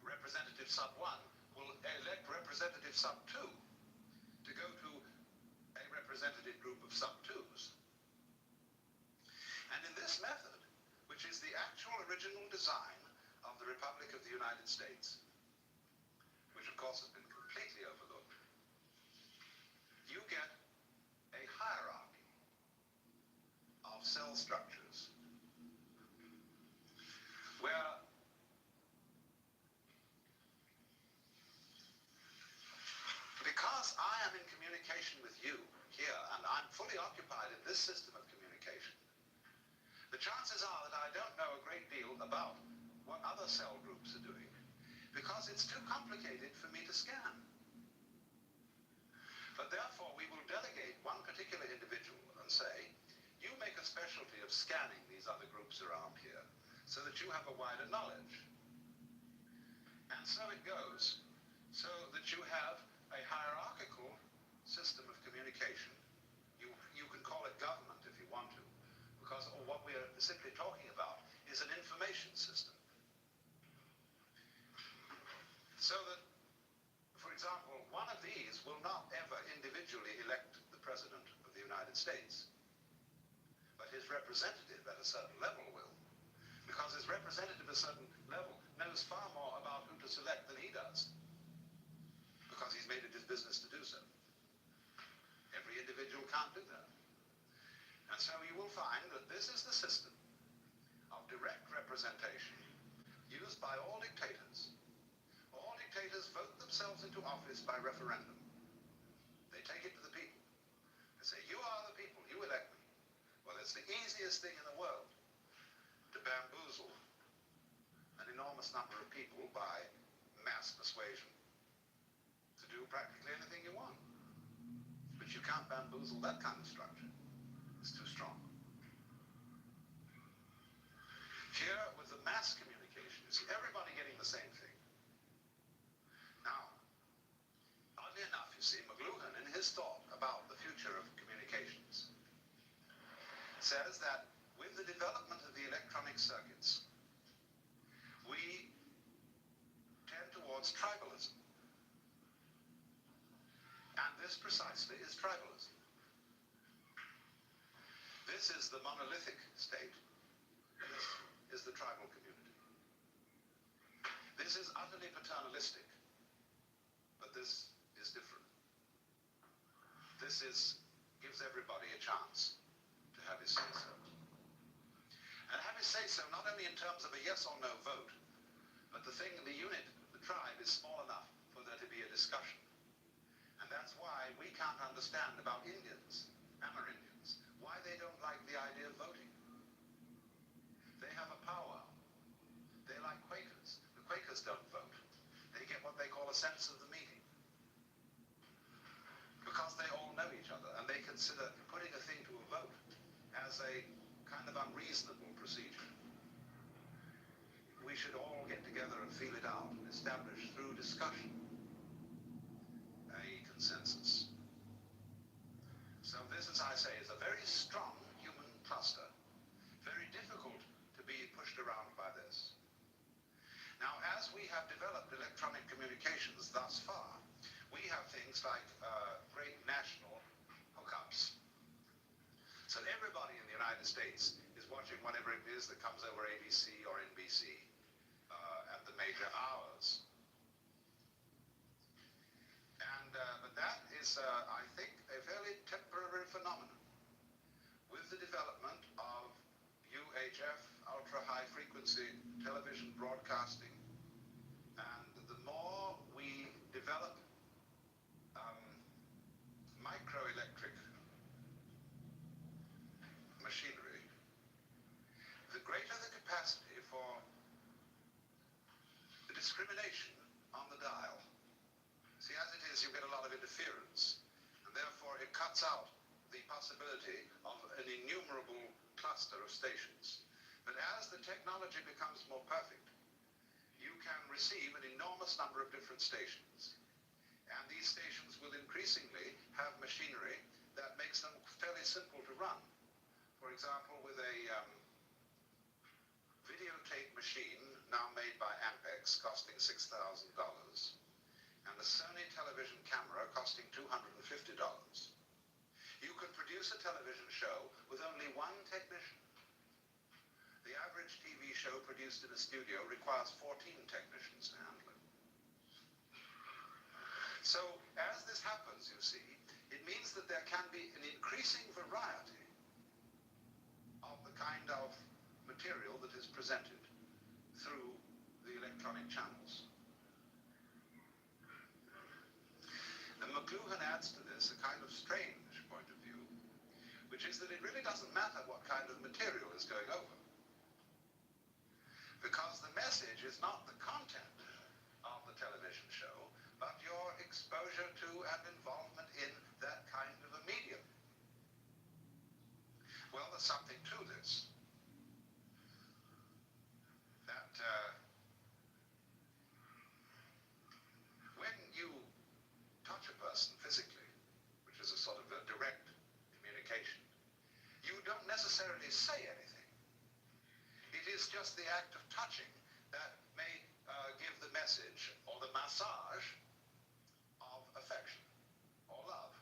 representative sub 1, will elect representative sub 2 to go to a representative group of sub 2s. And in this method, which is the actual original design of the Republic of the United States, which of course has been completely overlooked, you get a hierarchy of cell structures where because I am in communication with you here and I'm fully occupied in this system of communication, the chances are that I don't know a great deal about what other cell groups are doing because it's too complicated for me to scan. But therefore we will delegate one particular individual and say, you make a specialty of scanning these other groups around here so that you have a wider knowledge. And so it goes, so that you have a hierarchical system of communication. You can call it government if you want to, because what we are simply talking about is an information system. So that, for example, one of these will not ever individually elect the President of the United States, but his representative at a certain level will, because his representative at a certain level knows far more about who to select than he does, because he's made it his business to do so. Every individual can't do that. And so you will find that this is the system of direct representation used by all dictators. All dictators vote themselves into office by referendum. They take it to the people. They say, you are the people, you elect me. Well, it's the easiest thing in the world to bamboozle an enormous number of people by mass persuasion to do practically anything you want. But you can't bamboozle that kind of structure. It's too strong. Here, with the mass communication, you see everybody getting the same thing. Now, oddly enough, you see, McLuhan, in his thought about the future of communications, says that with the development of the electronic circuits, we tend towards tribalism. And this precisely is tribalism. This is the monolithic state, and this is the tribal community. This is utterly paternalistic, but this is different. This gives everybody a chance to have his say-so. And have his say-so not only in terms of a yes or no vote, but the unit, the tribe, is small enough for there to be a discussion. And that's why we can't understand about Indians, Amerindians, why they don't like the idea of voting. They have a powwow. They like Quakers. The Quakers don't vote. They get what they call a sense of the meeting. Because they all know each other, and they consider putting a thing to a vote as a kind of unreasonable procedure. We should all get together and feel it out and establish through discussion a consensus. So this, as I say, is a very strong human cluster, very difficult to be pushed around by this. Now, as we have developed electronic communications thus far, we have things like great national hookups. So everybody in the United States is watching whatever it is that comes over ABC or NBC at the major hours. And but that is, I think, a fairly temporary phenomenon. With the development of UHF, ultra-high frequency television broadcasting, and the more we develop microelectric machinery, the greater the capacity for the discrimination on the dial. See, as it is, you get a lot of interference, and therefore it cuts out the possibility of an innumerable cluster of stations. But as the technology becomes more perfect, you can receive an enormous number of different stations. And these stations will increasingly have machinery that makes them fairly simple to run. For example, with a videotape machine now made by Ampex costing $6,000 and a Sony television camera costing $250. You could produce a television show with only one technician. The average TV show produced in a studio requires 14 technicians to handle it. So as this happens, you see, it means that there can be an increasing variety of the kind of material that is presented through the electronic channels. And McLuhan adds to this a kind of strange point of view, which is that it really doesn't matter what kind of material is going over, because the message is not the content of the television show, but your exposure to and involvement in that kind of a medium. Well, there's something to this. That when you touch a person physically, which is a sort of a direct communication, you don't necessarily say anything. It is just the act of touching that may give the message or the massage of affection or love.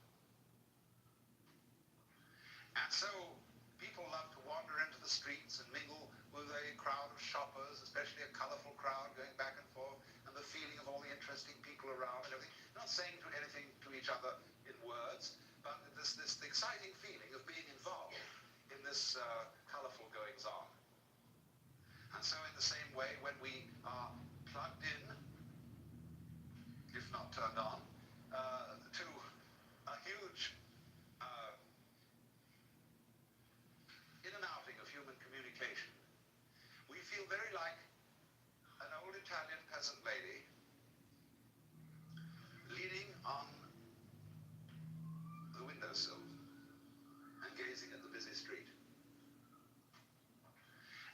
And so people love to wander into the streets and mingle with a crowd of shoppers, especially a colorful crowd going back and forth, and the feeling of all the interesting people around and everything. Not saying anything to each other in words, but this exciting feeling of being involved in this colorful goings-on. And so in the same way, when we are plugged in, if not turned on, to a huge in and outing of human communication, we feel very like an old Italian peasant lady leaning on the windowsill and gazing at the busy street,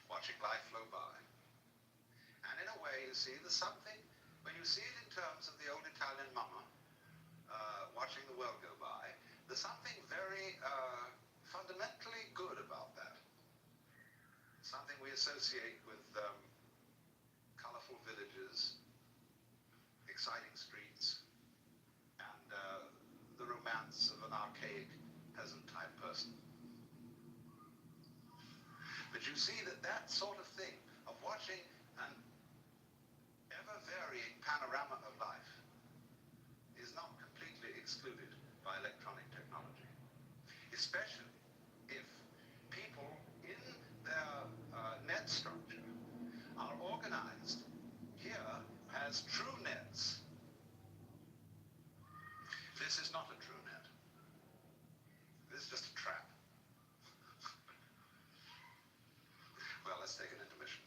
watching life flow by. And in a way, you see, there's something, when you see it in terms of the old Italian mama watching the world go by, there's something very fundamentally good about that. Something we associate with colorful villages, exciting streets, and the romance of an archaic peasant-type person. But you see that sort of thing, of watching an ever-varying panorama of life, is not completely excluded by electronic technology. Especially if people in their net structure are organized here as true nets. This is not a true net. This is just a trap. Well, let's take an intermission.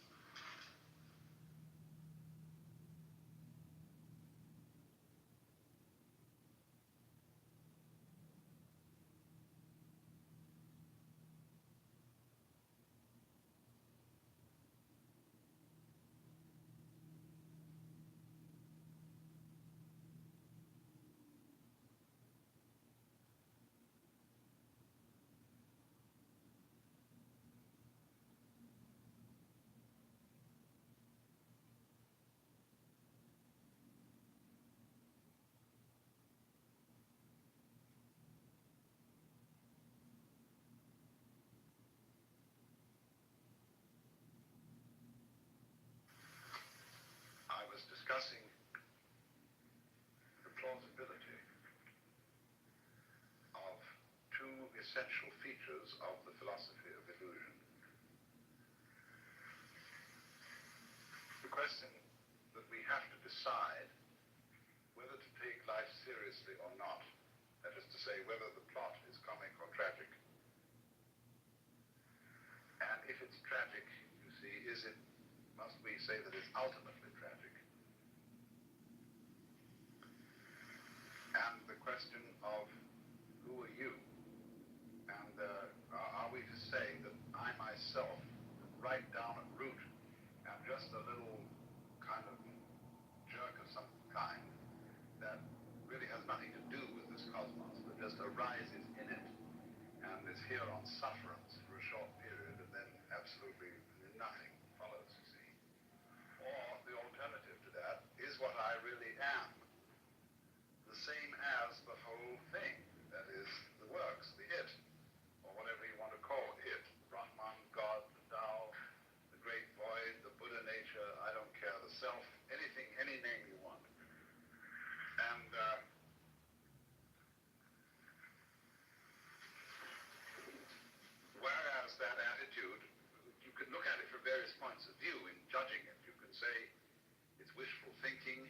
I was discussing the plausibility of two essential features of the philosophy of illusion. The question that we have to decide whether to take life seriously or not, that is to say, whether the plot is comic or tragic. And if it's tragic, you see, must we say that it's ultimately tragic? And the question of who are you? And are we to say that I myself, right down at root, am just a little kind of jerk of some kind that really has nothing to do with this cosmos, that just arises in it on sufferance for a short period and then absolutely nothing follows, you see. Or the alternative to that is what I really am, the same as the whole thing, that is, the works, the it, or whatever you want to call it, Brahman, God, the Tao, the great void, the Buddha nature, I don't care, the self, anything, any name you want. And whereas that attitude, you can look at it from various points of view in judging it. You can say it's wishful thinking.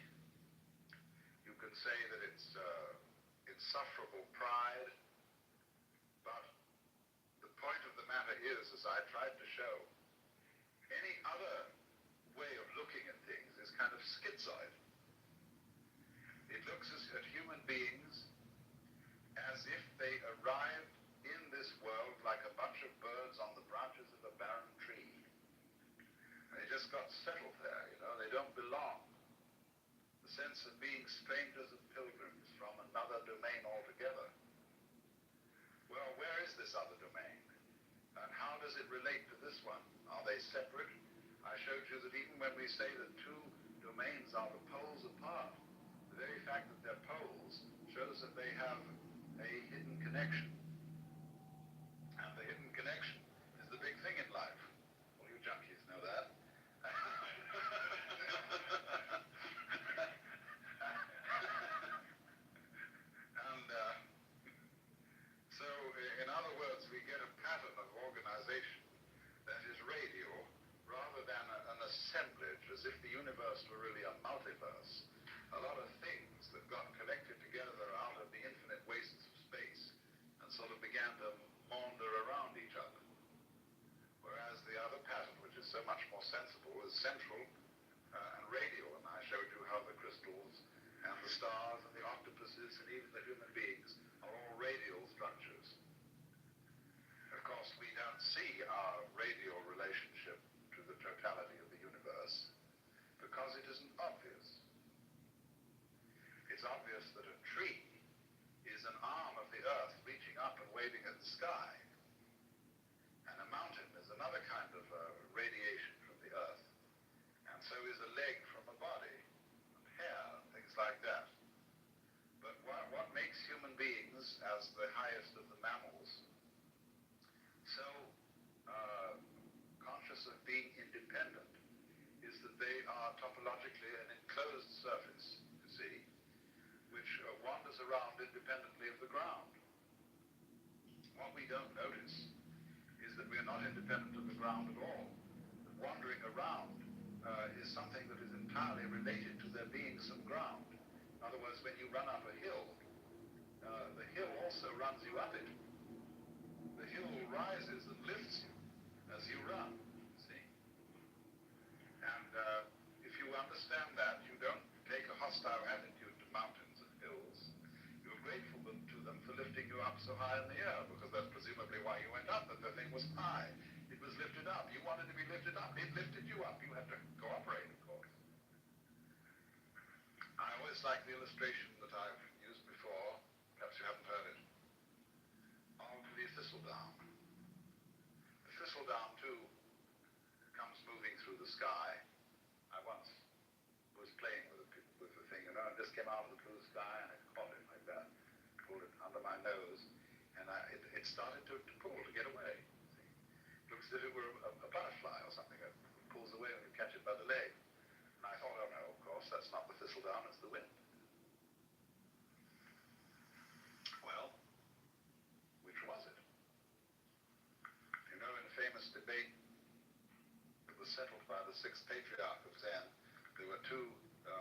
You can say that it's insufferable pride. But the point of the matter is, as I tried to show, any other way of looking at things is kind of schizoid. It looks at human beings as if they arrived in this world like a bunch of birds on the branches of a barren tree. They just got settled there, you know, they don't belong. The sense of being strangers and pilgrims from another domain altogether. Well, where is this other domain? And how does it relate to this one? Are they separate? I showed you that even when we say that two domains are the poles apart, the very fact that they're poles shows that they have a hidden connection. And the hidden connection is the big thing in life. All you junkies know that. And so, in other words, we get a pattern of organization that is radial rather than an assemblage, as if the universe were really a multiverse. A lot of things that got connected together out of the infinite wastes of space and sort of began to maunder around each other. Whereas the other pattern, which is so much more sensible, is central and radial. And I showed you how the crystals and the stars and the octopuses and even the human beings are all radial structures. Of course, we don't see our radial relationship to the totality of the universe because it isn't obvious. It's obvious that a tree is an arm of the earth reaching up and waving at the sky. And a mountain is another kind of radiation from the earth. And so is a leg from a body, and hair, things like that. But what makes human beings, as the highest of the mammals, so conscious of being independent is that they are topologically an enclosed surface, you see, which wanders around independently of the ground. What we don't notice is that we are not independent of the ground at all. That wandering around is something that is entirely related to there being some ground. In other words, when you run up a hill, the hill also runs you up it. The hill rises and lifts you as you run, see? And if you understand that, you don't take a hostile attitude to mountains and hills. You're grateful to them for lifting you up so high in the air, because that's presumably why you went up, that the thing was high. It was lifted up. You wanted to be lifted up. It lifted you up. You had to cooperate, of course. I always like the illustration that I've used before, perhaps you haven't heard it, of the thistledown. The thistledown, too, comes moving through the sky. I once was playing with the thing, you know, and just came out of the blue sky, and I caught it like that, pulled it under my nose, and it started to pull, to get away. See? It looks as if it were a butterfly or something. It pulls away when you catch it by the leg. And I thought, oh no, of course, that's not the thistledown, it's the wind. Well, which was it? You know, in a famous debate that was settled by the sixth patriarch of Zen, there were two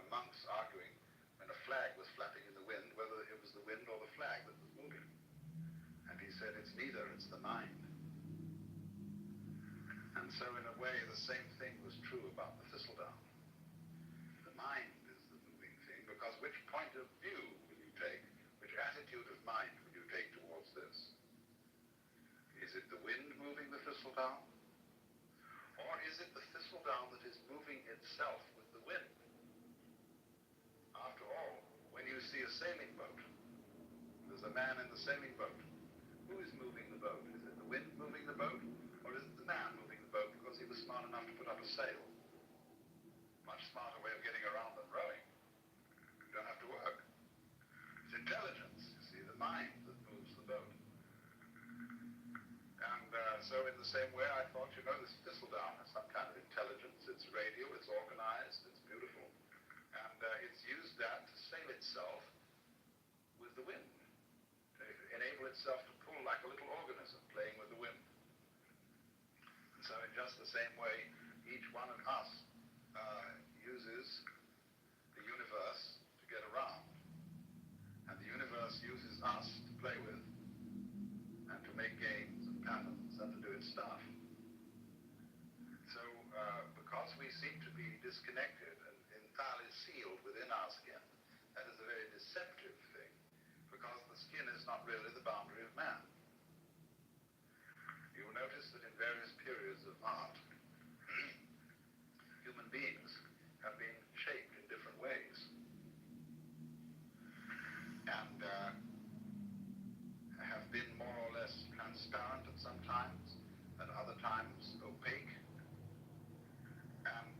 monks arguing when a flag was flapping in the wind, whether it was the wind or the flag that was moving. And he said, it's neither, it's the mind. And so in a way, the same thing was true about the thistledown. The mind is the moving thing, because which point of view will you take? Which attitude of mind will you take towards this? Is it the wind moving the thistledown? Or is it the thistledown that is moving itself with the wind? After all, when you see a sailing boat, there's a man in the sailing boat. Who is moving the boat? Is it the wind So in the same way, I thought, this thistledown has some kind of intelligence. It's radial, it's organized, it's beautiful, and it's used that to sail itself with the wind, to enable itself to pull like a little organism playing with the wind. And so in just the same way, each one of us uses the universe to get around, and the universe uses us to play with and to make games and patterns and to do its stuff. So because we seem to be disconnected and entirely sealed within our skin, that is a very deceptive thing, because the skin is not really the boundary of man. You will notice that in various periods of art, human beings have been shaped in different ways, and have been more or less transparent at some times, at other times opaque, and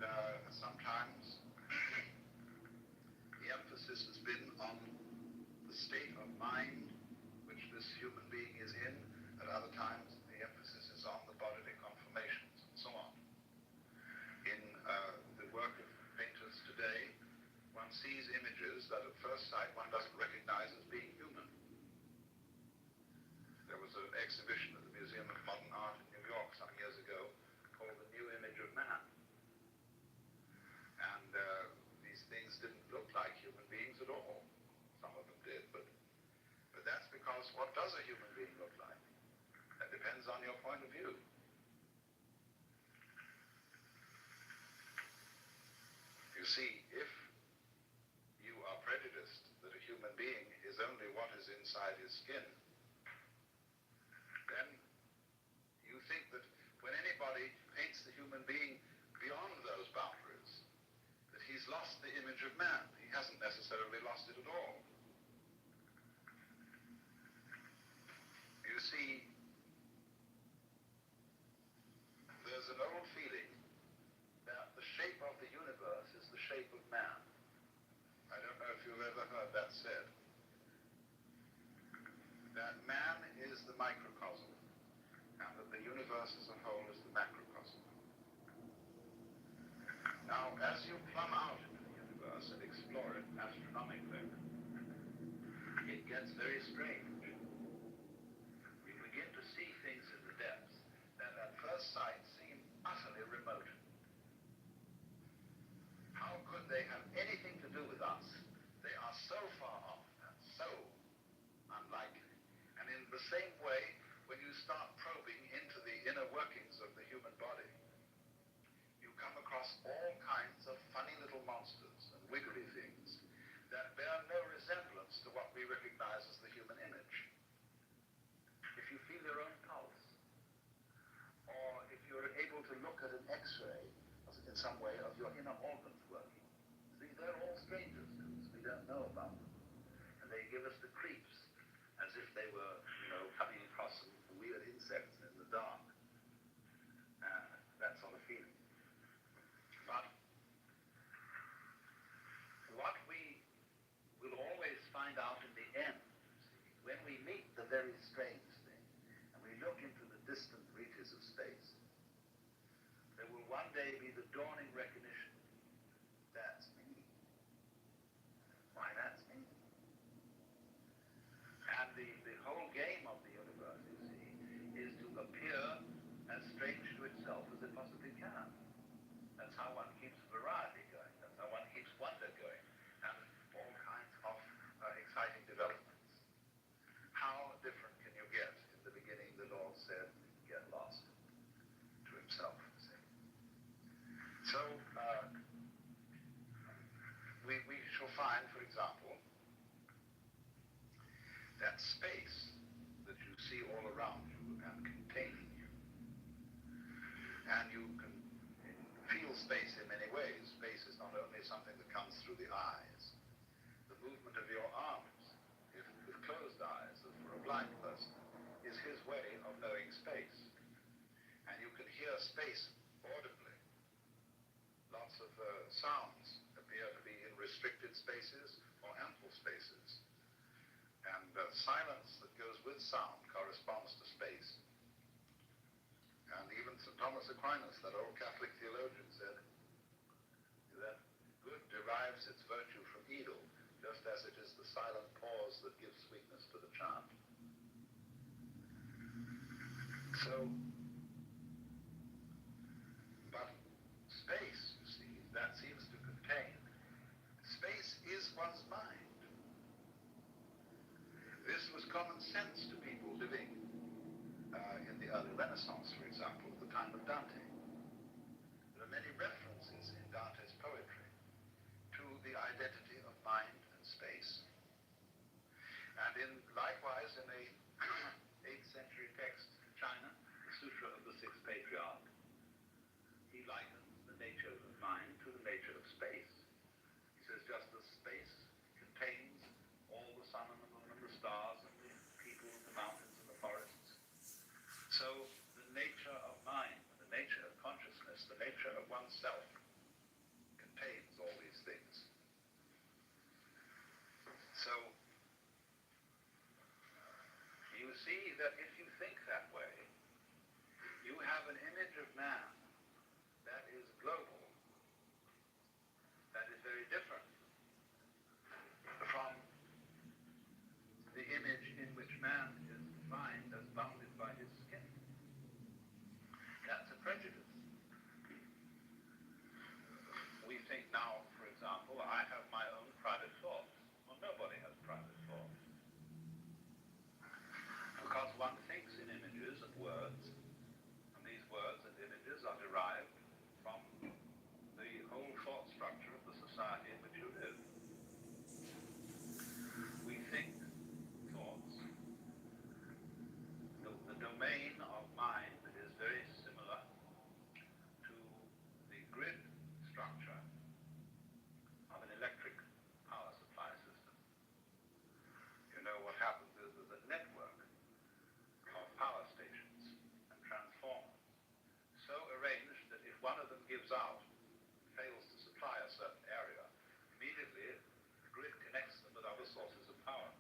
sometimes the emphasis has been on the state of mind which this human being is in, at other times the emphasis is on the bodily conformations, and so on. In the work of painters today, one sees images that at first sight one doesn't recognize as being human. There was an exhibition at the Museum of Modern Art in New York some years ago called The New Image of Man. And these things didn't look like human beings at all. Some of them did, but that's because what does a human being look like? That depends on your point of view. You see, if you are prejudiced that a human being is only what is inside his skin, then you think that when anybody paints the human being beyond those boundaries, that he's lost the image of man. He hasn't necessarily lost it at all. You see, there's an old feeling that the shape of the universe is the shape of man. I don't know if you've ever heard that said. That man is the microcosm, and that the universe as a whole is the macrocosm. Now, as you plumb out into the universe and explore it astronomically, it gets very strange. You begin to see things in the depths that at first sight seem utterly remote. How could they have anything to do with us? They are so far off and so unlikely. And in the same way, when you start probing into the inner workings of the human body, you come across all kinds of funny little monsters and wiggly things that bear no resemblance to what we recognize as the human image. If you feel your own pulse, or if you're able to look at an X-ray in some way of your inner organs working, see, they're all strangers to us. We don't know about them. And they give us the creeps, as if they were, coming across some weird insects in the dark. That sort of feeling. But what we will always find out in the end, when we meet the very strange thing, and we look into the distant reaches of space, there will one day be the dawning recognition, that's me. Why, that's me. And the whole game of the universe, you see, is to appear as strange to itself as it possibly can. That's how one keeps variety going. That's how one keeps wonder going. And all kinds of exciting developments. How different can you get? In the beginning, the Lord said, get lost to himself. See? So, we shall find, for example, that space that you see all around you and containing you. And you can feel space in many ways. Space is not only something that comes through the eyes. The movement of your arms, if with closed eyes, as for a blind person, is his way of knowing space. And you can hear space audibly. Lots of sounds appear to be in restricted spaces or ample spaces. And silence that goes with sound corresponds to space. Aquinas, that old Catholic theologian, said that good derives its virtue from evil, just as it is the silent pause that gives sweetness to the chant. So, but space, you see, that seems to contain. Space is one's mind. This was common sense to people living in the early Renaissance, for example, at the time of Dante. There are many references in Dante's poetry to the identity of mind and space. And likewise in a 8th century text in China, the Sutra of the Sixth Patriarch, he likens the nature of mind to the nature of space. He says just as space contains all the sun and the moon and the stars and the people and the mountains and the forests, so the nature of mind, the nature of consciousness, the nature of oneself contains all these things. So you see that if you think that way, you have an image of man that is global, that is very different from the image in which man is defined as bounded by his skin. That's a prejudice. We think now, for example, I have my own private thoughts. Well, nobody has private thoughts. Because one thinks in images and words, and these words and images are derived from the whole thought structure of the society in which you live. We think thoughts. The domain of mind is very similar to the grid structure of an electric power supply system. You know what happens is there's a network of power stations and transformers so arranged that if one of them gives out, fails to supply a certain area, immediately the grid connects them with other sources of power.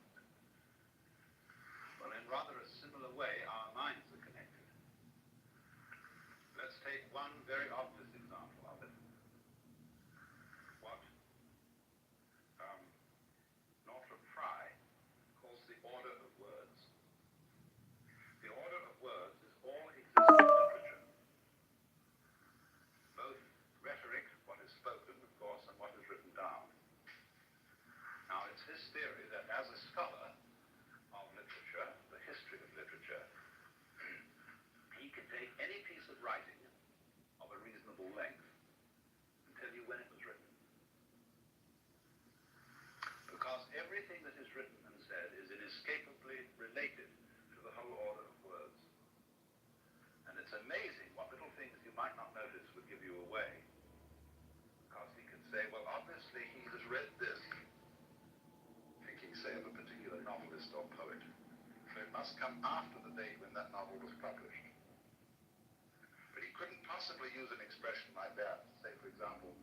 Well, in rather a similar way, our minds are connected. Let's take one very obvious example of it. What Northrop Frye calls the order of words. The order of words is all existing literature. Both rhetoric, what is spoken, of course, and what is written down. Now, it's his theory that as a scholar of literature, the history of literature, he can take any piece of writing of a reasonable length and tell you when it was written. Because everything that is written and said is inescapably related to the whole order of words. And it's amazing what little things you might not notice would give you away. Because he could say, well, obviously he has read this, thinking, say, of a particular novelist or poet. So it must come after the date when that novel was published. But he couldn't possibly use an expression like that. Say, for example,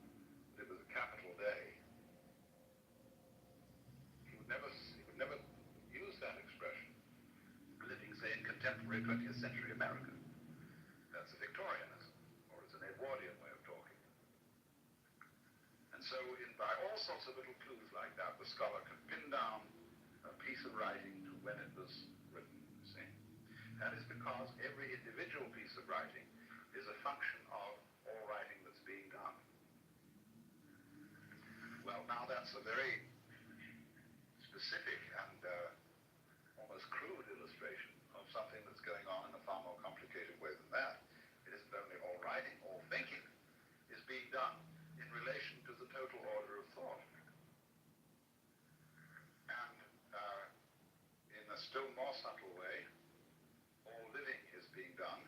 that it was a capital day. He would never use that expression, living, say, in contemporary 20th century America. That's a Victorianism, or it's an Edwardian way of talking. And so by all sorts of little clues like that, the scholar can pin down a piece of writing to when it was written, you see. That is because every individual piece of writing is a function of all writing that's being done. Well, now that's a very specific and almost crude illustration of something that's going on in a far more complicated way than that. It isn't only all writing, all thinking is being done in relation to the total order of thought. And in a still more subtle way, all living is being done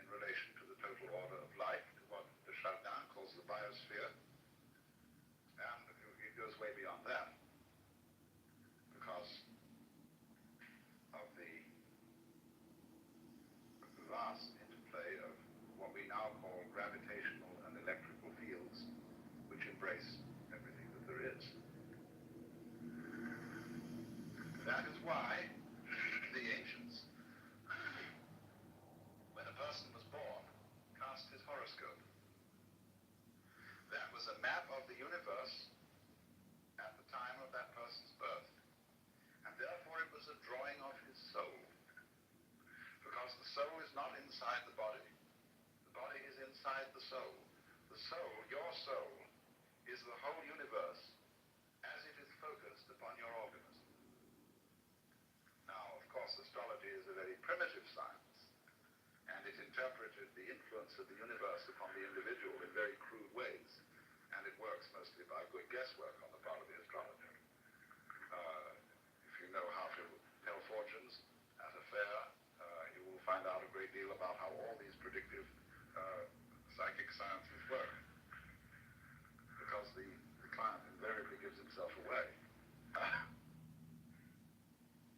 in relation to the total order of life, to what de Chardin calls the biosphere. And it goes way beyond that, because of the vast interplay of what we now call gravitational and electrical fields, which embrace everything that there is. That is why the ancients, when a person was born, cast his the universe at the time of that person's birth. And therefore it was a drawing of his soul. Because the soul is not inside the body. The body is inside the soul. The soul, your soul, is the whole universe as it is focused upon your organism. Now, of course, astrology is a very primitive science, and it interpreted the influence of the universe upon the individual in very crude ways, and it works mostly by good guesswork on the part of the astrologer. If you know how to tell fortunes at a fair, you will find out a great deal about how all these predictive psychic sciences work, because the client invariably gives himself away,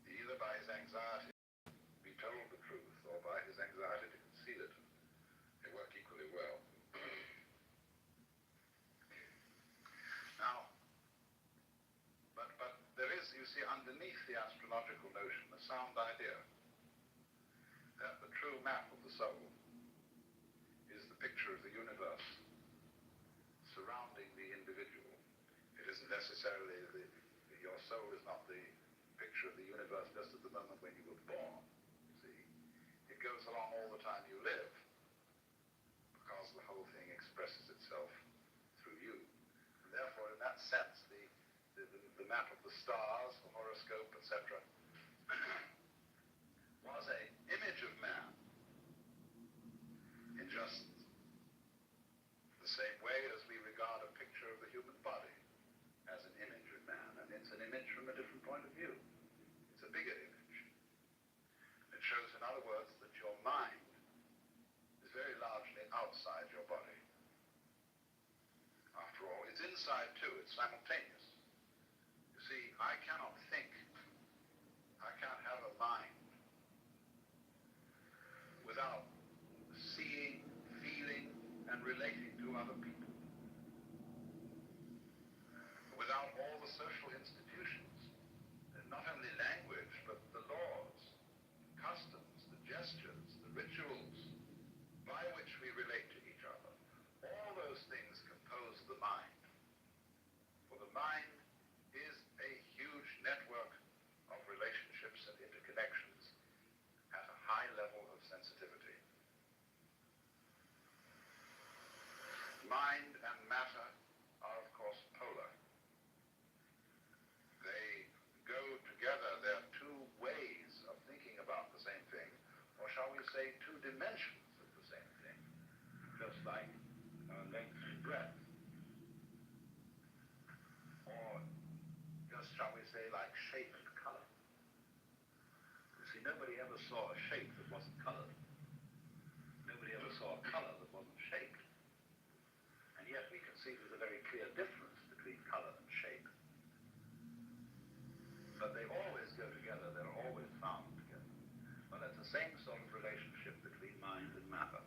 either by his anxiety to be told the truth or by his anxiety to conceal it. They work equally well. Now, but there is, you see, underneath the astrological notion, a sound idea that the true map of the soul is the picture of the universe surrounding the individual. It isn't necessarily your soul is not the picture of the universe just at the moment when you were born. You see, it goes along all the time you live, because the whole thing expresses itself through you. And therefore, in that sense, the map of the stars, the horoscope, etc., was an image of man in just the same way as we regard a picture of the human body as an image of man, and it's an image from a different point of view. It's a bigger image. It shows, in other words, that your mind is very largely outside your body. After all, it's inside too, it's simultaneous. You see, I cannot think, I can't have a mind without seeing, feeling, and relating to other people. Without all the social institutions, and not only language, but the laws, customs, the gestures, the rituals by which we relate to each other, all those things compose the mind. For the mind is a huge network of relationships and interconnections at a high level of sensitivity. Mind and matter are, of course, polar. They go together. They're two ways of thinking about the same thing, or shall we say two dimensions of the same thing, just like length and breadth, or just, shall we say, like shape and color. You see, nobody ever saw a shape that wasn't colored. Nobody ever saw a color that wasn't shaped. And yet we can see there's a very clear difference between color and shape. But they always go together, they're always found together. Well, that's the same sort of relationship between mind and matter.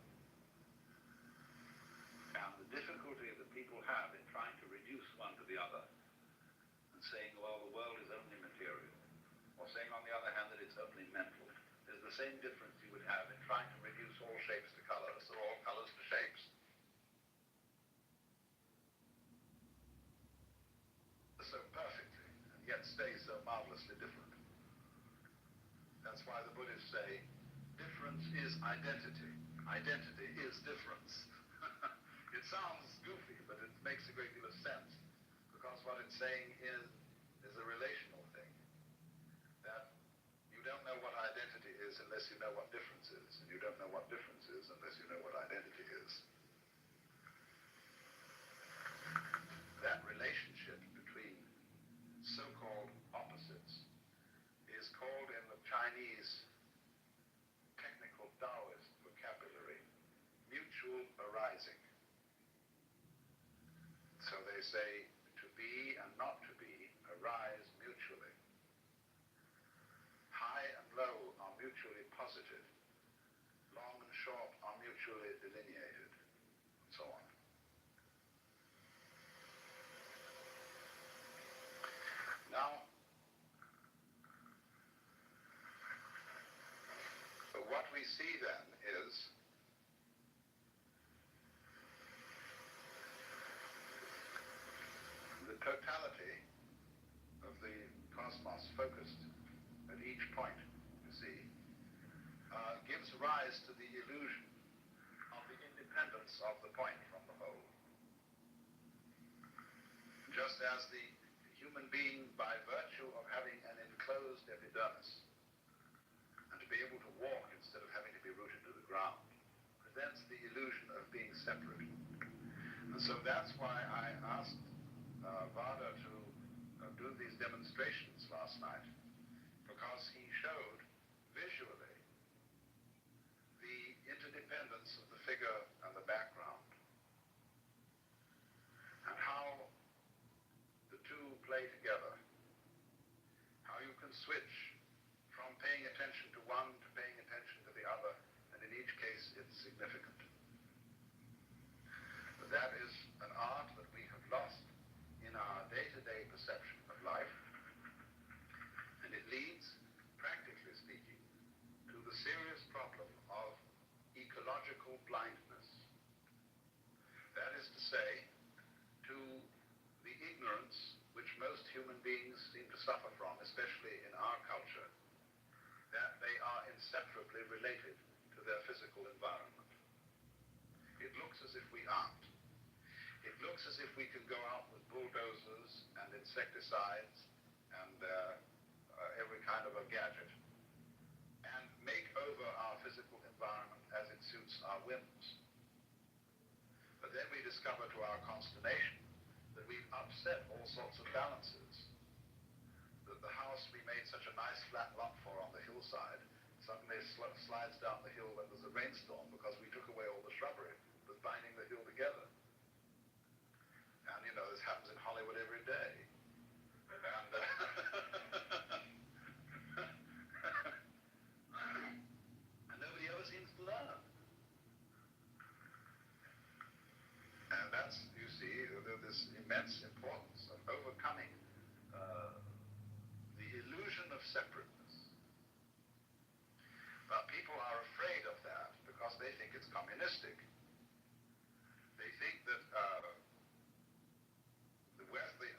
And the difficulty that people have in trying to reduce one to the other, and saying, well, the world is only material, or saying, on the other hand, that it's only mental, is the same difference you would have in trying to reduce all shapes to colors, or all colors to shapes. So perfectly, and yet stay so marvelously different. That's why the Buddhists say, difference is identity. Identity is difference. It sounds goofy, but it makes a great deal of sense, because what it's saying is a relational thing. That you don't know what identity is unless you know what difference is, and you don't know what difference is unless you know what identity is. That relationship between so-called opposites is called in the Chinese technical Taoist vocabulary mutual arising. So they say to be and not to be arise mutually. High and low are mutually posited. Long and short are mutually delineated, and so on. Now, what we see then is rise to the illusion of the independence of the point from the whole. Just as the human being, by virtue of having an enclosed epidermis, and to be able to walk instead of having to be rooted to the ground, presents the illusion of being separate. And so that's why I asked Vada to do these demonstrations last night, because he showed visually the interdependence of the figure and the background, and how the two play together, how you can switch from paying attention to one to paying attention to the other, and in each case it's significant. But that is an art that we have lost in our day-to-day perception of life, and it leads, practically speaking, to the serious problem of ecological blindness. That is to say, to the ignorance which most human beings seem to suffer from, especially in our culture, that they are inseparably related to their physical environment. It looks as if we aren't. It looks as if we can go out with bulldozers and insecticides and every kind of a gadget and make over our physical environment as it suits our whims. But then we discover to our consternation that we've upset all sorts of balances. That the house we made such a nice flat lot for on the hillside suddenly slides down the hill when there's a rainstorm because we took away all the shrubbery that was binding the hill together. And you know, this happens in Hollywood every day. And, and nobody ever seems to learn. And that's, you see, this immense importance of overcoming the illusion of separateness. But people are afraid of that because they think it's communistic. They think that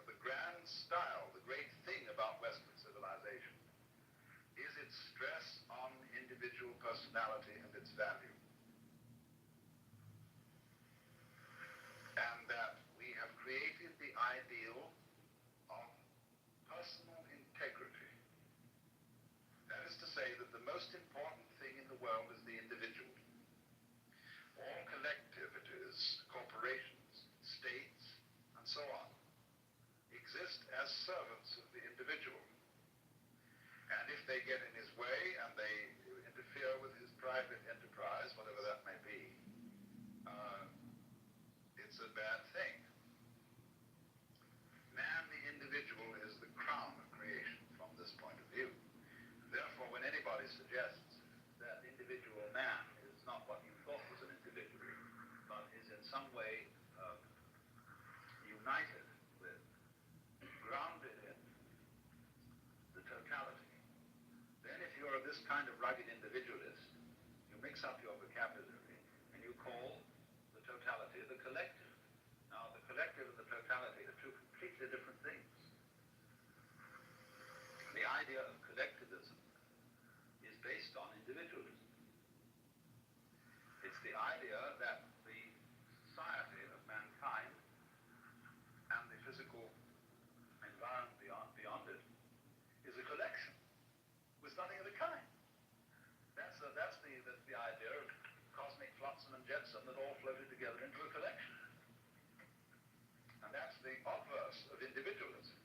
the grand style, the great thing about Western civilization is its stress on individual personality and its value. And that we have created the ideal of personal integrity. That is to say that the most important thing in the world is the individual. All collectivities, corporations, states, and so on, exist as servants of the individual. And if they get in his way and they interfere with his private enterprise, whatever that may be, it's a bad thing. Man, the individual, is the crown of creation from this point of view. Therefore, when anybody suggests that individual man is not what you thought was an individual, but is in some way united with, grounded in the totality, then if you're this kind of rugged individualist, you mix up your vocabulary and you call the totality the collective. Now, the collective and the totality are two completely different things. The idea of collectivism is based on individualism. It's the idea that the society of mankind and the physical environment beyond it is a collection with nothing of the kind. That's the idea of cosmic flotsam and jetsam that all floated together into a collection. And that's the obverse of individualism.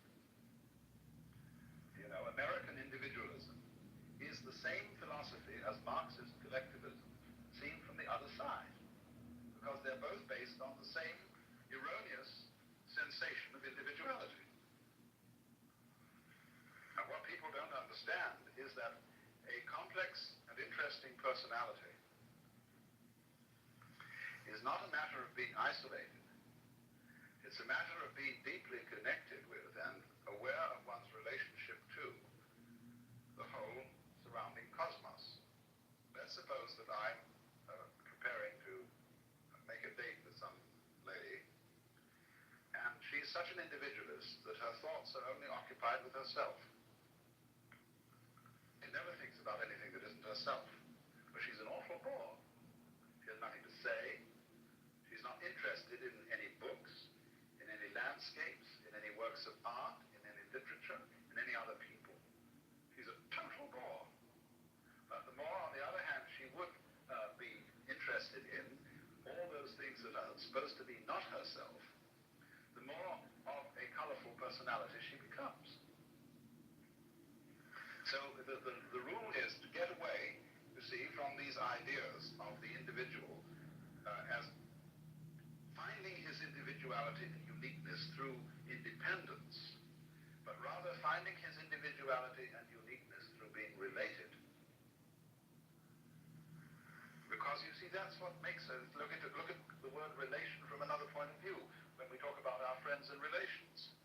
You know, American individualism is the same philosophy as Marxist collectivism, seen from the other side, because they're both based on the same erroneous sensation of individuality. And what people don't understand is that a complex and interesting personality is not a matter of being isolated. It's a matter of being deeply connected with and aware of one's relationship to the whole surrounding cosmos. Let's suppose that I'm preparing to make a date with some lady, and she's such an individualist that her thoughts are only occupied with herself. She never thinks about anything that isn't herself. But she's an awful bore. She has nothing to say. She's not interested in any books, in any landscapes, in any works of art, in any literature, in any other people. She's a total bore. But the more, on the other hand, she would be interested in all those things that are supposed to be not herself, the more of a colorful personality she becomes. So the rule is to get away, you see, from these ideas of the individual as finding his individuality and uniqueness through independence, but rather finding his individuality and uniqueness through being related. Because you see, that's what makes us look at the word relation from another point of view when we talk about our friends and relations.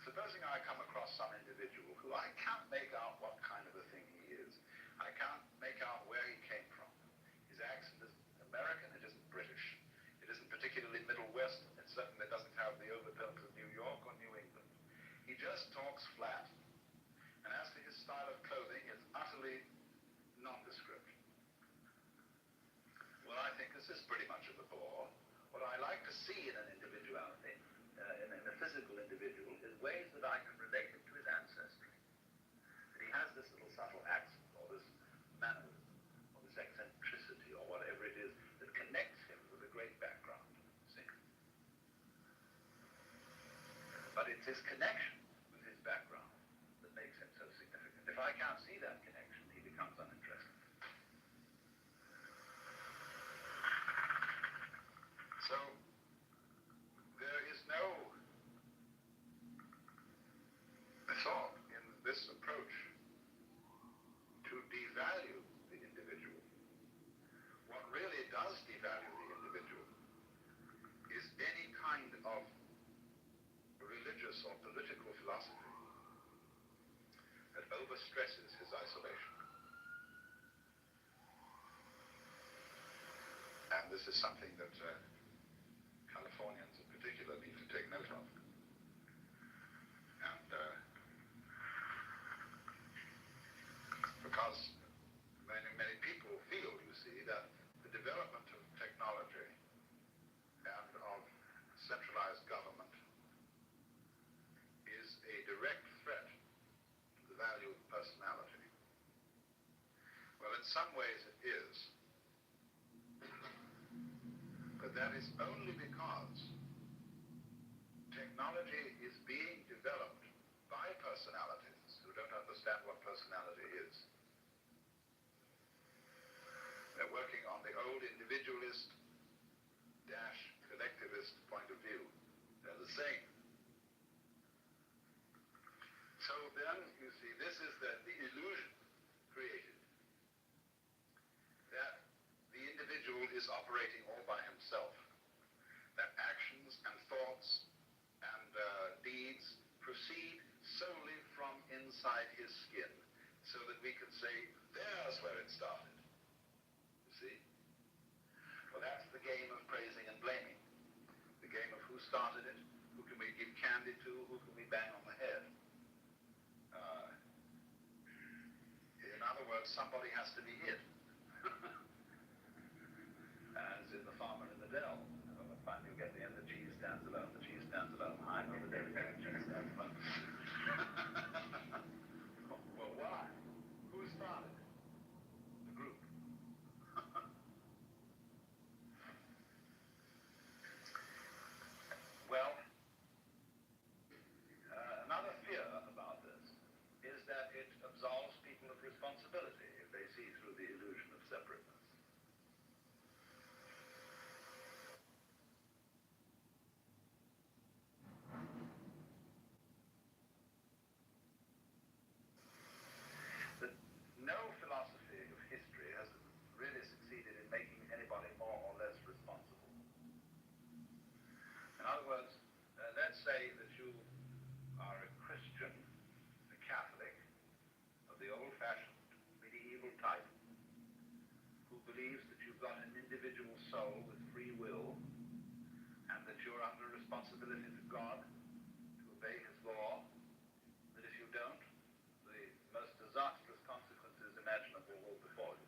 Supposing I come across some individual who I can't make out what kind of a thing he is. I can't make out where he came from. His accent is American, it isn't British. It isn't particularly Middle Western. It certainly doesn't have the overtones of New York or New England. He just talks flat. And as to his style of clothing, it's utterly nondescript. Well, I think this is pretty much of a bore. What I like to see in an individuality, in a physical individual, is ways that I can relate him to his ancestry. That he has this little subtle accent, or this mannerism, or this eccentricity, or whatever it is that connects him with a great background. See? But it's his connection with his background that makes him so significant. If I can't see that connection, he becomes uninteresting. So, there is no thought in this approach to devalue the individual. What really does devalue the individual is any kind of religious or political philosophy that overstresses his isolation. And this is something that Californians in particular need to take note of. And because many people feel, you see, that the development of technology and of centralized government is a direct threat to the value of personality. Well, in some ways it is. But that is only because technology is being developed by personalities who don't understand what personality is. They're working on the old individualist - collectivist point of view. They're the same. So then, you see, this is the illusion created that the individual is operating all by himself, that actions and thoughts and deeds proceed solely from inside his skin, so that we can say, there's where it started. You see? Well, that's the game of praising and blaming. The game of who started it, who can we give candy to, who can we bang on the head. In other words, somebody has to be hit. As in The Farmer in the Dell. Finally you get the end, the cheese stands alone, the cheese stands alone. I know that everything the cheese stands alone. Well, why? Who started? The group. Well, another fear about this is that it absolves people of responsibility if they see through the illusion of separateness. No philosophy of history has really succeeded in making anybody more or less responsible. In other words, let's say that you are a Christian, a Catholic, of the old-fashioned medieval type, who believes that you've got an individual soul with free will, and that you're under responsibility to God to obey his law, that if you don't, the most disastrous consequences imaginable will befall you.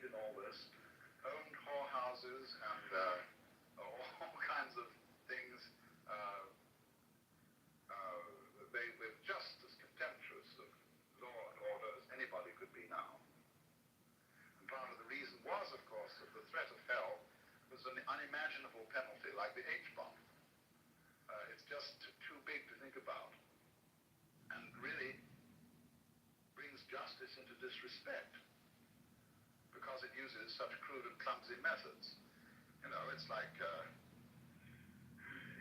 engaged in all this, owned whorehouses and all kinds of things. They were just as contemptuous of law and order as anybody could be now. And part of the reason was, of course, that the threat of hell was an unimaginable penalty, like the H-bomb. It's just too big to think about, and really brings justice into disrespect because it uses such crude and clumsy methods. You know, it's like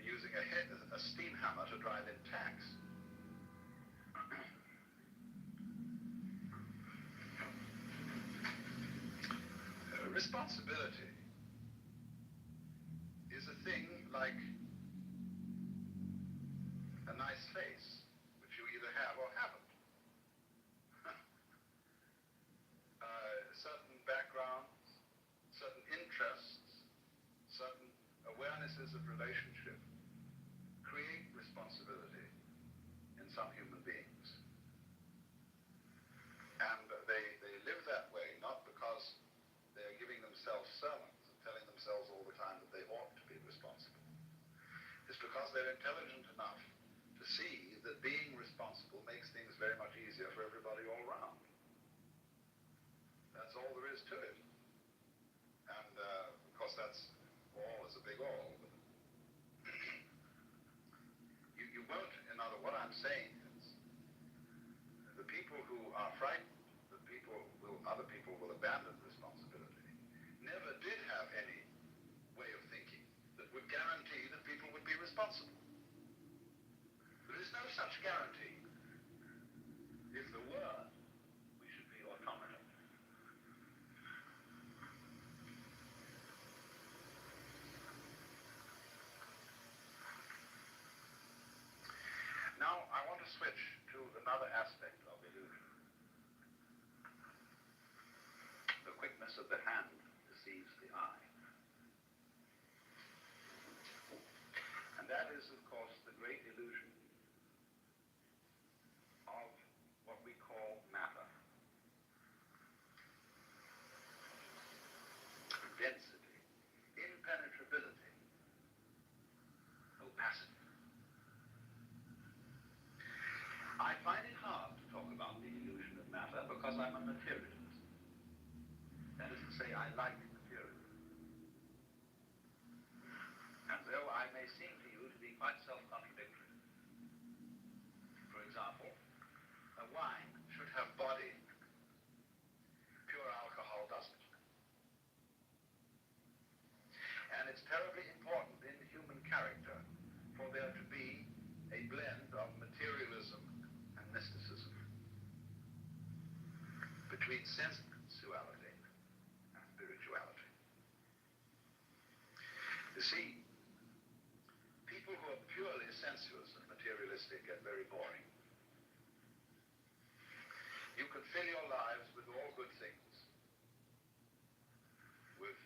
using a steam hammer to drive in tacks. Responsibility is a thing like a nice face, which you either have or haven't. Certain backgrounds, certain interests, certain awarenesses of relationship create responsibility in some human beings. And they live that way, not because they're giving themselves sermons and telling themselves all the time that they ought to be responsible. It's because they're intelligent enough to see that being responsible makes things very much easier for everybody all around. That's all there is to it. And of course that's all is a big all. You won't, what I'm saying is, the people who are frightened that other people will abandon responsibility, never did have any way of thinking that would guarantee that people would be responsible. There is no such guarantee. If there were, we should be autonomous. Now, I want to switch to another aspect of illusion. The quickness of the hand deceives the eye. And that is, of course, the great illusion of what we call matter. Density, impenetrability, opacity. I find it hard to talk about the illusion of matter because I'm a materialist. That is to say, I like materialism. And though I may seem to you to be quite self-contradictory. For example, a wine should have body. Pure alcohol doesn't. And it's terribly important in human character for there to be a blend of materialism and mysticism, between sensuality and spirituality. You see, people who are purely sensuous and materialistic get very boring. You could fill your lives with all good things, with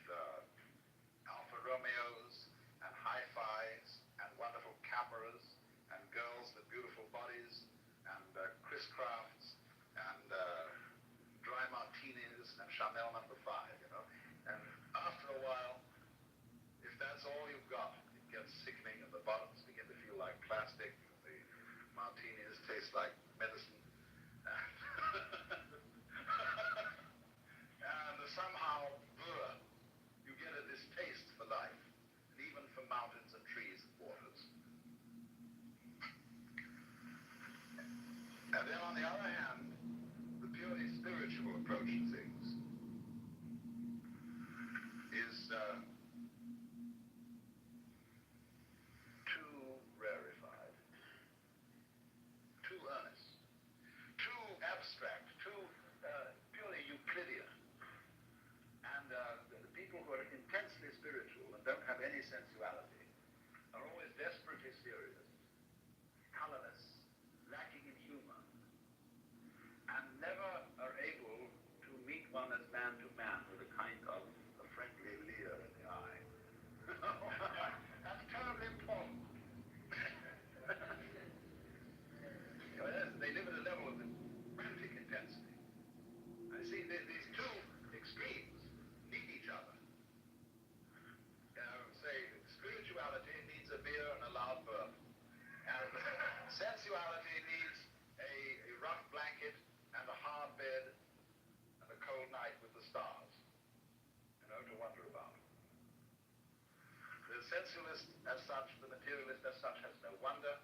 Alfa Romeos and hi-fis and wonderful cameras and girls with beautiful bodies and Chris Crafts and dry martinis and Chanel No. 5, you know. And after a while, if that's all you've got, it gets sickening and the bottoms begin to feel like plastic. The martinis taste like medicine. And somehow, you get a distaste for life, and even for mountains and trees and waters. And then on the other hand, the purely spiritual approach to things is too rarefied, too earnest, too abstract, too purely Euclidean. And the people who are intensely spiritual and don't have any sensuality are always desperately serious, colorless, lacking in humor, and never are able to meet one as man to man with a kind of a friendly leer in the eye. That's terribly important. They live at a level of frantic intensity. I see these two extremes sensualist as such, the materialist as such, has no wonder,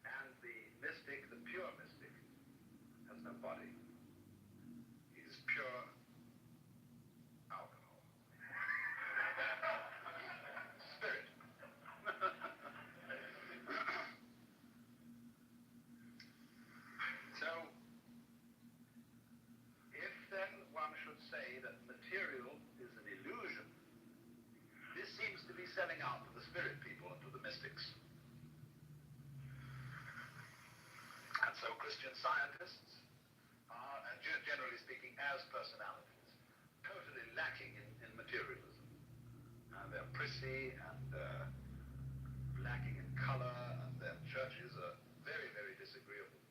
and the mystic, the pure mystic, has no body. He's pure alcohol. Spirit. So, if then one should say that material is an illusion, this seems to be selling out to the spirit people and to the mystics. And so Christian scientists are, generally speaking, as personalities, totally lacking in materialism. And they're prissy and lacking in color, and their churches are very, very disagreeable.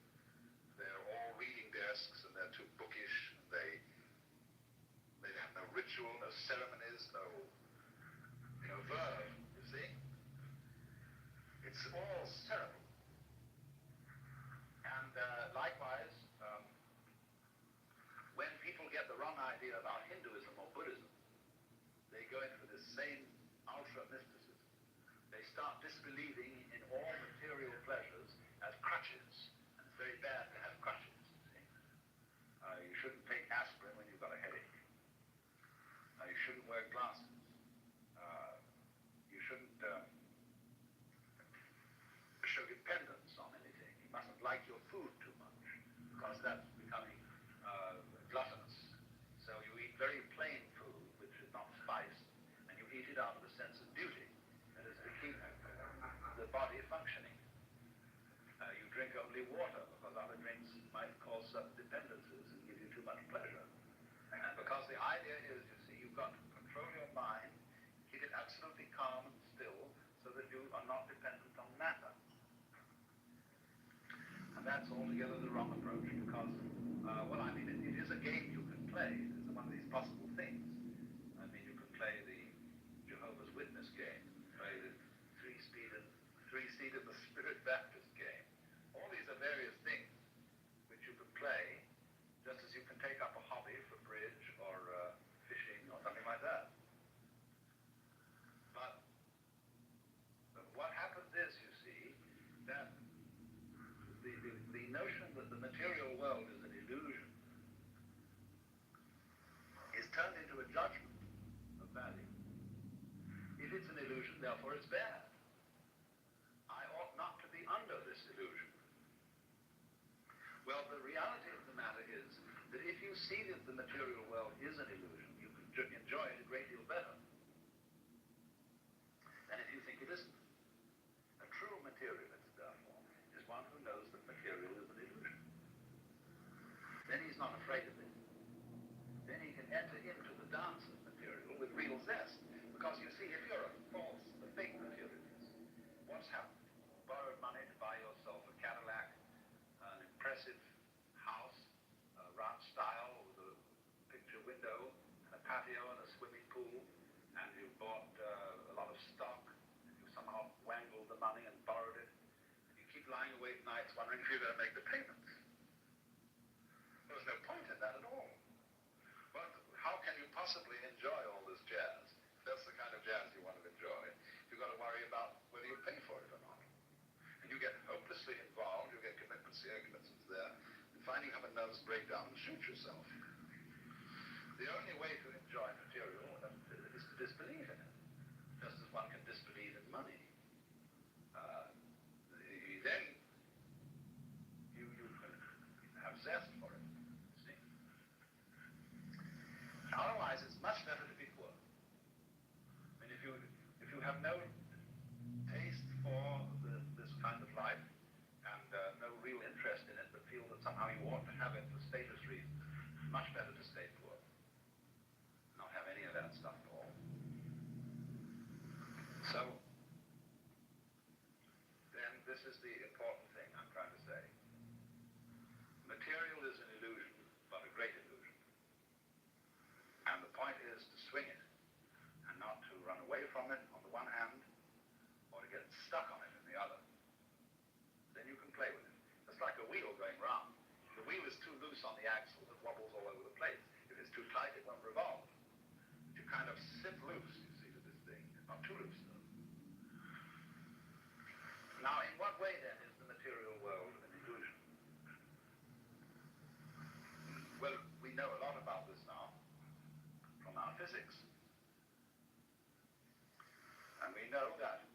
They're all reading desks, and they're too bookish, and they have no ritual, no ceremonies, no verb, you see? It's all ceremony. And likewise, when people get the wrong idea about Hinduism or Buddhism, they go into this same ultra-mysticism. They start disbelieving in all material pleasures as crutches. And it's very bad to have crutches, you see. You shouldn't take aspirin when you've got a headache. You shouldn't wear glasses. You shouldn't show dependence on anything. You mustn't like your food too much, because that's becoming gluttonous. So you eat very plain food, which is not spiced, and you eat it out of a sense of duty. That is to keep the body functioning. You drink only water, because other drinks might cause certain dependencies and give you too much pleasure. And because the idea is, you see, you've got to control your mind, keep it absolutely calm and still, so that you are not dependent on matter. And that's altogether the wrong approach, because, it is a game you can play. It is one of these possible things. You can play the Jehovah's Witness game, play the three-seated the Spirit Baptist game. All these are various things which you can play, just as you can take up a hobby for bridge or fishing or something like that. But what happens is, you see, that the notion that the material world is an illusion is turned into a judgment of value. If it's an illusion, therefore it's bad. I ought not to be under this illusion. Well, the reality of the matter is that if you see that the material world is an illusion, you can enjoy it a great deal better than if you think it isn't. A true materialist, therefore, is one who knows that material is an illusion. Then he's not afraid of it. Then he can enter into the dance of material with real zest. Because you see, if you're a fake materialist, what's happened? You borrowed money to buy yourself a Cadillac, an impressive house, ranch style with a picture window, and a patio and a swimming pool, and you bought a lot of stock, and you somehow wangled the money and borrowed it, and you keep lying awake nights wondering if you're going to make the payments. There's no point in that at all. But how can you possibly enjoy all this jazz? If that's the kind of jazz you want to enjoy, you've got to worry about whether you pay for it or not. And you get hopelessly involved, you get commitments here, commitments there, and finally have a nervous breakdown and shoot yourself. The only way to enjoy material is to disbelieve in it, just as one can disbelieve in money. Then you can have zest for it, see? Otherwise, it's much better to be poor. If you have no taste for this kind of life and no real interest in it, but feel that somehow you ought to have it for status reasons, it's much better to stay poor. Not have any of that stuff at all. So, then this is the important thing I'm trying to say. Material is an illusion, but a great illusion. And the point is to swing it, and not to run away from it on the one hand, or to get stuck on it in the other. Then you can play with it. It's like a wheel going round. If the wheel is too loose on the axle, it wobbles all over the place. If it's too tight, it won't revolve. But you kind of sit loose, you see, to this thing. Not tulips. Now, in what way then is the material world an illusion? Well, we know a lot about this now from our physics. And we know that